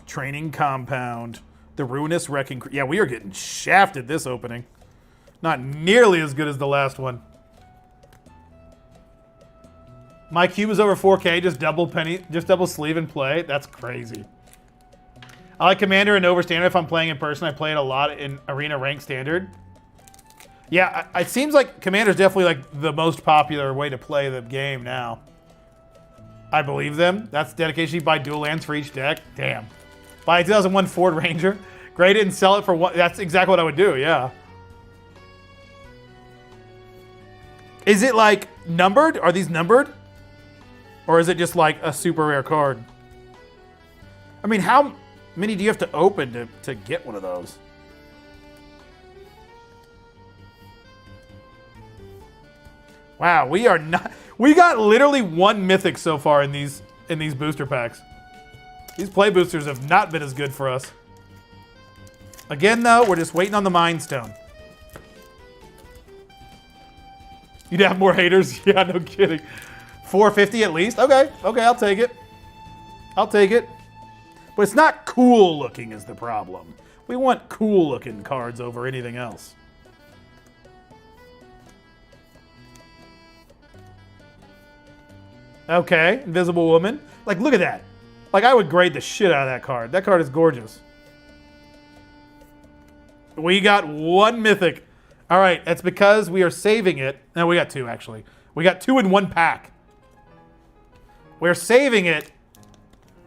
Training Compound. The Ruinous Wrecking. Yeah, we are getting shafted this opening. Not nearly as good as the last one. My cube is over 4K, just double sleeve and play. That's crazy. I like Commander and over Standard if I'm playing in person. I play it a lot in Arena Rank Standard. Yeah, it seems like Commander's definitely like the most popular way to play the game now. I believe them. That's dedication. You buy dual lands for each deck. Damn. Buy a 2001 Ford Ranger, grade it and sell it for one. That's exactly what I would do, yeah. Is it like numbered? Are these numbered? Or is it just like a super rare card? I mean, how many do you have to open to get one of those? Wow, we got literally one mythic so far in these booster packs. These play boosters have not been as good for us. Again, though, we're just waiting on the Mind Stone. You'd have more haters? Yeah, no kidding. 450 at least? Okay, I'll take it. I'll take it. But it's not cool looking is the problem. We want cool looking cards over anything else. Okay, Invisible Woman. Like, look at that. Like, I would grade the shit out of that card. That card is gorgeous. We got one mythic. All right, that's because we are saving it. No, we got two, actually. We got two in one pack. We're saving it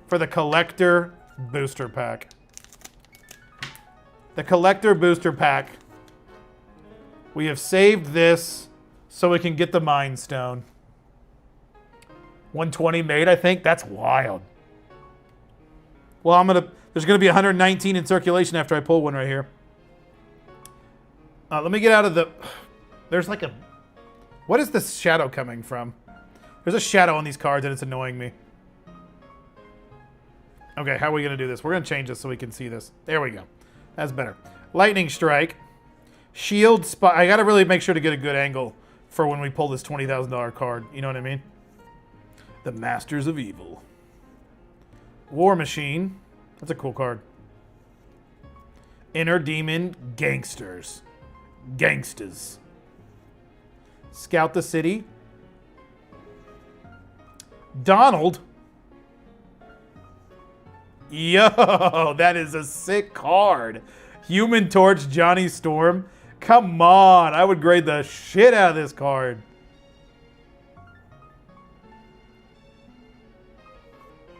for the collector booster pack. The collector booster pack. We have saved this so we can get the Mind Stone. 120 made, I think. That's wild. Well, there's gonna be 119 in circulation after I pull one right here. Let me get out of the. There's like a. What is this shadow coming from? There's a shadow on these cards and it's annoying me. Okay, how are we going to do this? We're going to change this so we can see this. There we go. That's better. Lightning Strike. Shield Spot. I got to really make sure to get a good angle for when we pull this $20,000 card. You know what I mean? The Masters of Evil. War Machine. That's a cool card. Inner Demon Gangsters. Gangstas. Scout the City. Donald. Yo, that is a sick card. Human Torch Johnny Storm. Come on. I would grade the shit out of this card.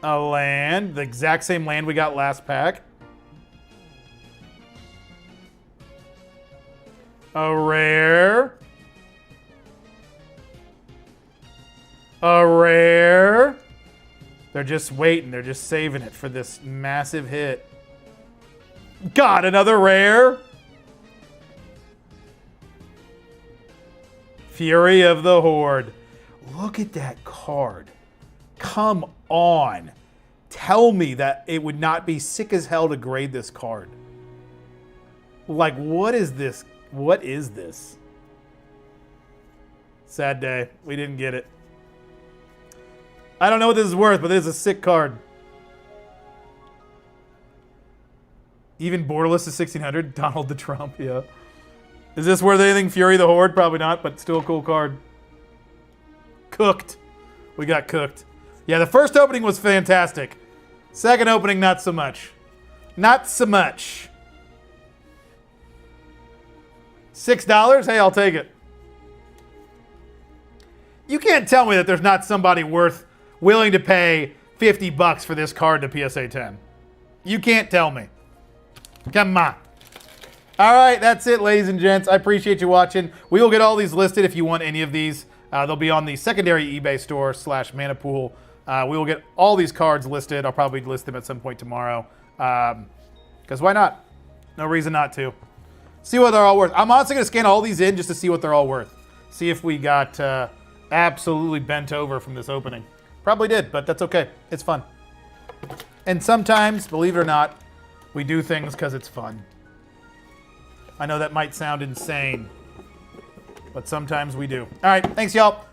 A land. The exact same land we got last pack. A rare. A rare. They're just waiting. They're just saving it for this massive hit. God, another rare. Fury of the Horde. Look at that card. Come on. Tell me that it would not be sick as hell to grade this card. Like, what is this? What is this? Sad day. We didn't get it. I don't know what this is worth, but this is a sick card. Even borderless is 1600. Donald the Trump, yeah. Is this worth anything? Fury the Horde? Probably not, but still a cool card. Cooked. We got cooked. Yeah, the first opening was fantastic. Second opening, not so much. Not so much. $6? Hey, I'll take it. You can't tell me that there's not somebody willing to pay $50 for this card to PSA 10. You can't tell me. Come on. All right, that's it, ladies and gents. I appreciate you watching. We will get all these listed if you want any of these. They'll be on the secondary eBay store / Mana Pool. We will get all these cards listed. I'll probably list them at some point tomorrow. Because why not? No reason not to. See what they're all worth. I'm honestly going to scan all these in just to see what they're all worth. See if we got absolutely bent over from this opening. Probably did, but that's okay. It's fun. And sometimes, believe it or not, we do things because it's fun. I know that might sound insane, but sometimes we do. All right, thanks, y'all.